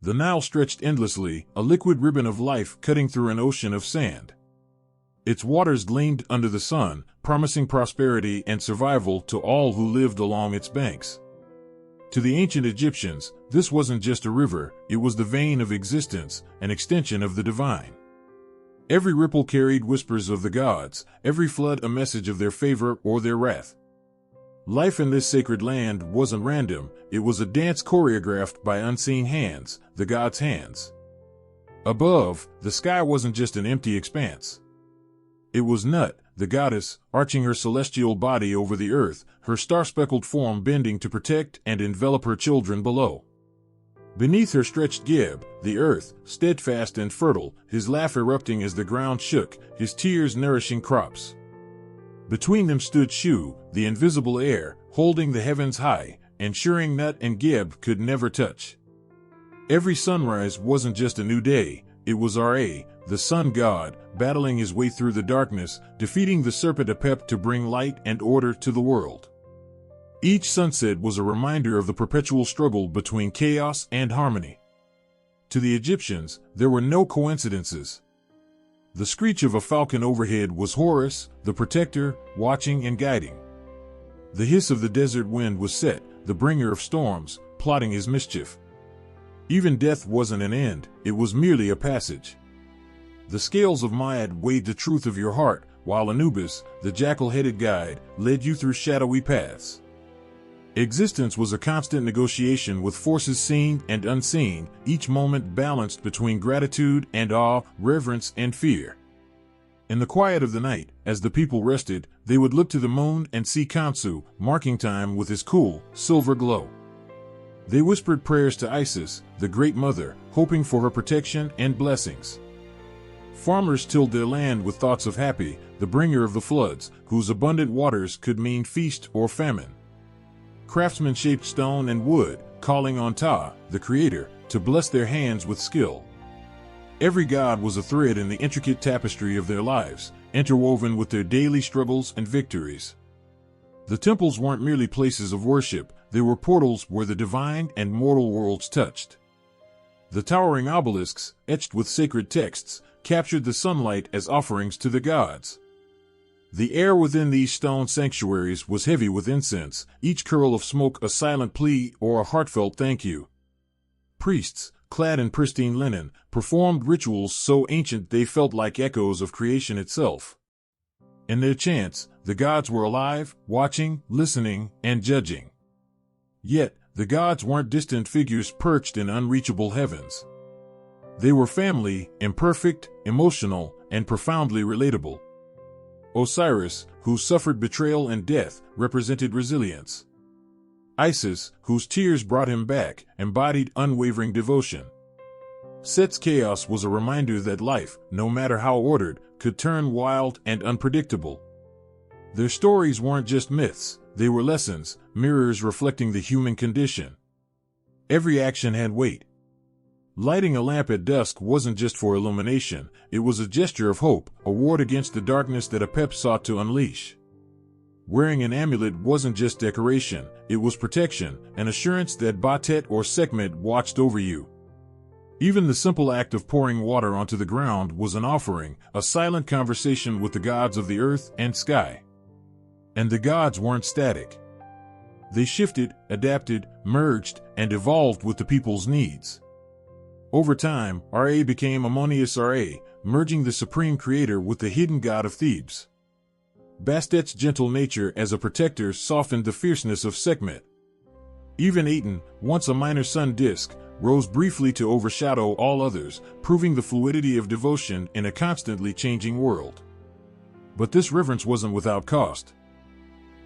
The Nile stretched endlessly, a liquid ribbon of life cutting through an ocean of sand. Its waters gleamed under the sun, promising prosperity and survival to all who lived along its banks. To the ancient Egyptians, this wasn't just a river, it was the vein of existence, an extension of the divine. Every ripple carried whispers of the gods, every flood a message of their favor or their wrath. Life in this sacred land wasn't random, it was a dance choreographed by unseen hands, the gods' hands. Above, the sky wasn't just an empty expanse. It was Nut, the goddess, arching her celestial body over the earth, her star-speckled form bending to protect and envelop her children below. Beneath her stretched Geb, the earth, steadfast and fertile, his laugh erupting as the ground shook, his tears nourishing crops. Between them stood Shu, the invisible heir, holding the heavens high, ensuring Nut and Geb could never touch. Every sunrise wasn't just a new day, it was Ra, the sun god, battling his way through the darkness, defeating the serpent Apep to bring light and order to the world. Each sunset was a reminder of the perpetual struggle between chaos and harmony. To the Egyptians, there were no coincidences. The screech of a falcon overhead was Horus, the protector, watching and guiding. The hiss of the desert wind was Set, the bringer of storms, plotting his mischief. Even death wasn't an end, it was merely a passage. The scales of Maat weighed the truth of your heart, while Anubis, the jackal-headed guide, led you through shadowy paths. Existence was a constant negotiation with forces seen and unseen, each moment balanced between gratitude and awe, reverence and fear. In the quiet of the night, as the people rested, they would look to the moon and see Khonsu, marking time with his cool, silver glow. They whispered prayers to Isis, the Great Mother, hoping for her protection and blessings. Farmers tilled their land with thoughts of Hapi, the bringer of the floods, whose abundant waters could mean feast or famine. Craftsmen shaped stone and wood, calling on Ta, the Creator, to bless their hands with skill. Every god was a thread in the intricate tapestry of their lives, interwoven with their daily struggles and victories. The temples weren't merely places of worship, they were portals where the divine and mortal worlds touched. The towering obelisks, etched with sacred texts, captured the sunlight as offerings to the gods. The air within these stone sanctuaries was heavy with incense, each curl of smoke a silent plea or a heartfelt thank you. Priests, clad in pristine linen, performed rituals so ancient they felt like echoes of creation itself. In their chants, the gods were alive, watching, listening, and judging. Yet, the gods weren't distant figures perched in unreachable heavens. They were family, imperfect, emotional, and profoundly relatable. Osiris, who suffered betrayal and death, represented resilience. Isis, whose tears brought him back, embodied unwavering devotion. Set's chaos was a reminder that life, no matter how ordered, could turn wild and unpredictable. Their stories weren't just myths, they were lessons, mirrors reflecting the human condition. Every action had weight. Lighting a lamp at dusk wasn't just for illumination, it was a gesture of hope, a ward against the darkness that Apep sought to unleash. Wearing an amulet wasn't just decoration, it was protection, an assurance that Batet or Sekhmet watched over you. Even the simple act of pouring water onto the ground was an offering, a silent conversation with the gods of the earth and sky. And the gods weren't static. They shifted, adapted, merged, and evolved with the people's needs. Over time, Ra became Ammonius Ra, merging the supreme creator with the hidden god of Thebes. Bastet's gentle nature as a protector softened the fierceness of Sekhmet. Even Aten, once a minor sun disk, rose briefly to overshadow all others, proving the fluidity of devotion in a constantly changing world. But this reverence wasn't without cost.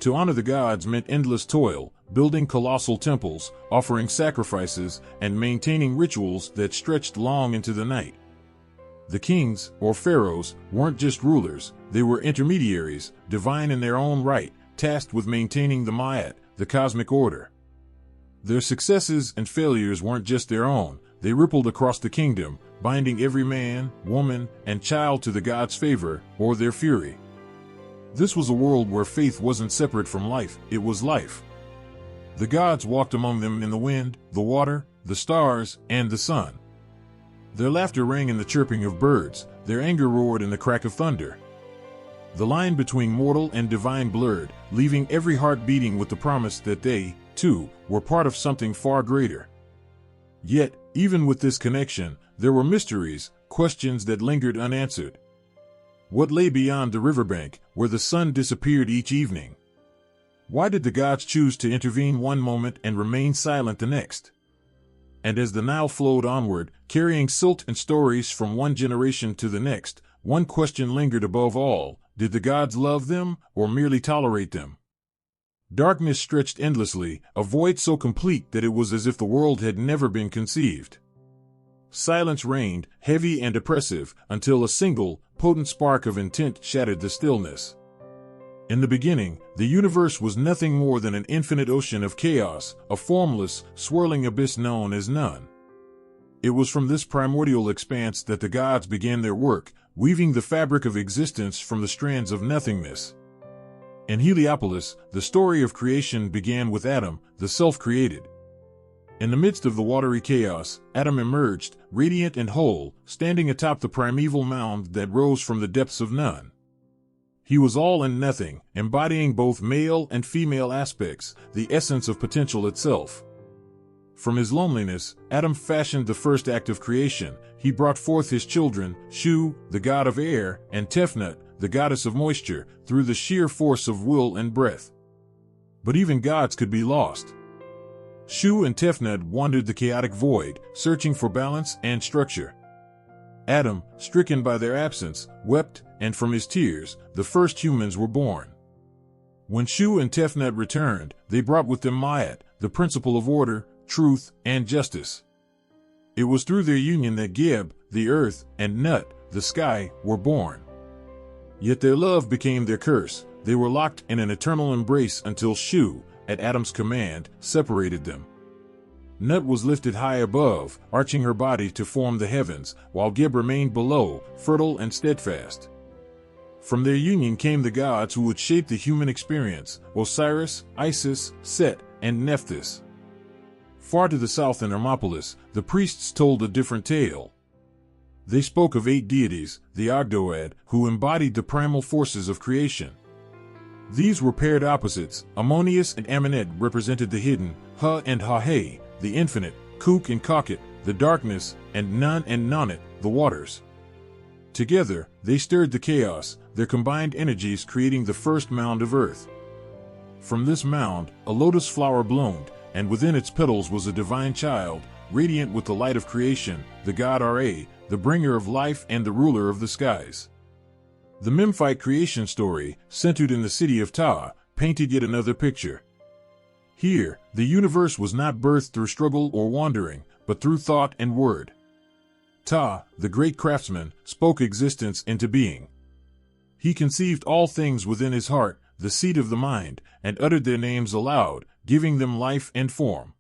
To honor the gods meant endless toil, building colossal temples, offering sacrifices, and maintaining rituals that stretched long into the night. The kings, or pharaohs, weren't just rulers, they were intermediaries, divine in their own right, tasked with maintaining the Ma'at, the cosmic order. Their successes and failures weren't just their own, they rippled across the kingdom, binding every man, woman, and child to the gods' favor, or their fury. This was a world where faith wasn't separate from life, it was life. The gods walked among them in the wind, the water, the stars, and the sun. Their laughter rang in the chirping of birds, their anger roared in the crack of thunder. The line between mortal and divine blurred, leaving every heart beating with the promise that they, too, were part of something far greater. Yet, even with this connection, there were mysteries, questions that lingered unanswered. What lay beyond the riverbank, where the sun disappeared each evening? Why did the gods choose to intervene one moment and remain silent the next? And as the Nile flowed onward, carrying silt and stories from one generation to the next, one question lingered above all: did the gods love them, or merely tolerate them? Darkness stretched endlessly, a void so complete that it was as if the world had never been conceived. Silence reigned, heavy and oppressive, until a single, potent spark of intent shattered the stillness. In the beginning, the universe was nothing more than an infinite ocean of chaos, a formless, swirling abyss known as none. It was from this primordial expanse that the gods began their work, weaving the fabric of existence from the strands of nothingness. In Heliopolis, the story of creation began with Adam, the self-created. In the midst of the watery chaos, Adam emerged, radiant and whole, standing atop the primeval mound that rose from the depths of none. He was all and nothing, embodying both male and female aspects, the essence of potential itself. From his loneliness, Adam fashioned the first act of creation. He brought forth his children, Shu, the god of air, and Tefnut, the goddess of moisture, through the sheer force of will and breath. But even gods could be lost. Shu and Tefnut wandered the chaotic void, searching for balance and structure. Adam, stricken by their absence, wept, and from his tears, the first humans were born. When Shu and Tefnut returned, they brought with them Ma'at, the principle of order, truth, and justice. It was through their union that Geb, the earth, and Nut, the sky, were born. Yet their love became their curse. They were locked in an eternal embrace until Shu, at Adam's command, separated them. Nut was lifted high above, arching her body to form the heavens, while Geb remained below, fertile and steadfast. From their union came the gods who would shape the human experience: Osiris, Isis, Set, and Nephthys. Far to the south in Hermopolis, the priests told a different tale. They spoke of 8 deities, the Ogdoad, who embodied the primal forces of creation. These were paired opposites. Ammonius and Amunet represented the hidden, Ha and Ha-He, the infinite, Kuk and Kakhet, the darkness, and Nun and Nonet, the waters. Together, they stirred the chaos, their combined energies creating the first mound of earth. From this mound, a lotus flower bloomed, and within its petals was a divine child, radiant with the light of creation, the god Ra, the bringer of life and the ruler of the skies. The Memphite creation story, centered in the city of Ta, painted yet another picture. Here, the universe was not birthed through struggle or wandering, but through thought and word. Ta, the great craftsman, spoke existence into being. He conceived all things within his heart, the seat of the mind, and uttered their names aloud, giving them life and form.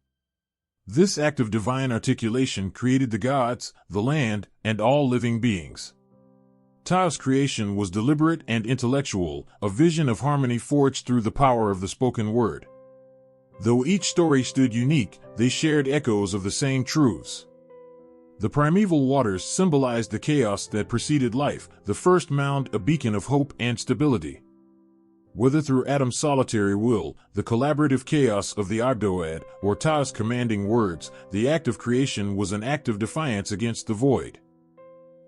This act of divine articulation created the gods, the land, and all living beings. Ta's creation was deliberate and intellectual, a vision of harmony forged through the power of the spoken word. Though each story stood unique, they shared echoes of the same truths. The primeval waters symbolized the chaos that preceded life, the first mound a beacon of hope and stability. Whether through Adam's solitary will, the collaborative chaos of the Ogdoad, or Ta's commanding words, the act of creation was an act of defiance against the void.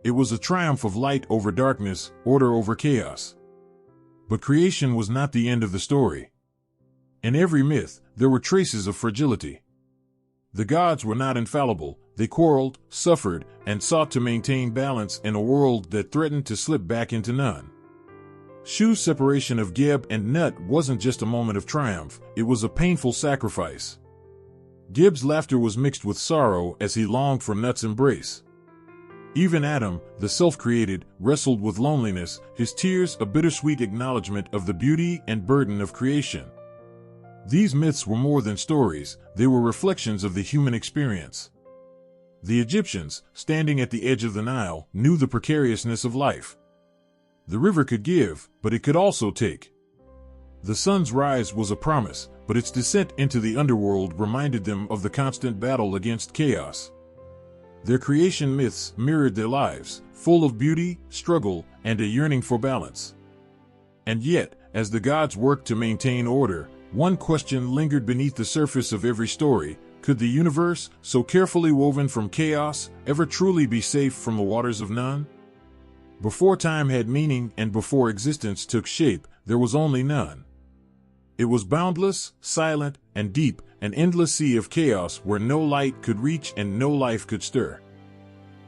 It was a triumph of light over darkness, order over chaos. But creation was not the end of the story. In every myth, there were traces of fragility. The gods were not infallible. They quarreled, suffered, and sought to maintain balance in a world that threatened to slip back into none. Shu's separation of Geb and Nut wasn't just a moment of triumph, it was a painful sacrifice. Geb's laughter was mixed with sorrow as he longed for Nut's embrace. Even Adam, the self-created, wrestled with loneliness, his tears a bittersweet acknowledgement of the beauty and burden of creation. These myths were more than stories, they were reflections of the human experience. The Egyptians, standing at the edge of the Nile, knew the precariousness of life. The river could give, but it could also take. The sun's rise was a promise, but its descent into the underworld reminded them of the constant battle against chaos. Their creation myths mirrored their lives, full of beauty, struggle, and a yearning for balance. And yet, as the gods worked to maintain order, one question lingered beneath the surface of every story: could the universe, so carefully woven from chaos, ever truly be safe from the waters of none? Before time had meaning and before existence took shape, there was only none. It was boundless, silent, and deep, an endless sea of chaos where no light could reach and no life could stir.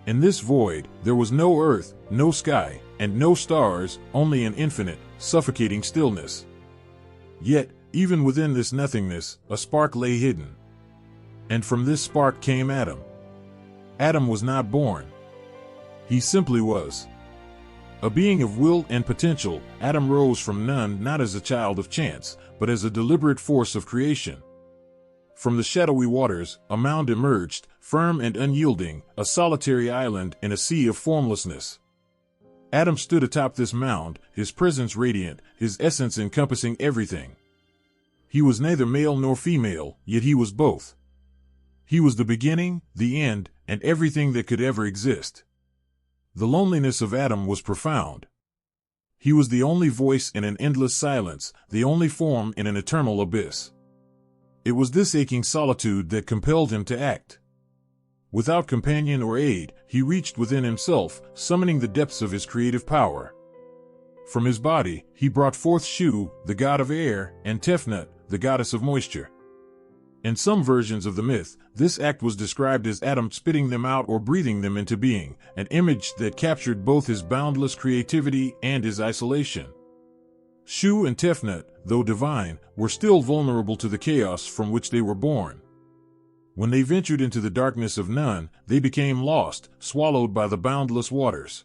In this void, there was no earth, no sky, and no stars, only an infinite, suffocating stillness. Yet, even within this nothingness, a spark lay hidden. And from this spark came Adam. Adam was not born. He simply was. A being of will and potential, Adam rose from none not as a child of chance, but as a deliberate force of creation. From the shadowy waters, a mound emerged, firm and unyielding, a solitary island in a sea of formlessness. Adam stood atop this mound, his presence radiant, his essence encompassing everything. He was neither male nor female, yet he was both. He was the beginning, the end, and everything that could ever exist. The loneliness of Adam was profound. He was the only voice in an endless silence, the only form in an eternal abyss. It was this aching solitude that compelled him to act. Without companion or aid, he reached within himself, summoning the depths of his creative power. From his body, he brought forth Shu, the god of air, and Tefnut, the goddess of moisture. In some versions of the myth, this act was described as Adam spitting them out or breathing them into being, an image that captured both his boundless creativity and his isolation. Shu and Tefnut, though divine, were still vulnerable to the chaos from which they were born. When they ventured into the darkness of none, they became lost, swallowed by the boundless waters.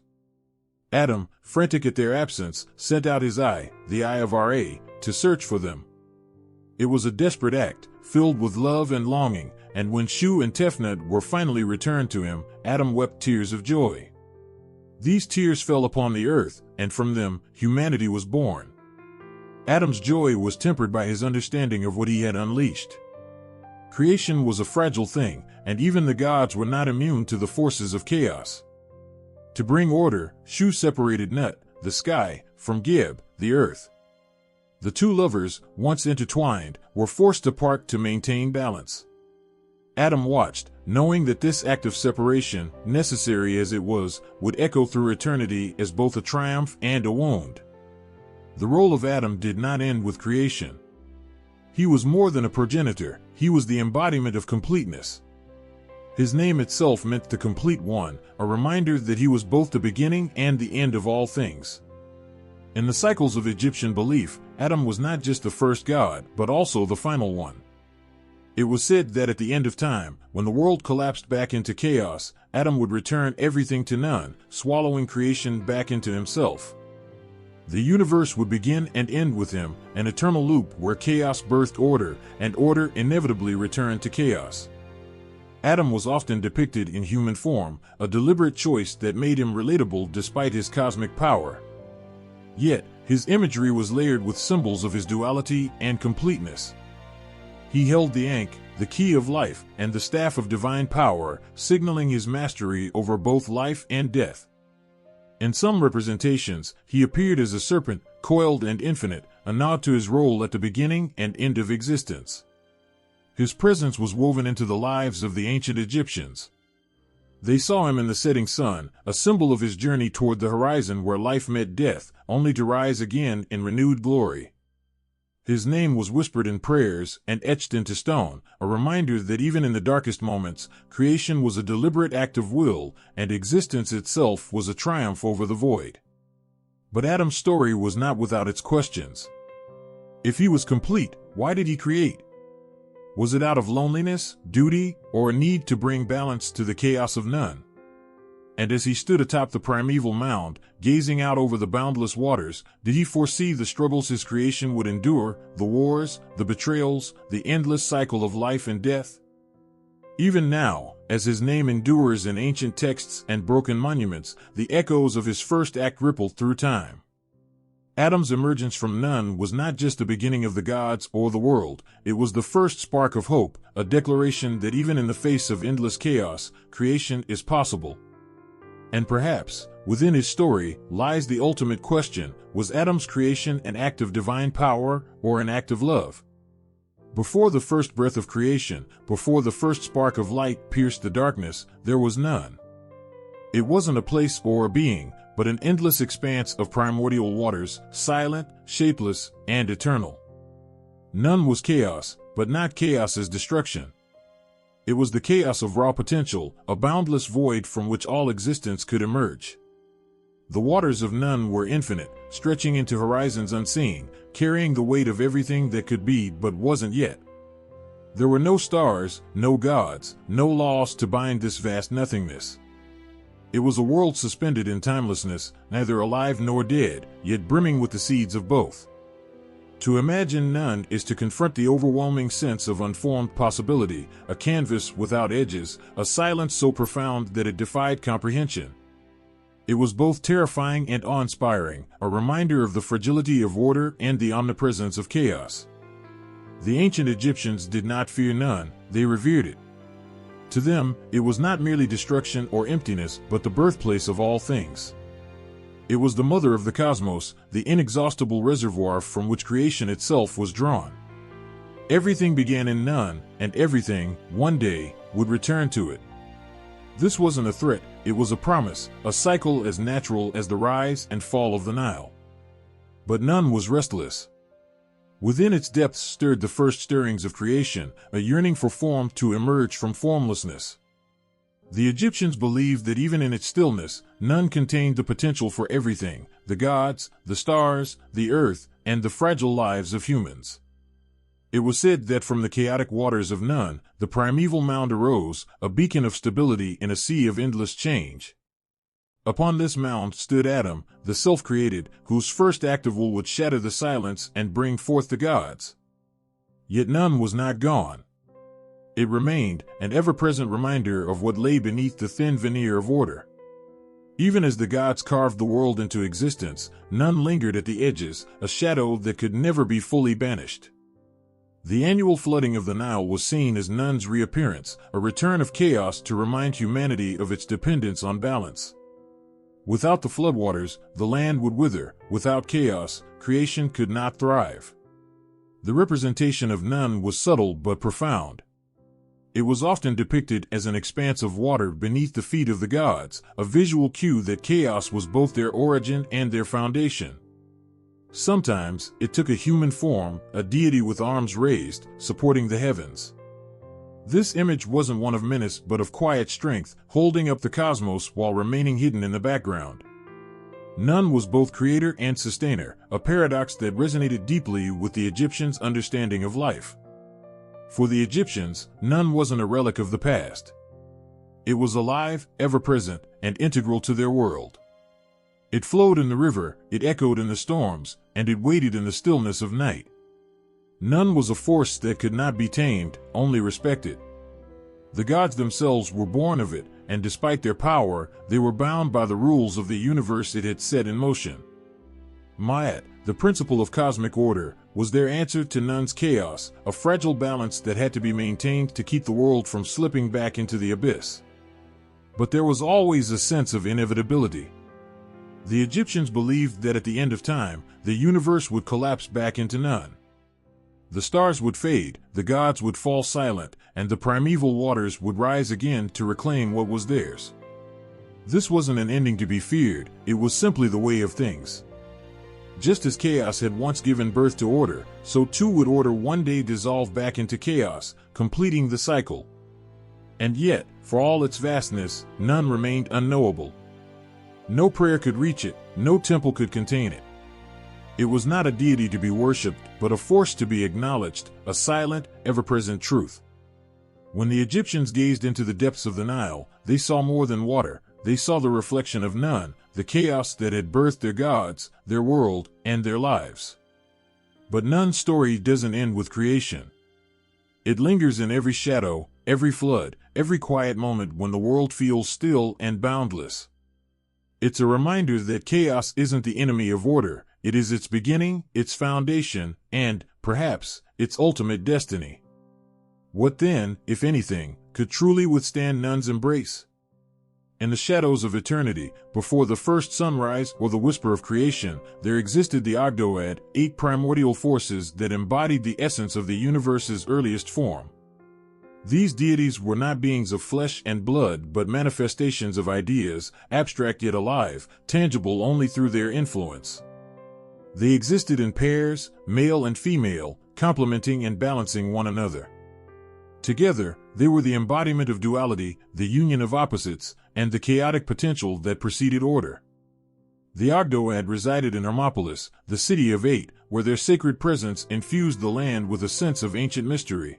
Adam, frantic at their absence, sent out his eye, the eye of Ra, to search for them. It was a desperate act, filled with love and longing, and when Shu and Tefnut were finally returned to him, Adam wept tears of joy. These tears fell upon the earth, and from them, humanity was born. Adam's joy was tempered by his understanding of what he had unleashed. Creation was a fragile thing, and even the gods were not immune to the forces of chaos. To bring order, Shu separated Nut, the sky, from Geb, the earth. The two lovers, once intertwined, were forced apart to maintain balance. Adam watched, knowing that this act of separation, necessary as it was, would echo through eternity as both a triumph and a wound. The role of Adam did not end with creation. He was more than a progenitor, he was the embodiment of completeness. His name itself meant the complete one, a reminder that he was both the beginning and the end of all things. In the cycles of Egyptian belief, Adam was not just the first god, but also the final one. It was said that at the end of time, when the world collapsed back into chaos, Adam would return everything to none, swallowing creation back into himself. The universe would begin and end with him, an eternal loop where chaos birthed order, and order inevitably returned to chaos. Adam was often depicted in human form, a deliberate choice that made him relatable despite his cosmic power. Yet, his imagery was layered with symbols of his duality and completeness. He held the Ankh, the key of life, and the staff of divine power, signaling his mastery over both life and death. In some representations, he appeared as a serpent, coiled and infinite, a nod to his role at the beginning and end of existence. His presence was woven into the lives of the ancient Egyptians. They saw him in the setting sun, a symbol of his journey toward the horizon where life met death, only to rise again in renewed glory. His name was whispered in prayers and etched into stone, a reminder that even in the darkest moments, creation was a deliberate act of will, and existence itself was a triumph over the void. But Adam's story was not without its questions. If he was complete, why did he create? Was it out of loneliness, duty, or a need to bring balance to the chaos of none? And as he stood atop the primeval mound, gazing out over the boundless waters, did he foresee the struggles his creation would endure, the wars, the betrayals, the endless cycle of life and death? Even now, as his name endures in ancient texts and broken monuments, the echoes of his first act ripple through time. Adam's emergence from none was not just the beginning of the gods or the world, it was the first spark of hope, a declaration that even in the face of endless chaos, creation is possible. And perhaps, within his story, lies the ultimate question: was Adam's creation an act of divine power or an act of love? Before the first breath of creation, before the first spark of light pierced the darkness, there was none. It wasn't a place or a being, but an endless expanse of primordial waters, silent, shapeless, and eternal. None was chaos, but not chaos as destruction. It was the chaos of raw potential, a boundless void from which all existence could emerge. The waters of none were infinite, stretching into horizons unseen, carrying the weight of everything that could be but wasn't yet. There were no stars, no gods, no laws to bind this vast nothingness. It was a world suspended in timelessness, neither alive nor dead, yet brimming with the seeds of both. To imagine none is to confront the overwhelming sense of unformed possibility, a canvas without edges, a silence so profound that it defied comprehension. It was both terrifying and awe-inspiring, a reminder of the fragility of order and the omnipresence of chaos. The ancient Egyptians did not fear none, they revered it. To them, it was not merely destruction or emptiness, but the birthplace of all things. It was the mother of the cosmos, the inexhaustible reservoir from which creation itself was drawn. Everything began in none, and everything, one day, would return to it. This wasn't a threat, it was a promise, a cycle as natural as the rise and fall of the Nile. But none was restless. Within its depths stirred the first stirrings of creation, a yearning for form to emerge from formlessness. The Egyptians believed that even in its stillness, none contained the potential for everything: the gods, the stars, the earth, and the fragile lives of humans. It was said that from the chaotic waters of none, the primeval mound arose, a beacon of stability in a sea of endless change. Upon this mound stood Adam, the self-created, whose first act of will would shatter the silence and bring forth the gods. Yet none was not gone. It remained, an ever-present reminder of what lay beneath the thin veneer of order. Even as the gods carved the world into existence, none lingered at the edges, a shadow that could never be fully banished. The annual flooding of the Nile was seen as none's reappearance, a return of chaos to remind humanity of its dependence on balance. Without the floodwaters, the land would wither; without chaos, creation could not thrive. The representation of none was subtle but profound. It was often depicted as an expanse of water beneath the feet of the gods, a visual cue that chaos was both their origin and their foundation. Sometimes, it took a human form, a deity with arms raised, supporting the heavens. This image wasn't one of menace but of quiet strength, holding up the cosmos while remaining hidden in the background. None was both creator and sustainer, a paradox that resonated deeply with the Egyptians' understanding of life. For the Egyptians, none wasn't a relic of the past. It was alive, ever-present, and integral to their world. It flowed in the river, it echoed in the storms, and it waited in the stillness of night. None was a force that could not be tamed, only respected. The gods themselves were born of it, and despite their power, they were bound by the rules of the universe it had set in motion. Ma'at, the principle of cosmic order, was their answer to none's chaos, a fragile balance that had to be maintained to keep the world from slipping back into the abyss. But there was always a sense of inevitability. The Egyptians believed that at the end of time, the universe would collapse back into none. The stars would fade, the gods would fall silent, and the primeval waters would rise again to reclaim what was theirs. This wasn't an ending to be feared, it was simply the way of things. Just as chaos had once given birth to order, so too would order one day dissolve back into chaos, completing the cycle. And yet, for all its vastness, none remained unknowable. No prayer could reach it, no temple could contain it. It was not a deity to be worshipped, but a force to be acknowledged, a silent, ever-present truth. When the Egyptians gazed into the depths of the Nile, they saw more than water, they saw the reflection of none, the chaos that had birthed their gods, their world, and their lives. But none's story doesn't end with creation. It lingers in every shadow, every flood, every quiet moment when the world feels still and boundless. It's a reminder that chaos isn't the enemy of order, It is its beginning, its foundation, and, perhaps, its ultimate destiny. What then, if anything, could truly withstand none's embrace? In the shadows of eternity, before the first sunrise or the whisper of creation, there existed the Ogdoad, 8 primordial forces that embodied the essence of the universe's earliest form. These deities were not beings of flesh and blood but manifestations of ideas, abstract yet alive, tangible only through their influence. They existed in pairs, male and female, complementing and balancing one another. Together, they were the embodiment of duality, the union of opposites, and the chaotic potential that preceded order. The Ogdoad resided in Hermopolis, the city of 8, where their sacred presence infused the land with a sense of ancient mystery.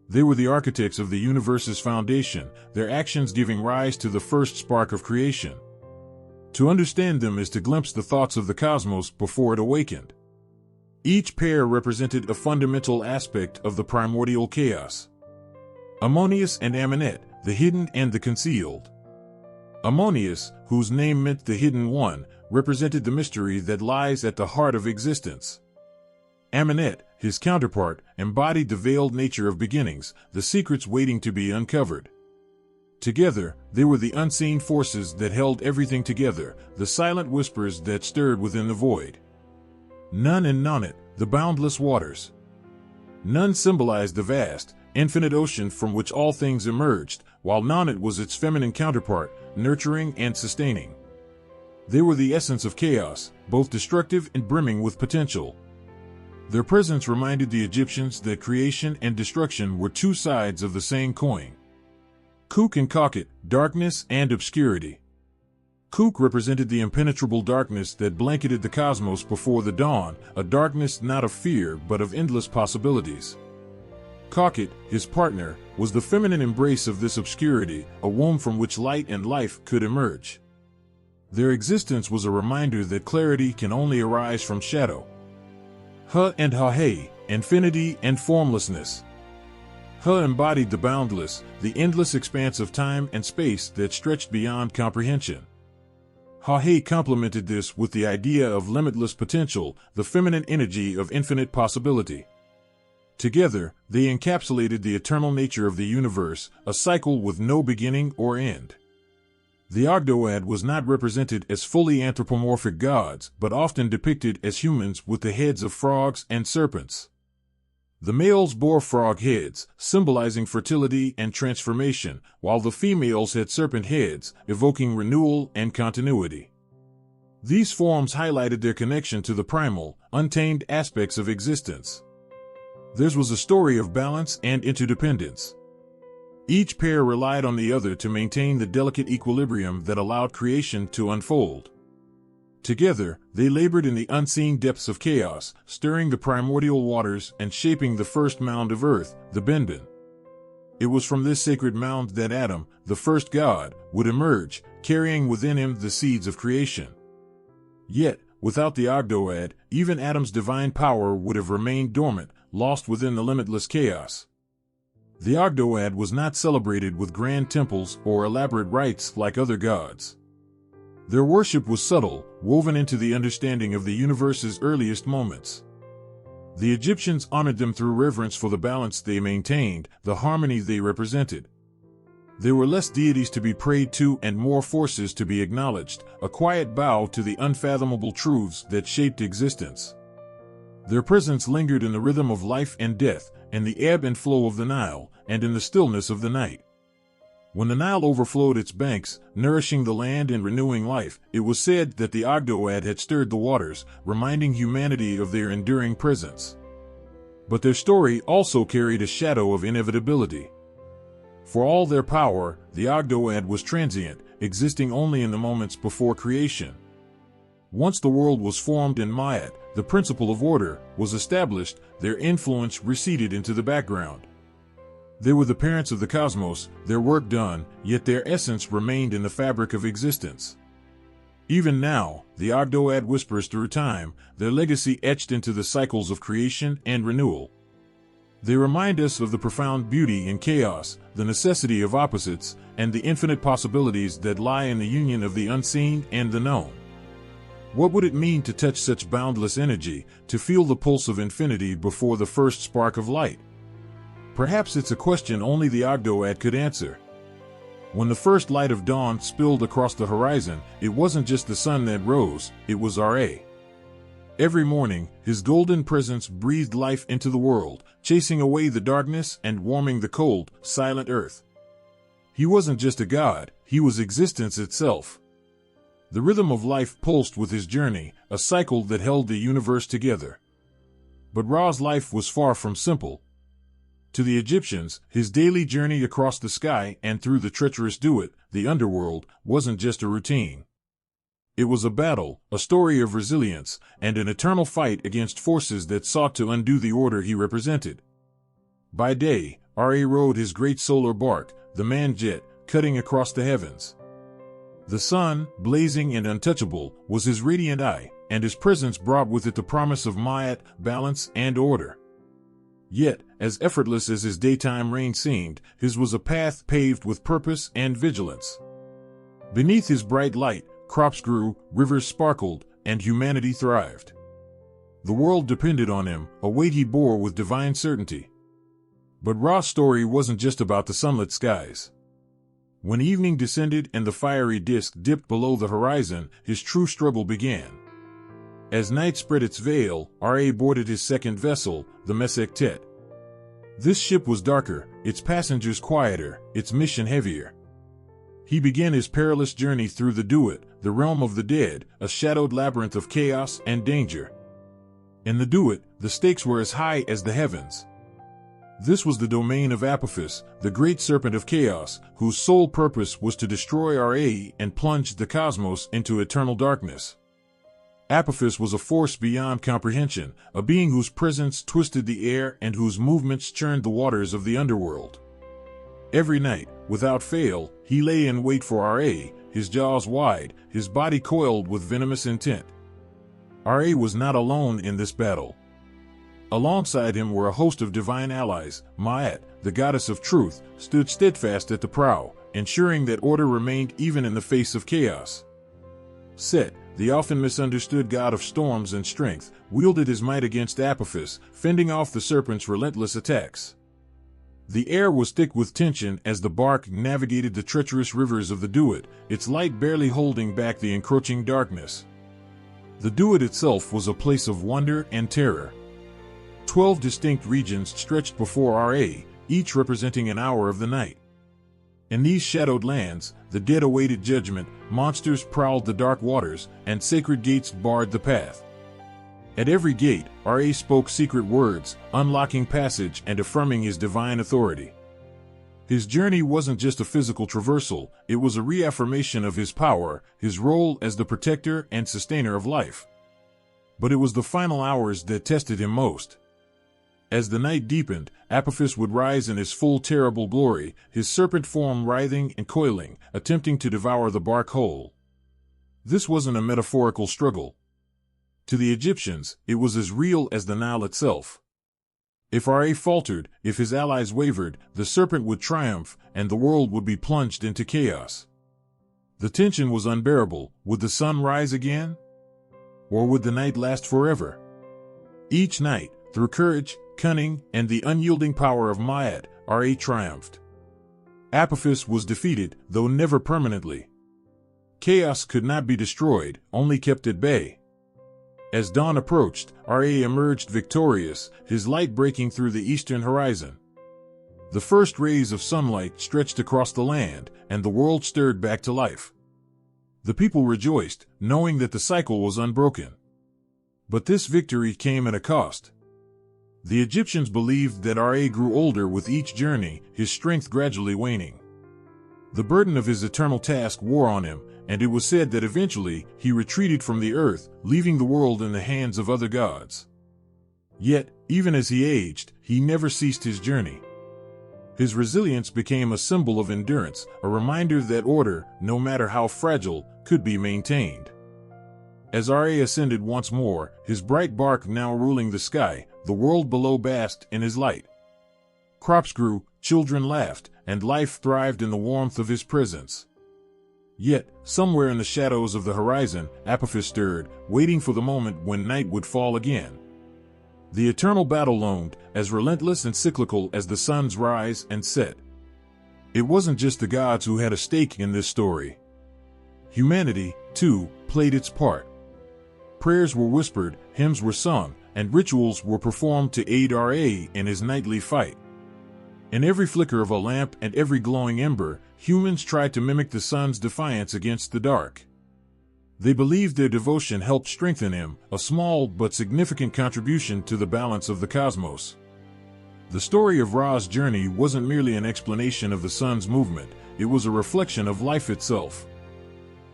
They were the architects of the universe's foundation, their actions giving rise to the first spark of creation. To understand them is to glimpse the thoughts of the cosmos before it awakened. Each pair represented a fundamental aspect of the primordial chaos. Ammonius and Amunet, the hidden and the concealed. Ammonius, whose name meant the hidden one, represented the mystery that lies at the heart of existence. Amunet, his counterpart, embodied the veiled nature of beginnings, the secrets waiting to be uncovered. Together, they were the unseen forces that held everything together, the silent whispers that stirred within the void. Nun and Nonet, the boundless waters. Nun symbolized the vast, infinite ocean from which all things emerged, while Nonet was its feminine counterpart, nurturing and sustaining. They were the essence of chaos, both destructive and brimming with potential. Their presence reminded the Egyptians that creation and destruction were two sides of the same coin. Kuk and Kakhet, darkness and obscurity. Kuk represented the impenetrable darkness that blanketed the cosmos before the dawn, a darkness not of fear but of endless possibilities. Kakhet, his partner, was the feminine embrace of this obscurity, a womb from which light and life could emerge. Their existence was a reminder that clarity can only arise from shadow. Ha and Hahe, infinity and formlessness. Ha embodied the boundless, the endless expanse of time and space that stretched beyond comprehension. Hahe complemented this with the idea of limitless potential, the feminine energy of infinite possibility. Together, they encapsulated the eternal nature of the universe, a cycle with no beginning or end. The Ogdoad was not represented as fully anthropomorphic gods, but often depicted as humans with the heads of frogs and serpents. The males bore frog heads, symbolizing fertility and transformation, while the females had serpent heads, evoking renewal and continuity. These forms highlighted their connection to the primal, untamed aspects of existence. Theirs was a story of balance and interdependence. Each pair relied on the other to maintain the delicate equilibrium that allowed creation to unfold. Together, they labored in the unseen depths of chaos, stirring the primordial waters and shaping the first mound of earth, the Benben. It was from this sacred mound that Adam, the first god, would emerge, carrying within him the seeds of creation. Yet, without the Ogdoad, even Adam's divine power would have remained dormant, lost within the limitless chaos. The Ogdoad was not celebrated with grand temples or elaborate rites like other gods. Their worship was subtle, woven into the understanding of the universe's earliest moments. The Egyptians honored them through reverence for the balance they maintained, the harmony they represented. There were less deities to be prayed to and more forces to be acknowledged, a quiet bow to the unfathomable truths that shaped existence. Their presence lingered in the rhythm of life and death, in the ebb and flow of the Nile, and in the stillness of the night. When the Nile overflowed its banks, nourishing the land and renewing life, it was said that the Ogdoad had stirred the waters, reminding humanity of their enduring presence. But their story also carried a shadow of inevitability. For all their power, the Ogdoad was transient, existing only in the moments before creation. Once the world was formed and Ma'at, the principle of order, was established, their influence receded into the background. They were the parents of the cosmos, their work done, yet their essence remained in the fabric of existence. Even now, the Ogdoad whispers through time, their legacy etched into the cycles of creation and renewal. They remind us of the profound beauty in chaos, the necessity of opposites, and the infinite possibilities that lie in the union of the unseen and the known. What would it mean to touch such boundless energy, to feel the pulse of infinity before the first spark of light? Perhaps it's a question only the Ogdoad could answer. When the first light of dawn spilled across the horizon, it wasn't just the sun that rose, it was Ra. Every morning, his golden presence breathed life into the world, chasing away the darkness and warming the cold, silent earth. He wasn't just a god, he was existence itself. The rhythm of life pulsed with his journey, a cycle that held the universe together. But Ra's life was far from simple. To the Egyptians, his daily journey across the sky and through the treacherous Duat, the underworld, wasn't just a routine. It was a battle, a story of resilience, and an eternal fight against forces that sought to undo the order he represented. By day, Ra rode his great solar bark, the Man-Jet, cutting across the heavens. The sun, blazing and untouchable, was his radiant eye, and his presence brought with it the promise of Ma'at, balance, and order. Yet, as effortless as his daytime reign seemed, his was a path paved with purpose and vigilance. Beneath his bright light, crops grew, rivers sparkled, and humanity thrived. The world depended on him, a weight he bore with divine certainty. But Ra's story wasn't just about the sunlit skies. When evening descended and the fiery disk dipped below the horizon, his true struggle began. As night spread its veil, Ra boarded his second vessel, the Mesektet. This ship was darker, its passengers quieter, its mission heavier. He began his perilous journey through the Duat, the realm of the dead, a shadowed labyrinth of chaos and danger. In the Duat, the stakes were as high as the heavens. This was the domain of Apophis, the great serpent of chaos, whose sole purpose was to destroy Ra and plunge the cosmos into eternal darkness. Apophis was a force beyond comprehension, a being whose presence twisted the air and whose movements churned the waters of the underworld. Every night, without fail, he lay in wait for Ra, his jaws wide, his body coiled with venomous intent. Ra was not alone in this battle. Alongside him were a host of divine allies. Ma'at, the goddess of truth, stood steadfast at the prow, ensuring that order remained even in the face of chaos. Set, the often misunderstood god of storms and strength, wielded his might against Apophis, fending off the serpent's relentless attacks. The air was thick with tension as the bark navigated the treacherous rivers of the Duat, its light barely holding back the encroaching darkness. The Duat itself was a place of wonder and terror. 12 distinct regions stretched before Ra, each representing an hour of the night. In these shadowed lands, the dead awaited judgment, monsters prowled the dark waters, and sacred gates barred the path. At every gate, Ra spoke secret words, unlocking passage and affirming his divine authority. His journey wasn't just a physical traversal, it was a reaffirmation of his power, his role as the protector and sustainer of life. But it was the final hours that tested him most. As the night deepened, Apophis would rise in his full terrible glory, his serpent form writhing and coiling, attempting to devour the bark whole. This wasn't a metaphorical struggle. To the Egyptians, it was as real as the Nile itself. If Ra faltered, if his allies wavered, the serpent would triumph, and the world would be plunged into chaos. The tension was unbearable. Would the sun rise again? Or would the night last forever? Each night, through courage, cunning, and the unyielding power of Ma'at, Ra triumphed. Apophis was defeated, though never permanently. Chaos could not be destroyed, only kept at bay. As dawn approached, Ra emerged victorious, his light breaking through the eastern horizon. The first rays of sunlight stretched across the land, and the world stirred back to life. The people rejoiced, knowing that the cycle was unbroken. But this victory came at a cost. The Egyptians believed that Ra grew older with each journey, his strength gradually waning. The burden of his eternal task wore on him, and it was said that eventually he retreated from the earth, leaving the world in the hands of other gods. Yet, even as he aged, he never ceased his journey. His resilience became a symbol of endurance, a reminder that order, no matter how fragile, could be maintained. As Ra ascended once more, his bright bark now ruling the sky, the world below basked in his light. Crops grew, children laughed, and life thrived in the warmth of his presence. Yet, somewhere in the shadows of the horizon, Apophis stirred, waiting for the moment when night would fall again. The eternal battle loomed, as relentless and cyclical as the sun's rise and set. It wasn't just the gods who had a stake in this story. Humanity, too, played its part. Prayers were whispered, hymns were sung, and rituals were performed to aid Ra in his nightly fight. In every flicker of a lamp and every glowing ember, humans tried to mimic the sun's defiance against the dark. They believed their devotion helped strengthen him, a small but significant contribution to the balance of the cosmos. The story of Ra's journey wasn't merely an explanation of the sun's movement, it was a reflection of life itself.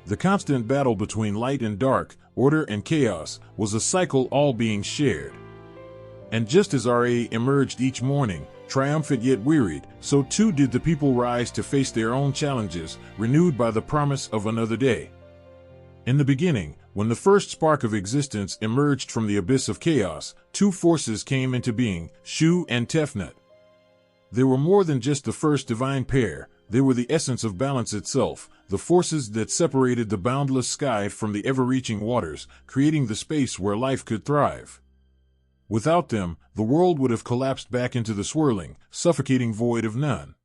The constant battle between light and dark, order and chaos, was a cycle all being shared. And just as Ra emerged each morning, triumphant yet wearied, so too did the people rise to face their own challenges, renewed by the promise of another day. In the beginning, when the first spark of existence emerged from the abyss of chaos, two forces came into being, Shu and Tefnut. They were more than just the first divine pair, they were the essence of balance itself, the forces that separated the boundless sky from the ever-reaching waters, creating the space where life could thrive. Without them, the world would have collapsed back into the swirling, suffocating void of none.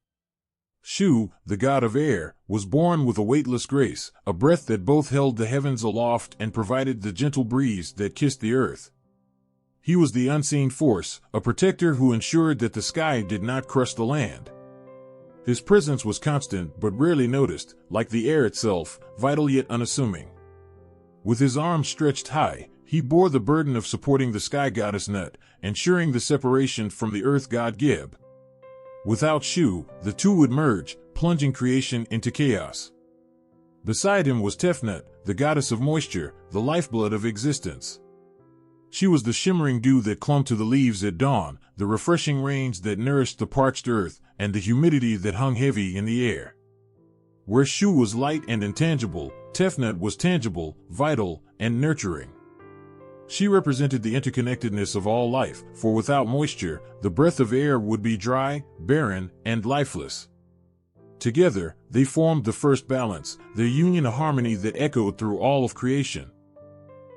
Shu, the god of air, was born with a weightless grace, a breath that both held the heavens aloft and provided the gentle breeze that kissed the earth. He was the unseen force, a protector who ensured that the sky did not crush the land. His presence was constant but rarely noticed, like the air itself, vital yet unassuming. With his arms stretched high, he bore the burden of supporting the sky goddess Nut, ensuring the separation from the earth god Geb. Without Shu, the two would merge, plunging creation into chaos. Beside him was Tefnut, the goddess of moisture, the lifeblood of existence. She was the shimmering dew that clung to the leaves at dawn, the refreshing rains that nourished the parched earth, and the humidity that hung heavy in the air. Where Shu was light and intangible, Tefnut was tangible, vital, and nurturing. She represented the interconnectedness of all life, for without moisture, the breath of air would be dry, barren, and lifeless. Together, they formed the first balance, their union a harmony that echoed through all of creation.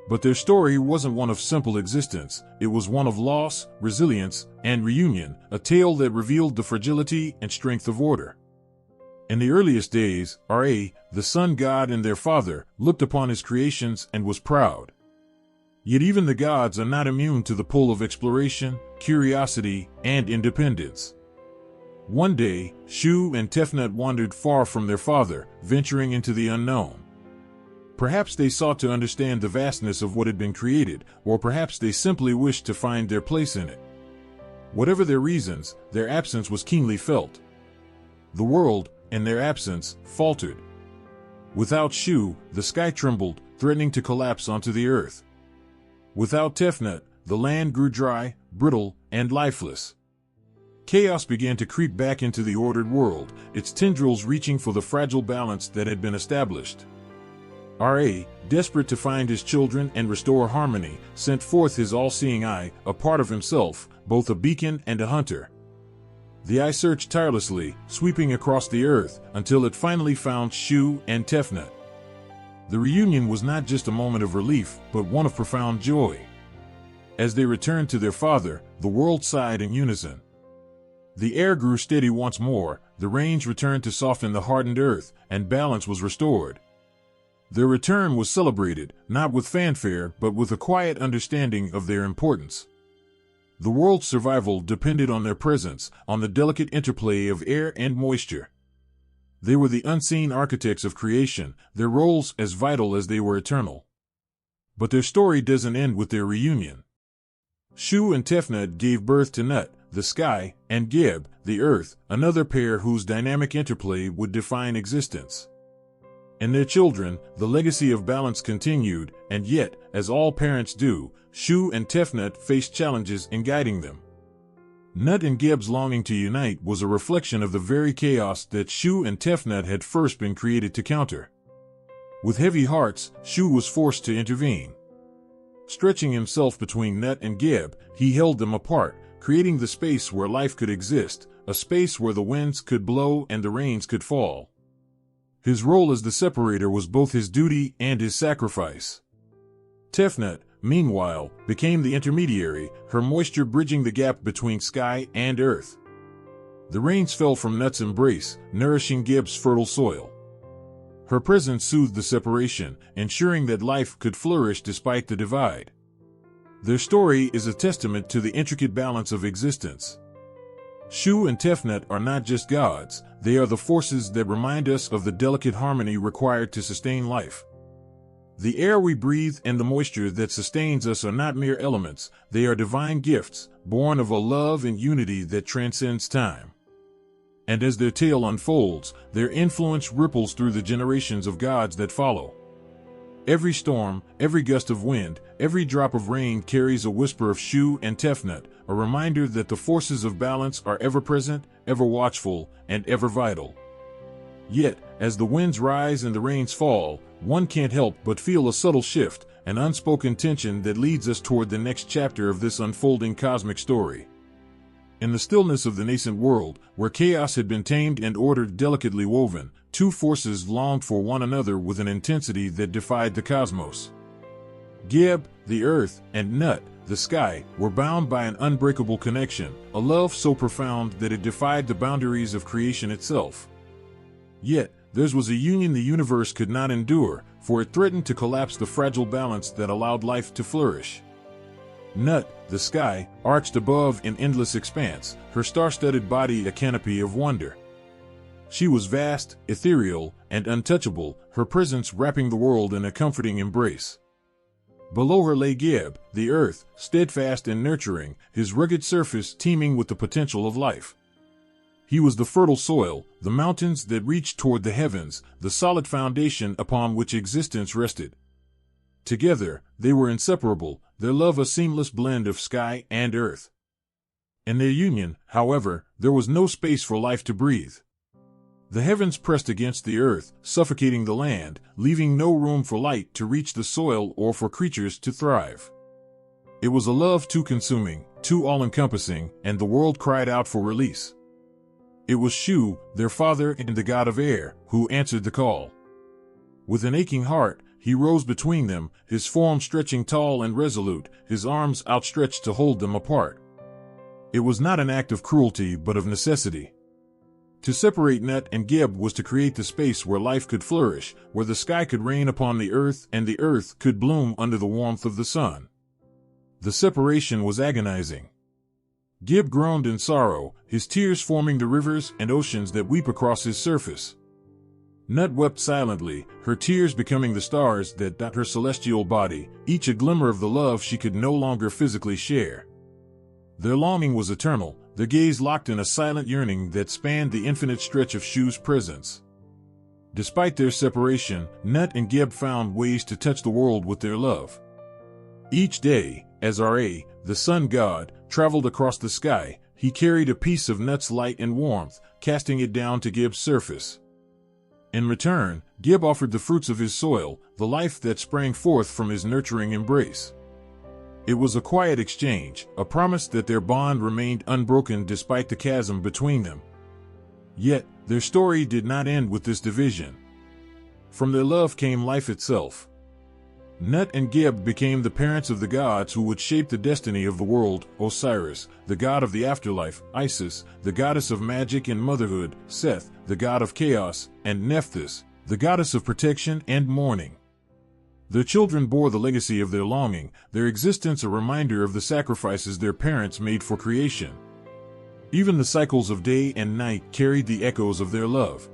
But their story wasn't one of simple existence, it was one of loss, resilience, and reunion, a tale that revealed the fragility and strength of order. In the earliest days, Ra, the sun god and their father, looked upon his creations and was proud. Yet even the gods are not immune to the pull of exploration, curiosity, and independence. One day, Shu and Tefnut wandered far from their father, venturing into the unknown. Perhaps they sought to understand the vastness of what had been created, or perhaps they simply wished to find their place in it. Whatever their reasons, their absence was keenly felt. The world, in their absence, faltered. Without Shu, the sky trembled, threatening to collapse onto the earth. Without Tefnut, the land grew dry, brittle, and lifeless. Chaos began to creep back into the ordered world, its tendrils reaching for the fragile balance that had been established. Ra, desperate to find his children and restore harmony, sent forth his all-seeing eye, a part of himself, both a beacon and a hunter. The eye searched tirelessly, sweeping across the earth, until it finally found Shu and Tefnut. The reunion was not just a moment of relief, but one of profound joy. As they returned to their father, the world sighed in unison. The air grew steady once more, the rains returned to soften the hardened earth, and balance was restored. Their return was celebrated, not with fanfare, but with a quiet understanding of their importance. The world's survival depended on their presence, on the delicate interplay of air and moisture. They were the unseen architects of creation, their roles as vital as they were eternal. But their story doesn't end with their reunion. Shu and Tefnut gave birth to Nut, the sky, and Geb, the earth, another pair whose dynamic interplay would define existence. In their children, the legacy of balance continued, and yet, as all parents do, Shu and Tefnut faced challenges in guiding them. Nut and Geb's longing to unite was a reflection of the very chaos that Shu and Tefnut had first been created to counter. With heavy hearts, Shu was forced to intervene. Stretching himself between Nut and Geb, he held them apart, creating the space where life could exist, a space where the winds could blow and the rains could fall. His role as the separator was both his duty and his sacrifice. Tefnut, meanwhile, became the intermediary, her moisture bridging the gap between sky and earth. The rains fell from Nut's embrace, nourishing Geb's fertile soil. Her presence soothed the separation, ensuring that life could flourish despite the divide. Their story is a testament to the intricate balance of existence. Shu and Tefnut are not just gods, they are the forces that remind us of the delicate harmony required to sustain life. The air we breathe and the moisture that sustains us are not mere elements, they are divine gifts, born of a love and unity that transcends time. And as their tale unfolds, their influence ripples through the generations of gods that follow. Every storm, every gust of wind, every drop of rain carries a whisper of Shu and Tefnut, a reminder that the forces of balance are ever present, ever watchful, and ever vital. Yet, as the winds rise and the rains fall, one can't help but feel a subtle shift, an unspoken tension that leads us toward the next chapter of this unfolding cosmic story. In the stillness of the nascent world, where chaos had been tamed and order delicately woven, two forces longed for one another with an intensity that defied the cosmos. Geb, the earth, and Nut, the sky, were bound by an unbreakable connection, a love so profound that it defied the boundaries of creation itself. Yet, theirs was a union the universe could not endure, for it threatened to collapse the fragile balance that allowed life to flourish. Nut, the sky, arched above in endless expanse, her star-studded body a canopy of wonder. She was vast, ethereal, and untouchable, her presence wrapping the world in a comforting embrace. Below her lay Geb, the earth, steadfast and nurturing, his rugged surface teeming with the potential of life. He was the fertile soil, the mountains that reached toward the heavens, the solid foundation upon which existence rested. Together, they were inseparable, their love a seamless blend of sky and earth. In their union, however, there was no space for life to breathe. The heavens pressed against the earth, suffocating the land, leaving no room for light to reach the soil or for creatures to thrive. It was a love too consuming, too all-encompassing, and the world cried out for release. It was Shu, their father and the god of air, who answered the call. With an aching heart, he rose between them, his form stretching tall and resolute, his arms outstretched to hold them apart. It was not an act of cruelty but of necessity. To separate Nut and Geb was to create the space where life could flourish, where the sky could rain upon the earth and the earth could bloom under the warmth of the sun. The separation was agonizing. Geb groaned in sorrow, his tears forming the rivers and oceans that weep across his surface. Nut wept silently, her tears becoming the stars that dot her celestial body, each a glimmer of the love she could no longer physically share. Their longing was eternal, their gaze locked in a silent yearning that spanned the infinite stretch of Shu's presence. Despite their separation, Nut and Geb found ways to touch the world with their love. Each day, as Ra, the sun god, traveled across the sky, he carried a piece of Nut's light and warmth, casting it down to Geb's surface. In return, Geb offered the fruits of his soil, the life that sprang forth from his nurturing embrace. It was a quiet exchange, a promise that their bond remained unbroken despite the chasm between them. Yet, their story did not end with this division. From their love came life itself. Nut and Geb became the parents of the gods who would shape the destiny of the world: Osiris, the god of the afterlife; Isis, the goddess of magic and motherhood; Seth, the god of chaos; and Nephthys, the goddess of protection and mourning. Their children bore the legacy of their longing, their existence a reminder of the sacrifices their parents made for creation. Even the cycles of day and night carried the echoes of their love.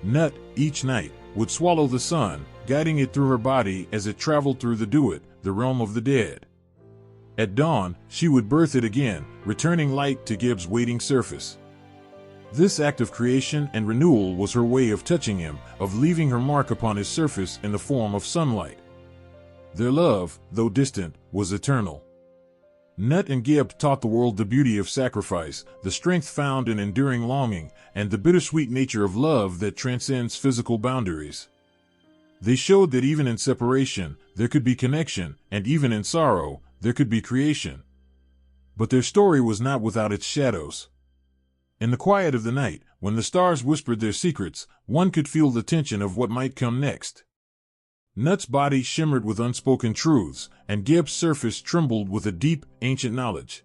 Nut, each night, would swallow the sun, guiding it through her body as it traveled through the Duat, the realm of the dead. At dawn, she would birth it again, returning light to Geb's waiting surface. This act of creation and renewal was her way of touching him, of leaving her mark upon his surface in the form of sunlight. Their love, though distant, was eternal. Nut and Geb taught the world the beauty of sacrifice, the strength found in enduring longing, and the bittersweet nature of love that transcends physical boundaries. They showed that even in separation, there could be connection, and even in sorrow, there could be creation. But their story was not without its shadows. In the quiet of the night, when the stars whispered their secrets, one could feel the tension of what might come next. Nut's body shimmered with unspoken truths, and Geb's surface trembled with a deep, ancient knowledge.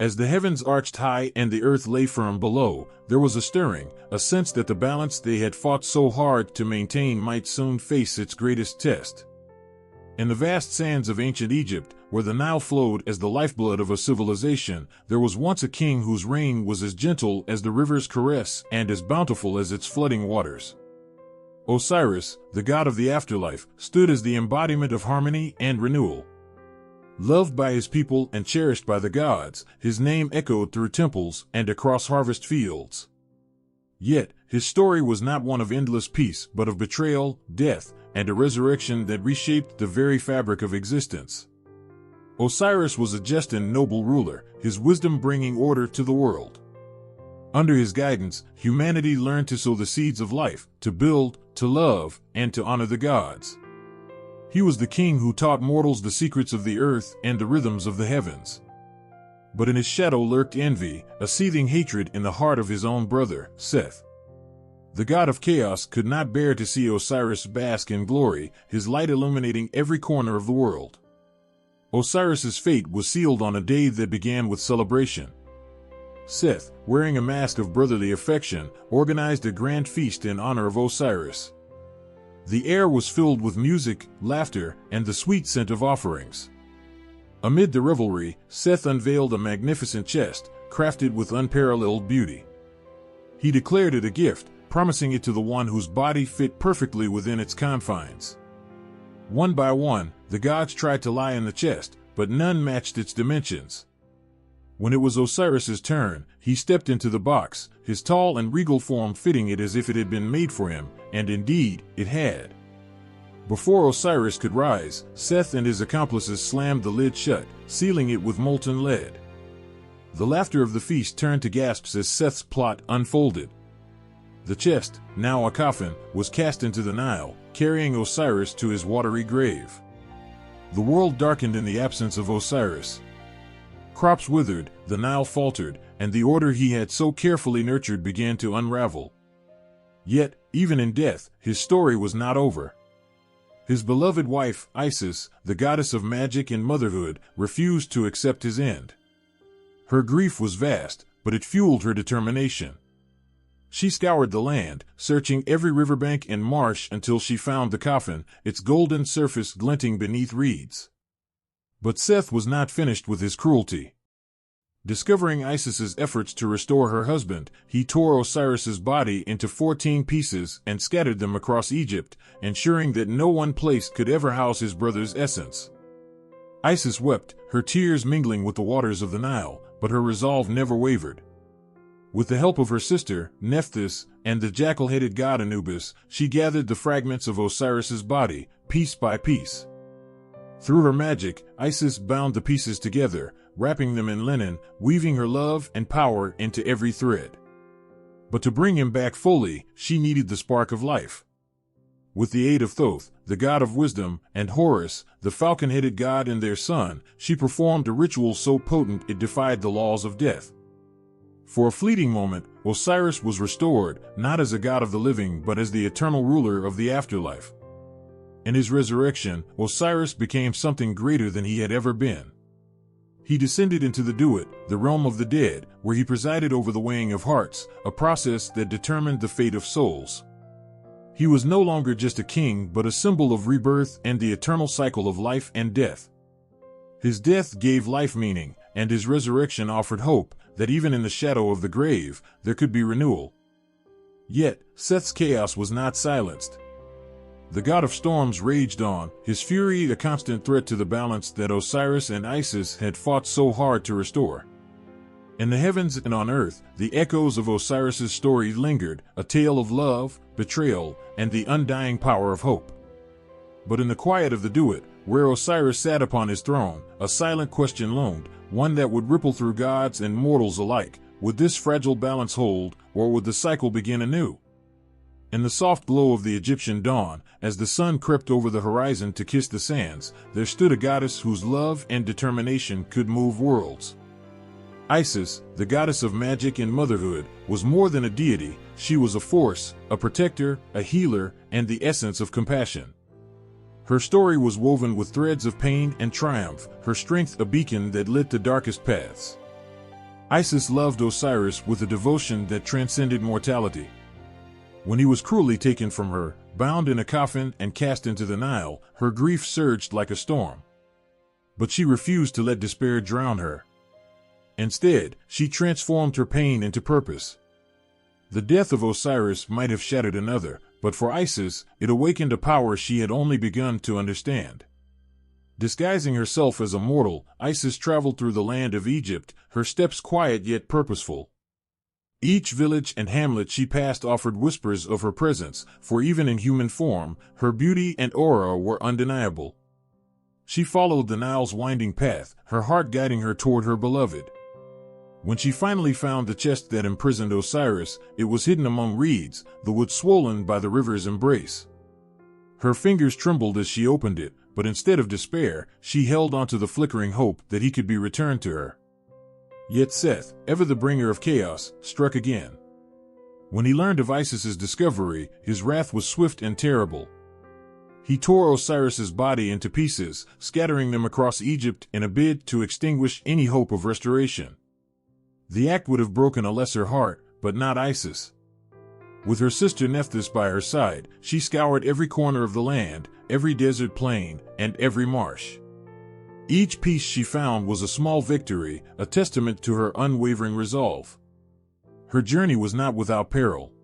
As the heavens arched high and the earth lay firm below, there was a stirring, a sense that the balance they had fought so hard to maintain might soon face its greatest test. In the vast sands of ancient Egypt, where the Nile flowed as the lifeblood of a civilization, there was once a king whose reign was as gentle as the river's caress and as bountiful as its flooding waters. Osiris, the god of the afterlife, stood as the embodiment of harmony and renewal. Loved by his people and cherished by the gods, his name echoed through temples and across harvest fields. Yet, his story was not one of endless peace but of betrayal, death, and a resurrection that reshaped the very fabric of existence. Osiris was a just and noble ruler, his wisdom bringing order to the world. Under his guidance, humanity learned to sow the seeds of life, to build, to love, and to honor the gods. He was the king who taught mortals the secrets of the earth and the rhythms of the heavens. But in his shadow lurked envy, a seething hatred in the heart of his own brother, Seth. The god of chaos could not bear to see Osiris bask in glory, his light illuminating every corner of the world. Osiris's fate was sealed on a day that began with celebration. Seth, wearing a mask of brotherly affection, organized a grand feast in honor of Osiris. The air was filled with music, laughter, and the sweet scent of offerings. Amid the revelry, Seth unveiled a magnificent chest, crafted with unparalleled beauty. He declared it a gift, promising it to the one whose body fit perfectly within its confines. One by one, the gods tried to lie in the chest, but none matched its dimensions. When it was Osiris's turn, he stepped into the box, his tall and regal form fitting it as if it had been made for him, and indeed, it had. Before Osiris could rise, Seth and his accomplices slammed the lid shut, sealing it with molten lead. The laughter of the feast turned to gasps as Seth's plot unfolded. The chest, now a coffin, was cast into the Nile, carrying Osiris to his watery grave. The world darkened in the absence of Osiris. Crops withered, the Nile faltered, and the order he had so carefully nurtured began to unravel. Yet, even in death, his story was not over. His beloved wife, Isis, the goddess of magic and motherhood, refused to accept his end. Her grief was vast, but it fueled her determination. She scoured the land, searching every riverbank and marsh until she found the coffin, its golden surface glinting beneath reeds. But Seth was not finished with his cruelty. Discovering Isis's efforts to restore her husband, he tore Osiris's body into 14 pieces and scattered them across Egypt, ensuring that no one place could ever house his brother's essence. Isis wept, her tears mingling with the waters of the Nile, but her resolve never wavered. With the help of her sister, Nephthys, and the jackal-headed god Anubis, she gathered the fragments of Osiris's body, piece by piece. Through her magic, Isis bound the pieces together, wrapping them in linen, weaving her love and power into every thread. But to bring him back fully, she needed the spark of life. With the aid of Thoth, the god of wisdom, and Horus, the falcon-headed god and their son, she performed a ritual so potent it defied the laws of death. For a fleeting moment, Osiris was restored, not as a god of the living but as the eternal ruler of the afterlife. In his resurrection, Osiris became something greater than he had ever been. He descended into the Duat, the realm of the dead, where he presided over the weighing of hearts, a process that determined the fate of souls. He was no longer just a king but a symbol of rebirth and the eternal cycle of life and death. His death gave life meaning, and his resurrection offered hope that even in the shadow of the grave, there could be renewal. Yet, Seth's chaos was not silenced. The god of storms raged on, his fury a constant threat to the balance that Osiris and Isis had fought so hard to restore. In the heavens and on earth, the echoes of Osiris's story lingered, a tale of love, betrayal, and the undying power of hope. But in the quiet of the Duat, where Osiris sat upon his throne, a silent question loomed, one that would ripple through gods and mortals alike. Would this fragile balance hold, or would the cycle begin anew? In the soft glow of the Egyptian dawn, as the sun crept over the horizon to kiss the sands, there stood a goddess whose love and determination could move worlds. Isis, the goddess of magic and motherhood, was more than a deity. She was a force, a protector, a healer, and the essence of compassion. Her story was woven with threads of pain and triumph, her strength a beacon that lit the darkest paths. Isis loved Osiris with a devotion that transcended mortality. When he was cruelly taken from her, bound in a coffin and cast into the Nile, her grief surged like a storm. But she refused to let despair drown her. Instead, she transformed her pain into purpose. The death of Osiris might have shattered another, but for Isis, it awakened a power she had only begun to understand. Disguising herself as a mortal, Isis traveled through the land of Egypt, her steps quiet yet purposeful. Each village and hamlet she passed offered whispers of her presence, for even in human form, her beauty and aura were undeniable. She followed the Nile's winding path, her heart guiding her toward her beloved. When she finally found the chest that imprisoned Osiris, it was hidden among reeds, the wood swollen by the river's embrace. Her fingers trembled as she opened it, but instead of despair, she held onto the flickering hope that he could be returned to her. Yet Seth, ever the bringer of chaos, struck again. When he learned of Isis's discovery, his wrath was swift and terrible. He tore Osiris's body into pieces, scattering them across Egypt in a bid to extinguish any hope of restoration. The act would have broken a lesser heart, but not Isis. With her sister Nephthys by her side, she scoured every corner of the land, every desert plain, and every marsh. Each piece she found was a small victory, a testament to her unwavering resolve. Her journey was not without peril.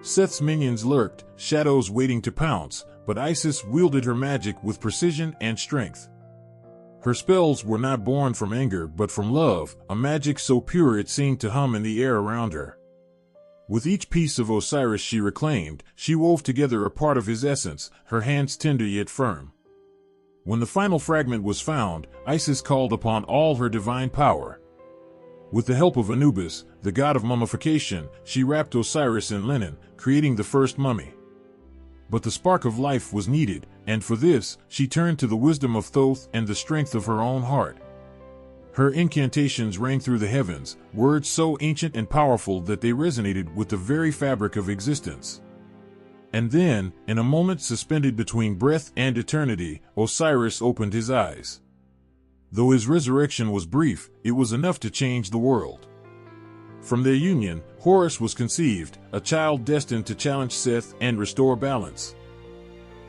Seth's minions lurked, shadows waiting to pounce, but Isis wielded her magic with precision and strength. Her spells were not born from anger but from love, a magic so pure it seemed to hum in the air around her. With each piece of Osiris she reclaimed, she wove together a part of his essence, her hands tender yet firm. When the final fragment was found, Isis called upon all her divine power. With the help of Anubis, the god of mummification, she wrapped Osiris in linen, creating the first mummy. But the spark of life was needed, and for this, she turned to the wisdom of Thoth and the strength of her own heart. Her incantations rang through the heavens, words so ancient and powerful that they resonated with the very fabric of existence. And then, in a moment suspended between breath and eternity, Osiris opened his eyes. Though his resurrection was brief, it was enough to change the world. From their union, Horus was conceived, a child destined to challenge Seth and restore balance.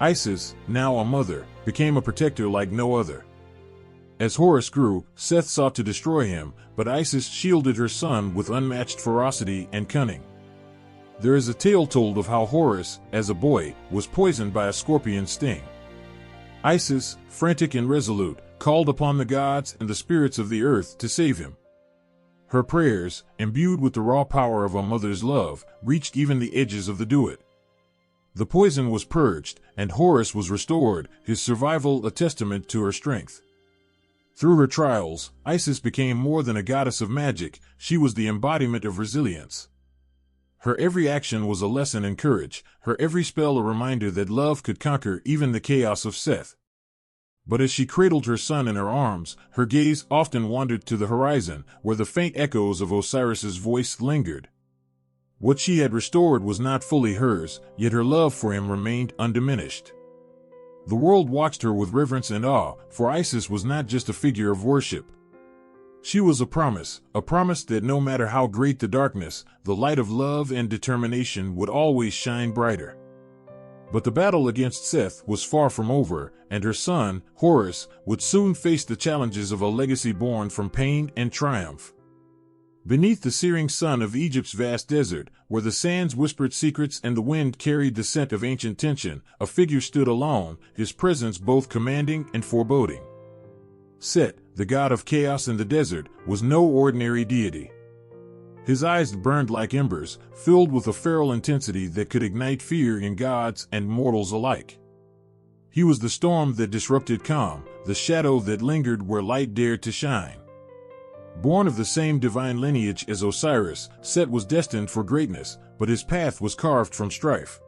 Isis, now a mother, became a protector like no other. As Horus grew, Seth sought to destroy him, but Isis shielded her son with unmatched ferocity and cunning. There is a tale told of how Horus, as a boy, was poisoned by a scorpion's sting. Isis, frantic and resolute, called upon the gods and the spirits of the earth to save him. Her prayers, imbued with the raw power of a mother's love, reached even the edges of the duat. The poison was purged, and Horus was restored, his survival a testament to her strength. Through her trials, Isis became more than a goddess of magic, she was the embodiment of resilience. Her every action was a lesson in courage, her every spell a reminder that love could conquer even the chaos of Seth. But as she cradled her son in her arms, her gaze often wandered to the horizon, where the faint echoes of Osiris's voice lingered. What she had restored was not fully hers, yet her love for him remained undiminished. The world watched her with reverence and awe, for Isis was not just a figure of worship. She was a promise that no matter how great the darkness, the light of love and determination would always shine brighter. But the battle against Seth was far from over, and her son, Horus, would soon face the challenges of a legacy born from pain and triumph. Beneath the searing sun of Egypt's vast desert, where the sands whispered secrets and the wind carried the scent of ancient tension, a figure stood alone, his presence both commanding and foreboding. Set, the god of chaos in the desert, was no ordinary deity. His eyes burned like embers, filled with a feral intensity that could ignite fear in gods and mortals alike. He was the storm that disrupted calm, the shadow that lingered where light dared to shine. Born of the same divine lineage as Osiris, Set was destined for greatness, but his path was carved from strife.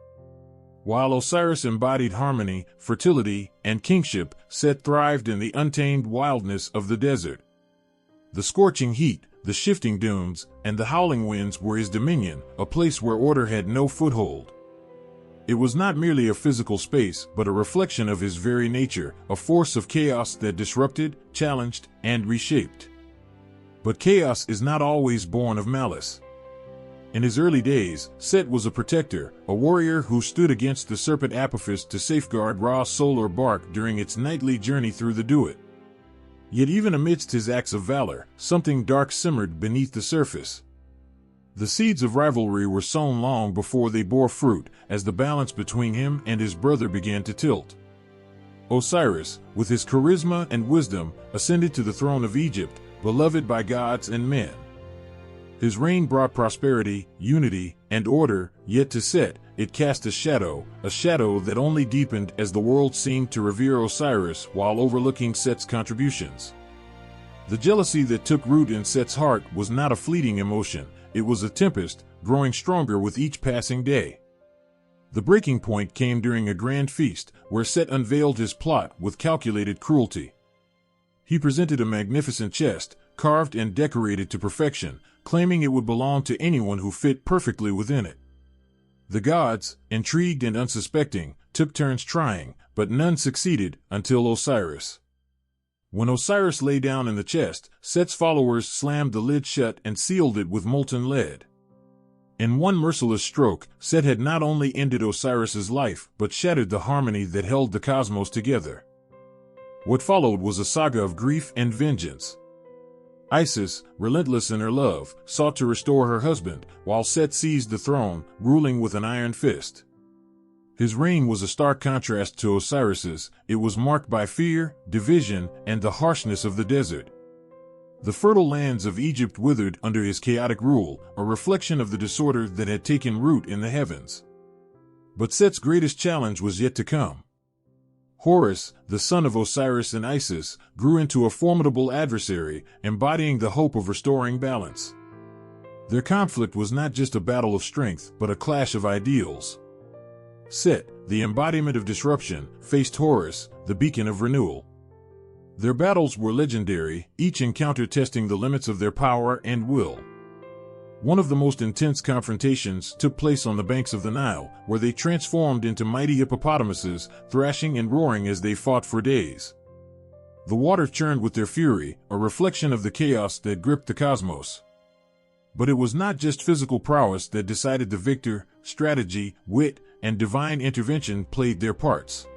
While Osiris embodied harmony, fertility, and kingship, Set thrived in the untamed wildness of the desert. The scorching heat, the shifting dunes, and the howling winds were his dominion, a place where order had no foothold. It was not merely a physical space, but a reflection of his very nature, a force of chaos that disrupted, challenged, and reshaped. But chaos is not always born of malice. In his early days, Set was a protector, a warrior who stood against the serpent Apophis to safeguard Ra's solar bark during its nightly journey through the Duat. Yet even amidst his acts of valor, something dark simmered beneath the surface. The seeds of rivalry were sown long before they bore fruit, as the balance between him and his brother began to tilt. Osiris, with his charisma and wisdom, ascended to the throne of Egypt, beloved by gods and men. His reign brought prosperity, unity, and order, yet to Set, it cast a shadow that only deepened as the world seemed to revere Osiris while overlooking Set's contributions. The jealousy that took root in Set's heart was not a fleeting emotion, it was a tempest, growing stronger with each passing day. The breaking point came during a grand feast, where Set unveiled his plot with calculated cruelty. He presented a magnificent chest, carved and decorated to perfection, claiming it would belong to anyone who fit perfectly within it. The gods, intrigued and unsuspecting, took turns trying, but none succeeded until Osiris. When Osiris lay down in the chest, Set's followers slammed the lid shut and sealed it with molten lead. In one merciless stroke, Set had not only ended Osiris's life, but shattered the harmony that held the cosmos together. What followed was a saga of grief and vengeance. Isis, relentless in her love, sought to restore her husband, while Set seized the throne, ruling with an iron fist. His reign was a stark contrast to Osiris's. It was marked by fear, division, and the harshness of the desert. The fertile lands of Egypt withered under his chaotic rule, a reflection of the disorder that had taken root in the heavens. But Set's greatest challenge was yet to come. Horus, the son of Osiris and Isis, grew into a formidable adversary, embodying the hope of restoring balance. Their conflict was not just a battle of strength, but a clash of ideals. Set, the embodiment of disruption, faced Horus, the beacon of renewal. Their battles were legendary, each encounter testing the limits of their power and will. One of the most intense confrontations took place on the banks of the Nile, where they transformed into mighty hippopotamuses, thrashing and roaring as they fought for days. The water churned with their fury, a reflection of the chaos that gripped the cosmos. But it was not just physical prowess that decided the victor. Strategy, wit, and divine intervention played their parts.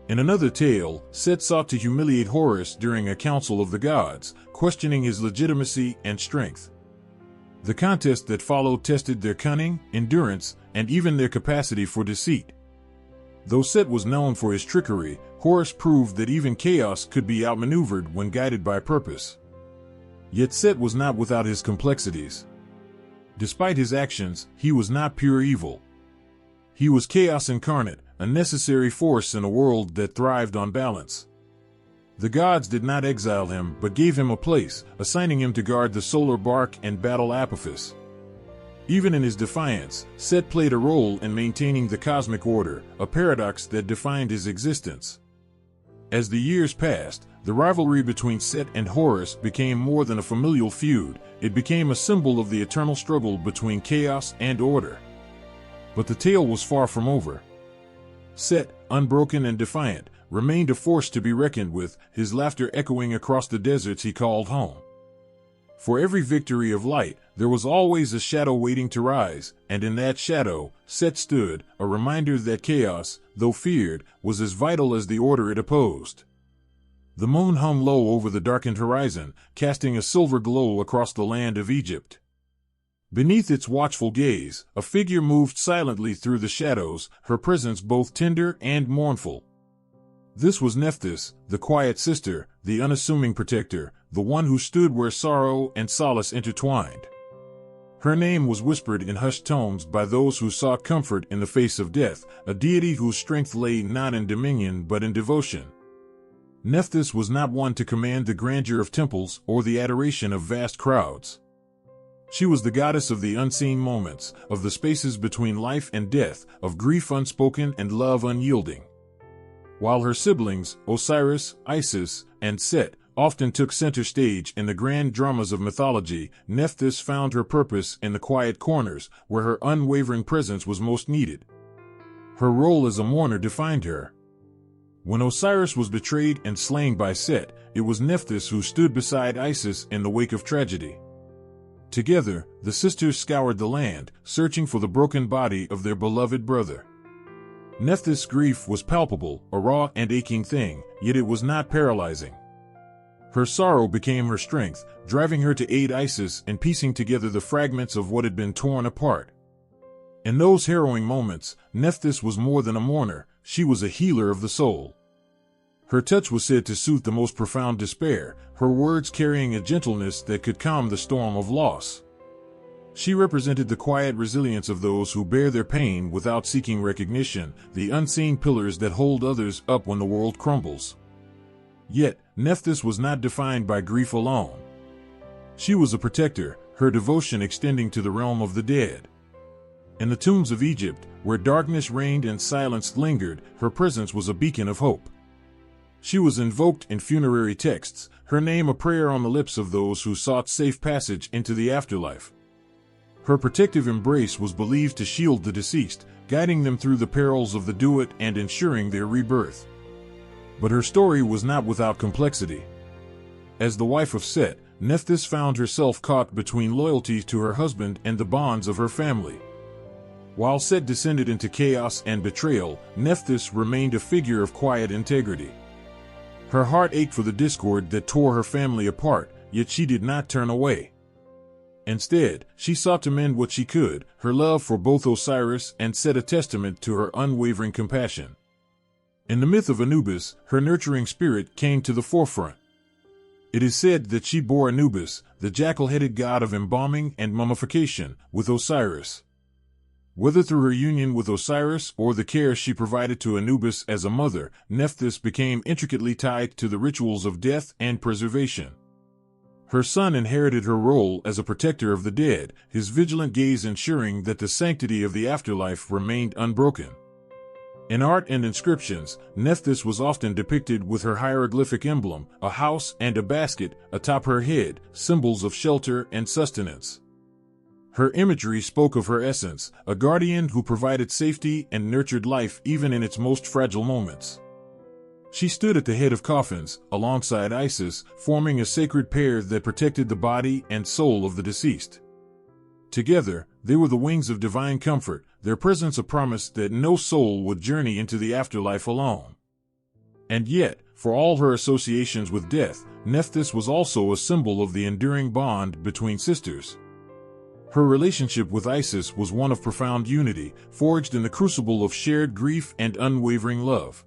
In another tale, Set sought to humiliate Horus during a council of the gods, questioning his legitimacy and strength. The contest that followed tested their cunning, endurance, and even their capacity for deceit. Though Set was known for his trickery, Horus proved that even chaos could be outmaneuvered when guided by purpose. Yet Set was not without his complexities. Despite his actions, he was not pure evil. He was chaos incarnate, a necessary force in a world that thrived on balance. The gods did not exile him, but gave him a place, assigning him to guard the solar bark and battle Apophis. Even in his defiance, Set played a role in maintaining the cosmic order, a paradox that defined his existence. As the years passed, the rivalry between Set and Horus became more than a familial feud, it became a symbol of the eternal struggle between chaos and order. But the tale was far from over. Set, unbroken and defiant, remained a force to be reckoned with, his laughter echoing across the deserts he called home. For every victory of light, there was always a shadow waiting to rise, and in that shadow, Set stood, a reminder that chaos, though feared, was as vital as the order it opposed. The moon hung low over the darkened horizon, casting a silver glow across the land of Egypt. Beneath its watchful gaze, a figure moved silently through the shadows, her presence both tender and mournful. This was Nephthys, the quiet sister, the unassuming protector, the one who stood where sorrow and solace intertwined. Her name was whispered in hushed tones by those who sought comfort in the face of death, a deity whose strength lay not in dominion but in devotion. Nephthys was not one to command the grandeur of temples or the adoration of vast crowds. She was the goddess of the unseen moments, of the spaces between life and death, of grief unspoken and love unyielding. While her siblings, Osiris, Isis, and Set, often took center stage in the grand dramas of mythology, Nephthys found her purpose in the quiet corners, where her unwavering presence was most needed. Her role as a mourner defined her. When Osiris was betrayed and slain by Set, it was Nephthys who stood beside Isis in the wake of tragedy. Together, the sisters scoured the land, searching for the broken body of their beloved brother. Nephthys' grief was palpable, a raw and aching thing, yet it was not paralyzing. Her sorrow became her strength, driving her to aid Isis in piecing together the fragments of what had been torn apart. In those harrowing moments, Nephthys was more than a mourner, she was a healer of the soul. Her touch was said to soothe the most profound despair, her words carrying a gentleness that could calm the storm of loss. She represented the quiet resilience of those who bear their pain without seeking recognition, the unseen pillars that hold others up when the world crumbles. Yet, Nephthys was not defined by grief alone. She was a protector, her devotion extending to the realm of the dead. In the tombs of Egypt, where darkness reigned and silence lingered, her presence was a beacon of hope. She was invoked in funerary texts, her name a prayer on the lips of those who sought safe passage into the afterlife. Her protective embrace was believed to shield the deceased, guiding them through the perils of the duat and ensuring their rebirth. But her story was not without complexity. As the wife of Set, Nephthys found herself caught between loyalty to her husband and the bonds of her family. While Set descended into chaos and betrayal, Nephthys remained a figure of quiet integrity. Her heart ached for the discord that tore her family apart, yet she did not turn away. Instead, she sought to mend what she could, her love for both Osiris and Set a testament to her unwavering compassion. In the myth of Anubis, her nurturing spirit came to the forefront. It is said that she bore Anubis, the jackal-headed god of embalming and mummification, with Osiris. Whether through her union with Osiris or the care she provided to Anubis as a mother, Nephthys became intricately tied to the rituals of death and preservation. Her son inherited her role as a protector of the dead, his vigilant gaze ensuring that the sanctity of the afterlife remained unbroken. In art and inscriptions, Nephthys was often depicted with her hieroglyphic emblem, a house and a basket, atop her head, symbols of shelter and sustenance. Her imagery spoke of her essence, a guardian who provided safety and nurtured life even in its most fragile moments. She stood at the head of coffins, alongside Isis, forming a sacred pair that protected the body and soul of the deceased. Together, they were the wings of divine comfort, their presence a promise that no soul would journey into the afterlife alone. And yet, for all her associations with death, Nephthys was also a symbol of the enduring bond between sisters. Her relationship with Isis was one of profound unity, forged in the crucible of shared grief and unwavering love.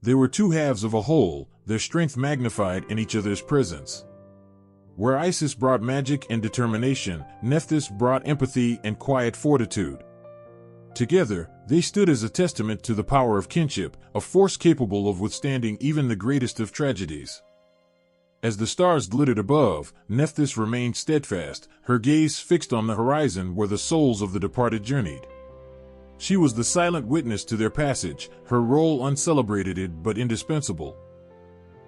They were two halves of a whole, their strength magnified in each other's presence. Where Isis brought magic and determination, Nephthys brought empathy and quiet fortitude. Together, they stood as a testament to the power of kinship, a force capable of withstanding even the greatest of tragedies. As the stars glittered above, Nephthys remained steadfast, her gaze fixed on the horizon where the souls of the departed journeyed. She was the silent witness to their passage, her role uncelebrated but indispensable.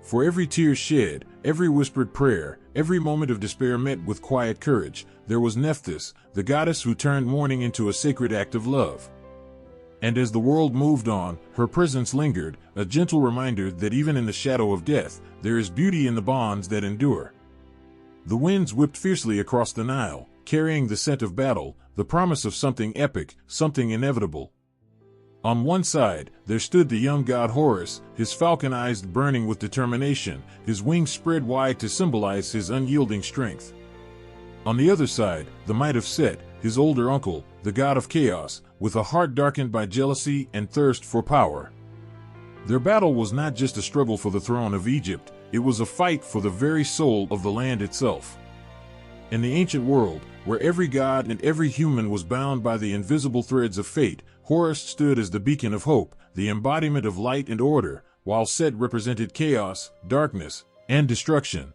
For every tear shed, every whispered prayer, every moment of despair met with quiet courage, there was Nephthys, the goddess who turned mourning into a sacred act of love. And as the world moved on, her presence lingered, a gentle reminder that even in the shadow of death, there is beauty in the bonds that endure. The winds whipped fiercely across the Nile, carrying the scent of battle, the promise of something epic, something inevitable. On one side, there stood the young god Horus, his falcon eyes burning with determination, his wings spread wide to symbolize his unyielding strength. On the other side, the might of Set, his older uncle, the god of chaos, with a heart darkened by jealousy and thirst for power. Their battle was not just a struggle for the throne of Egypt, it was a fight for the very soul of the land itself. In the ancient world, where every god and every human was bound by the invisible threads of fate, Horus stood as the beacon of hope, the embodiment of light and order, while Set represented chaos, darkness, and destruction.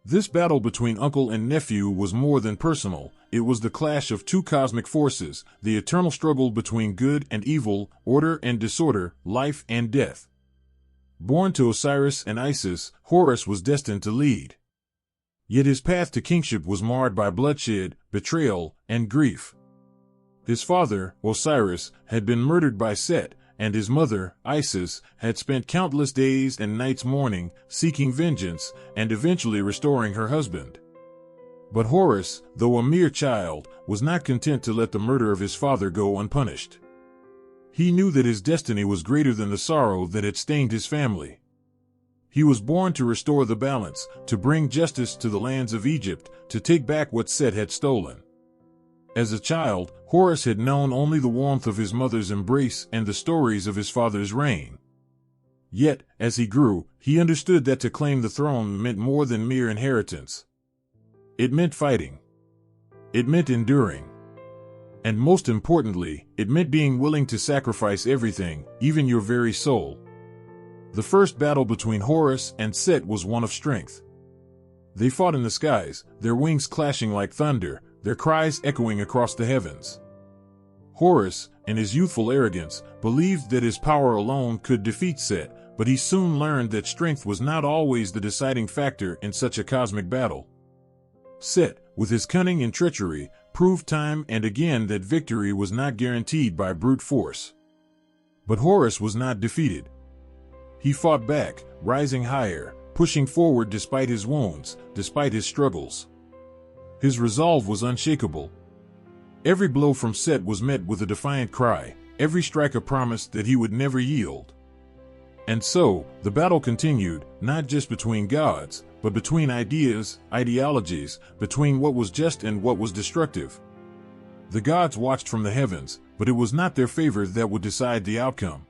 This battle between uncle and nephew was more than personal, it was the clash of two cosmic forces, the eternal struggle between good and evil, order and disorder, life and death. Born to Osiris and Isis, Horus was destined to lead. Yet his path to kingship was marred by bloodshed, betrayal, and grief. His father, Osiris, had been murdered by Set, and his mother, Isis, had spent countless days and nights mourning, seeking vengeance, and eventually restoring her husband. But Horus, though a mere child, was not content to let the murder of his father go unpunished. He knew that his destiny was greater than the sorrow that had stained his family. He was born to restore the balance, to bring justice to the lands of Egypt, to take back what Set had stolen. As a child, Horus had known only the warmth of his mother's embrace and the stories of his father's reign. Yet, as he grew, he understood that to claim the throne meant more than mere inheritance. It meant fighting. It meant enduring. And most importantly, it meant being willing to sacrifice everything, even your very soul. The first battle between Horus and Set was one of strength. They fought in the skies, their wings clashing like thunder, their cries echoing across the heavens. Horus, in his youthful arrogance, believed that his power alone could defeat Set, but he soon learned that strength was not always the deciding factor in such a cosmic battle. Set, with his cunning and treachery, proved time and again that victory was not guaranteed by brute force. But Horus was not defeated. He fought back, rising higher, pushing forward despite his wounds, despite his struggles. His resolve was unshakable. Every blow from Set was met with a defiant cry, every strike a promise that he would never yield. And so, the battle continued, not just between gods, but between ideas, ideologies, between what was just and what was destructive. The gods watched from the heavens, but it was not their favor that would decide the outcome.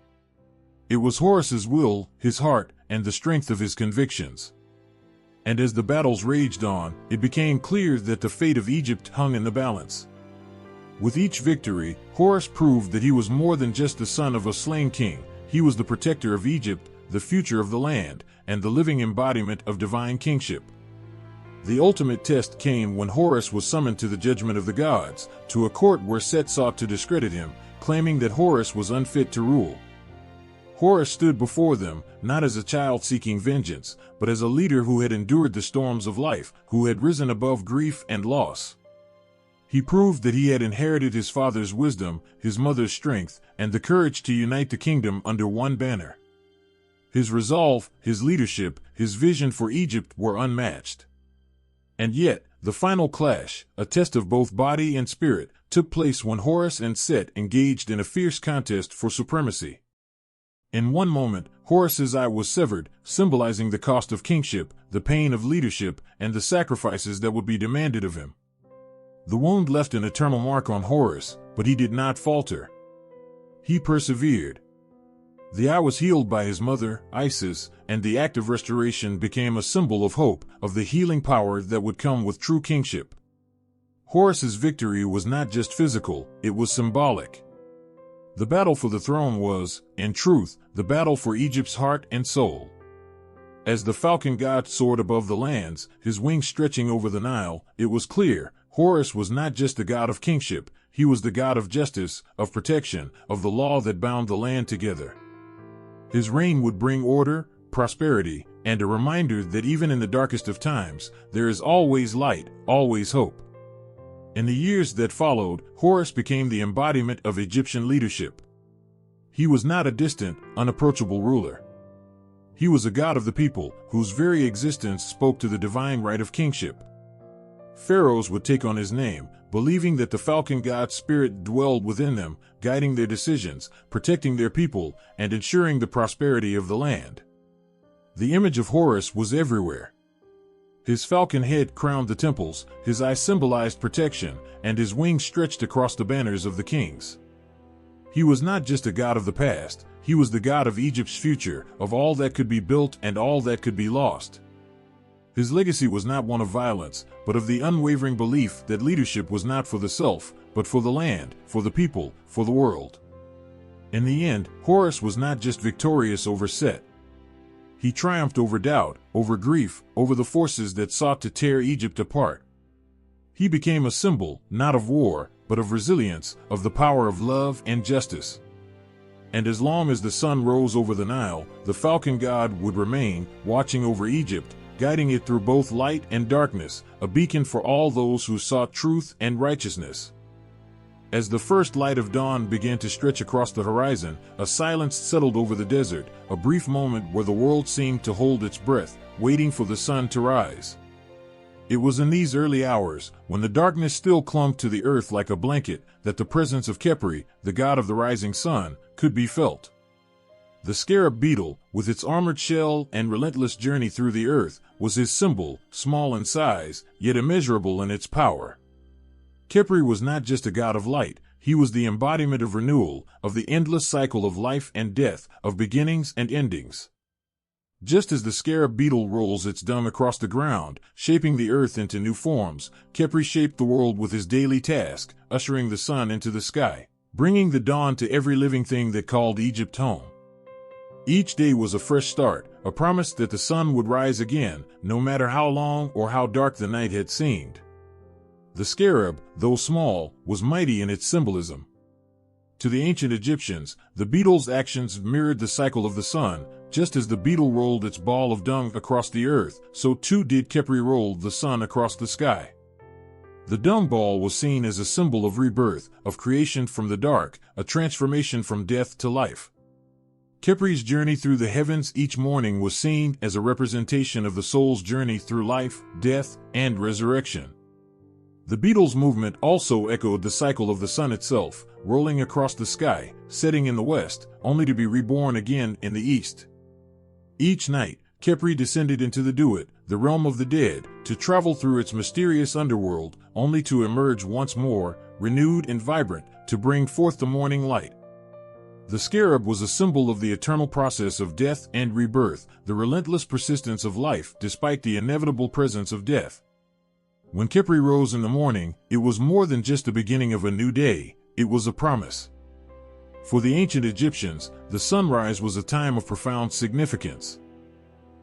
It was Horus's will, his heart, and the strength of his convictions. And as the battles raged on, it became clear that the fate of Egypt hung in the balance. With each victory, Horus proved that he was more than just the son of a slain king. He was the protector of Egypt, the future of the land, and the living embodiment of divine kingship. The ultimate test came when Horus was summoned to the judgment of the gods, to a court where Set sought to discredit him, claiming that Horus was unfit to rule. Horus stood before them, not as a child seeking vengeance, but as a leader who had endured the storms of life, who had risen above grief and loss. He proved that he had inherited his father's wisdom, his mother's strength, and the courage to unite the kingdom under one banner. His resolve, his leadership, his vision for Egypt were unmatched. And yet, the final clash, a test of both body and spirit, took place when Horus and Set engaged in a fierce contest for supremacy. In one moment, Horus's eye was severed, symbolizing the cost of kingship, the pain of leadership, and the sacrifices that would be demanded of him. The wound left an eternal mark on Horus, but he did not falter. He persevered. The eye was healed by his mother, Isis, and the act of restoration became a symbol of hope, of the healing power that would come with true kingship. Horus's victory was not just physical, it was symbolic. The battle for the throne was, in truth, the battle for Egypt's heart and soul. As the falcon god soared above the lands, his wings stretching over the Nile, it was clear, Horus was not just the god of kingship, he was the god of justice, of protection, of the law that bound the land together. His reign would bring order, prosperity, and a reminder that even in the darkest of times, there is always light, always hope. In the years that followed, Horus became the embodiment of Egyptian leadership. He was not a distant, unapproachable ruler. He was a god of the people, whose very existence spoke to the divine right of kingship. Pharaohs would take on his name, believing that the falcon god's spirit dwelled within them, guiding their decisions, protecting their people, and ensuring the prosperity of the land. The image of Horus was everywhere. His falcon head crowned the temples, his eyes symbolized protection, and his wings stretched across the banners of the kings. He was not just a god of the past, he was the god of Egypt's future, of all that could be built and all that could be lost. His legacy was not one of violence, but of the unwavering belief that leadership was not for the self, but for the land, for the people, for the world. In the end, Horus was not just victorious over Set. He triumphed over doubt, over grief, over the forces that sought to tear Egypt apart. He became a symbol, not of war, but of resilience, of the power of love and justice. And as long as the sun rose over the Nile, the falcon god would remain, watching over Egypt, guiding it through both light and darkness, a beacon for all those who sought truth and righteousness. As the first light of dawn began to stretch across the horizon, a silence settled over the desert, a brief moment where the world seemed to hold its breath, waiting for the sun to rise. It was in these early hours, when the darkness still clung to the earth like a blanket, that the presence of Khepri, the god of the rising sun, could be felt. The scarab beetle, with its armored shell and relentless journey through the earth, was his symbol, small in size, yet immeasurable in its power. Khepri was not just a god of light, he was the embodiment of renewal, of the endless cycle of life and death, of beginnings and endings. Just as the scarab beetle rolls its dung across the ground, shaping the earth into new forms, Khepri shaped the world with his daily task, ushering the sun into the sky, bringing the dawn to every living thing that called Egypt home. Each day was a fresh start, a promise that the sun would rise again, no matter how long or how dark the night had seemed. The scarab, though small, was mighty in its symbolism. To the ancient Egyptians, the beetle's actions mirrored the cycle of the sun. Just as the beetle rolled its ball of dung across the earth, so too did Khepri roll the sun across the sky. The dung ball was seen as a symbol of rebirth, of creation from the dark, a transformation from death to life. Khepri's journey through the heavens each morning was seen as a representation of the soul's journey through life, death, and resurrection. The beetle's movement also echoed the cycle of the sun itself, rolling across the sky, setting in the west, only to be reborn again in the east. Each night, Khepri descended into the Duat, the realm of the dead, to travel through its mysterious underworld, only to emerge once more, renewed and vibrant, to bring forth the morning light. The scarab was a symbol of the eternal process of death and rebirth, the relentless persistence of life despite the inevitable presence of death. When Khepri rose in the morning, it was more than just the beginning of a new day, it was a promise. For the ancient Egyptians, the sunrise was a time of profound significance.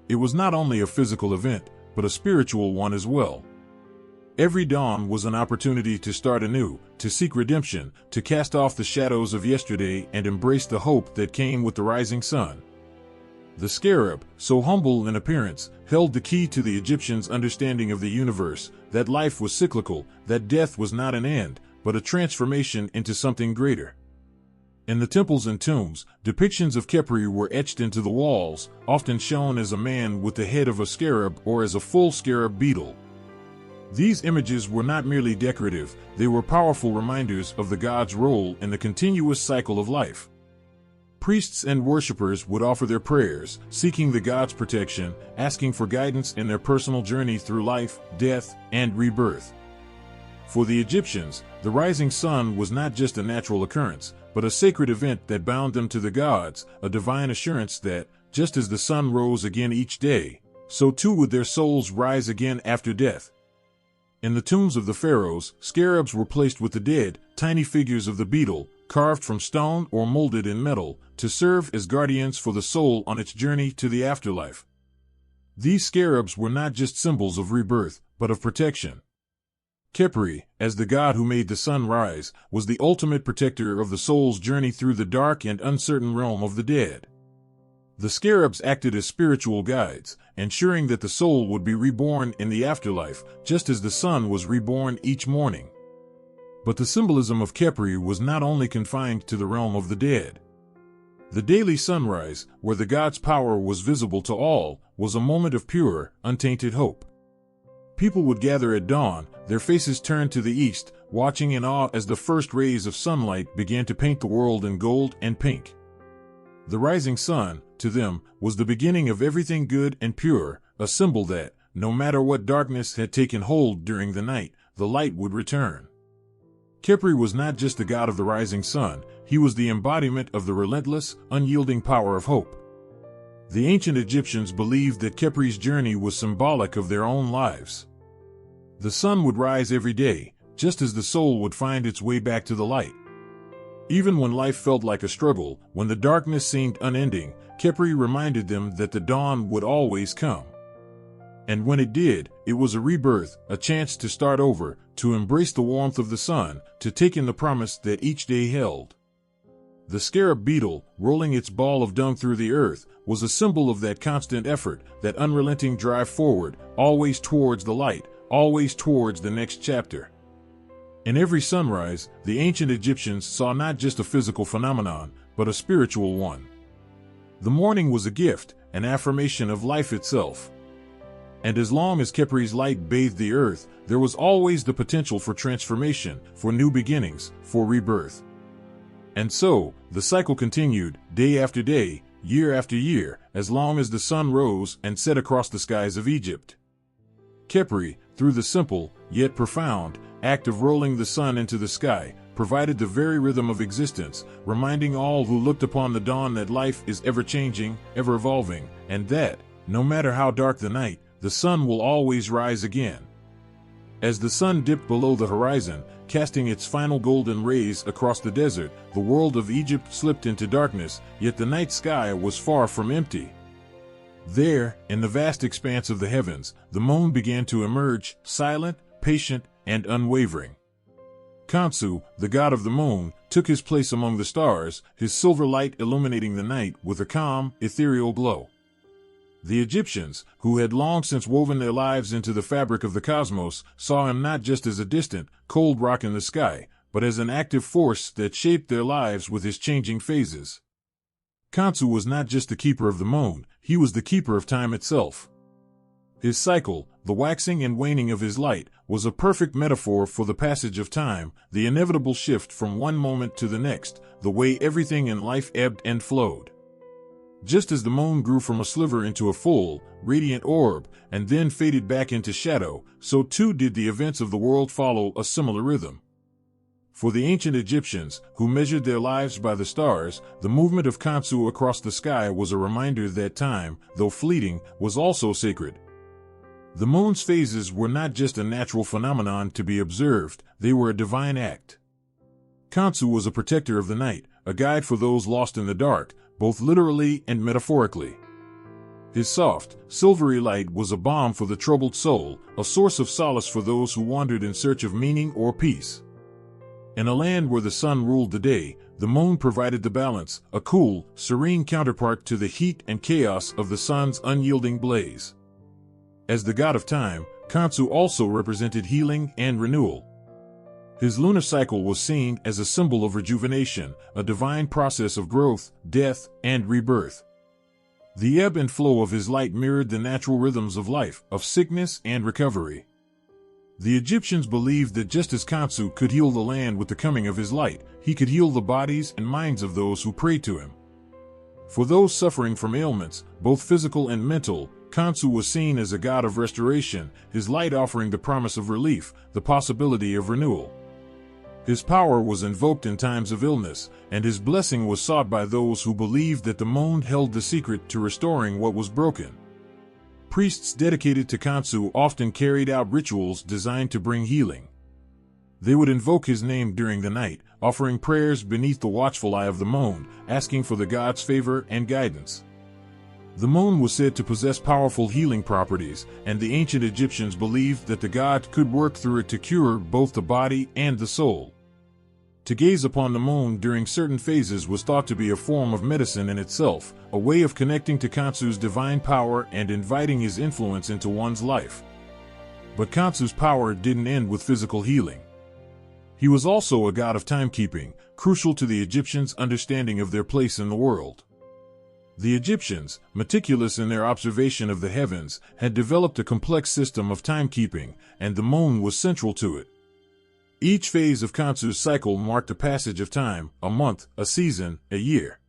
It was not only a physical event, but a spiritual one as well. Every dawn was an opportunity to start anew, to seek redemption, to cast off the shadows of yesterday and embrace the hope that came with the rising sun. The scarab, so humble in appearance, held the key to the Egyptians' understanding of the universe, that life was cyclical, that death was not an end, but a transformation into something greater. In the temples and tombs, depictions of Khepri were etched into the walls, often shown as a man with the head of a scarab or as a full scarab beetle. These images were not merely decorative, they were powerful reminders of the god's role in the continuous cycle of life. Priests and worshippers would offer their prayers, seeking the god's protection, asking for guidance in their personal journey through life, death, and rebirth. For the Egyptians, the rising sun was not just a natural occurrence, but a sacred event that bound them to the gods, a divine assurance that, just as the sun rose again each day, so too would their souls rise again after death. In the tombs of the pharaohs, scarabs were placed with the dead, tiny figures of the beetle, carved from stone or molded in metal, to serve as guardians for the soul on its journey to the afterlife. These scarabs were not just symbols of rebirth, but of protection. Khepri, as the god who made the sun rise, was the ultimate protector of the soul's journey through the dark and uncertain realm of the dead. The scarabs acted as spiritual guides, ensuring that the soul would be reborn in the afterlife, just as the sun was reborn each morning. But the symbolism of Khepri was not only confined to the realm of the dead. The daily sunrise, where the god's power was visible to all, was a moment of pure, untainted hope. People would gather at dawn, their faces turned to the east, watching in awe as the first rays of sunlight began to paint the world in gold and pink. The rising sun, to them, was the beginning of everything good and pure, a symbol that, no matter what darkness had taken hold during the night, the light would return. Khepri was not just the god of the rising sun, he was the embodiment of the relentless, unyielding power of hope. The ancient Egyptians believed that Khepri's journey was symbolic of their own lives. The sun would rise every day, just as the soul would find its way back to the light. Even when life felt like a struggle, when the darkness seemed unending, Khepri reminded them that the dawn would always come. And when it did, it was a rebirth, a chance to start over, to embrace the warmth of the sun, to take in the promise that each day held. The scarab beetle, rolling its ball of dung through the earth, was a symbol of that constant effort, that unrelenting drive forward, always towards the light, always towards the next chapter. In every sunrise, the ancient Egyptians saw not just a physical phenomenon, but a spiritual one. The morning was a gift, an affirmation of life itself. And as long as Khepri's light bathed the earth, there was always the potential for transformation, for new beginnings, for rebirth. And so, the cycle continued, day after day, year after year, as long as the sun rose and set across the skies of Egypt. Khepri, through the simple, yet profound, act of rolling the sun into the sky, provided the very rhythm of existence, reminding all who looked upon the dawn that life is ever-changing, ever-evolving, and that, no matter how dark the night, the sun will always rise again. As the sun dipped below the horizon, casting its final golden rays across the desert, the world of Egypt slipped into darkness, yet the night sky was far from empty. There, in the vast expanse of the heavens, the moon began to emerge, silent, patient, and unwavering. Khonsu, the god of the moon, took his place among the stars, his silver light illuminating the night with a calm, ethereal glow. The Egyptians, who had long since woven their lives into the fabric of the cosmos, saw him not just as a distant, cold rock in the sky, but as an active force that shaped their lives with his changing phases. Khonsu was not just the keeper of the moon, he was the keeper of time itself. His cycle, the waxing and waning of his light, was a perfect metaphor for the passage of time, the inevitable shift from one moment to the next, the way everything in life ebbed and flowed. Just as the moon grew from a sliver into a full, radiant orb, and then faded back into shadow, so too did the events of the world follow a similar rhythm. For the ancient Egyptians, who measured their lives by the stars, the movement of Khonsu across the sky was a reminder that time, though fleeting, was also sacred. The moon's phases were not just a natural phenomenon to be observed, they were a divine act. Khonsu was a protector of the night, a guide for those lost in the dark, both literally and metaphorically. His soft, silvery light was a balm for the troubled soul, a source of solace for those who wandered in search of meaning or peace. In a land where the sun ruled the day, the moon provided the balance, a cool, serene counterpart to the heat and chaos of the sun's unyielding blaze. As the god of time, Khonsu also represented healing and renewal. His lunar cycle was seen as a symbol of rejuvenation, a divine process of growth, death, and rebirth. The ebb and flow of his light mirrored the natural rhythms of life, of sickness and recovery. The Egyptians believed that just as Khonsu could heal the land with the coming of his light, he could heal the bodies and minds of those who prayed to him. For those suffering from ailments, both physical and mental, Khonsu was seen as a god of restoration, his light offering the promise of relief, the possibility of renewal. His power was invoked in times of illness, and his blessing was sought by those who believed that the moon held the secret to restoring what was broken. Priests dedicated to Khonsu often carried out rituals designed to bring healing. They would invoke his name during the night, offering prayers beneath the watchful eye of the moon, asking for the god's favor and guidance. The moon was said to possess powerful healing properties, and the ancient Egyptians believed that the god could work through it to cure both the body and the soul. To gaze upon the moon during certain phases was thought to be a form of medicine in itself, a way of connecting to Khonsu's divine power and inviting his influence into one's life. But Khonsu's power didn't end with physical healing. He was also a god of timekeeping, crucial to the Egyptians' understanding of their place in the world. The Egyptians, meticulous in their observation of the heavens, had developed a complex system of timekeeping, and the moon was central to it. Each phase of Khonsu's cycle marked a passage of time, a month, a season, a year.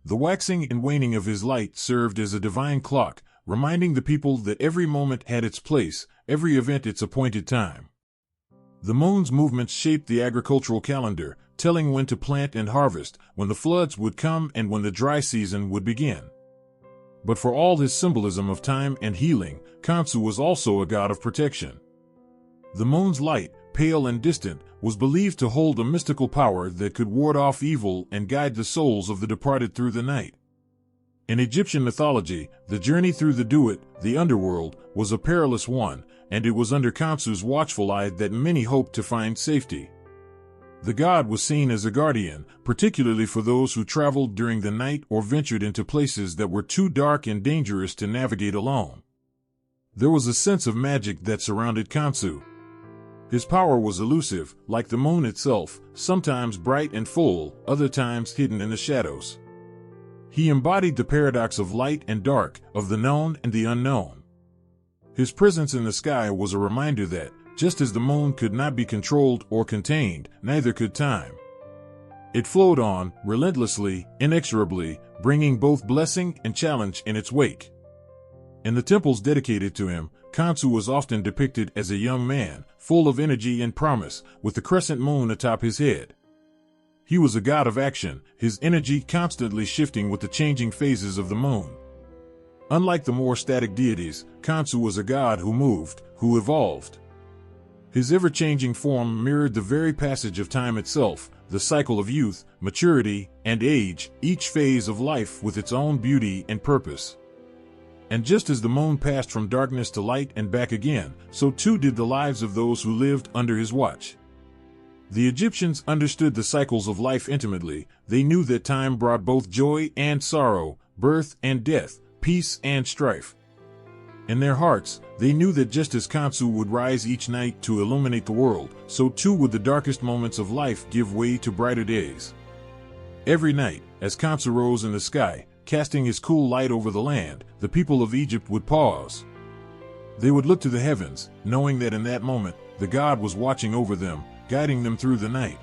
The waxing and waning of his light served as a divine clock, reminding the people that every moment had its place, every event its appointed time. The moon's movements shaped the agricultural calendar, telling when to plant and harvest, when the floods would come and when the dry season would begin. But for all his symbolism of time and healing, Khonsu was also a god of protection. The moon's light, pale and distant, was believed to hold a mystical power that could ward off evil and guide the souls of the departed through the night. In Egyptian mythology, the journey through the Duat, the underworld, was a perilous one, and it was under Khonsu's watchful eye that many hoped to find safety. The god was seen as a guardian, particularly for those who traveled during the night or ventured into places that were too dark and dangerous to navigate alone. There was a sense of magic that surrounded Khonsu. His power was elusive, like the moon itself, sometimes bright and full, other times hidden in the shadows. He embodied the paradox of light and dark, of the known and the unknown. His presence in the sky was a reminder that, just as the moon could not be controlled or contained, neither could time. It flowed on, relentlessly, inexorably, bringing both blessing and challenge in its wake. In the temples dedicated to him, Khonsu was often depicted as a young man, full of energy and promise, with the crescent moon atop his head. He was a god of action, his energy constantly shifting with the changing phases of the moon. Unlike the more static deities, Khonsu was a god who moved, who evolved. His ever-changing form mirrored the very passage of time itself, the cycle of youth, maturity, and age, each phase of life with its own beauty and purpose. And just as the moon passed from darkness to light and back again, so too did the lives of those who lived under his watch. The Egyptians understood the cycles of life intimately. They knew that time brought both joy and sorrow, birth and death, peace and strife. In their hearts, they knew that just as Khonsu would rise each night to illuminate the world, so too would the darkest moments of life give way to brighter days. Every night, as Khonsu rose in the sky, casting his cool light over the land, the people of Egypt would pause. They would look to the heavens, knowing that in that moment, the god was watching over them, guiding them through the night.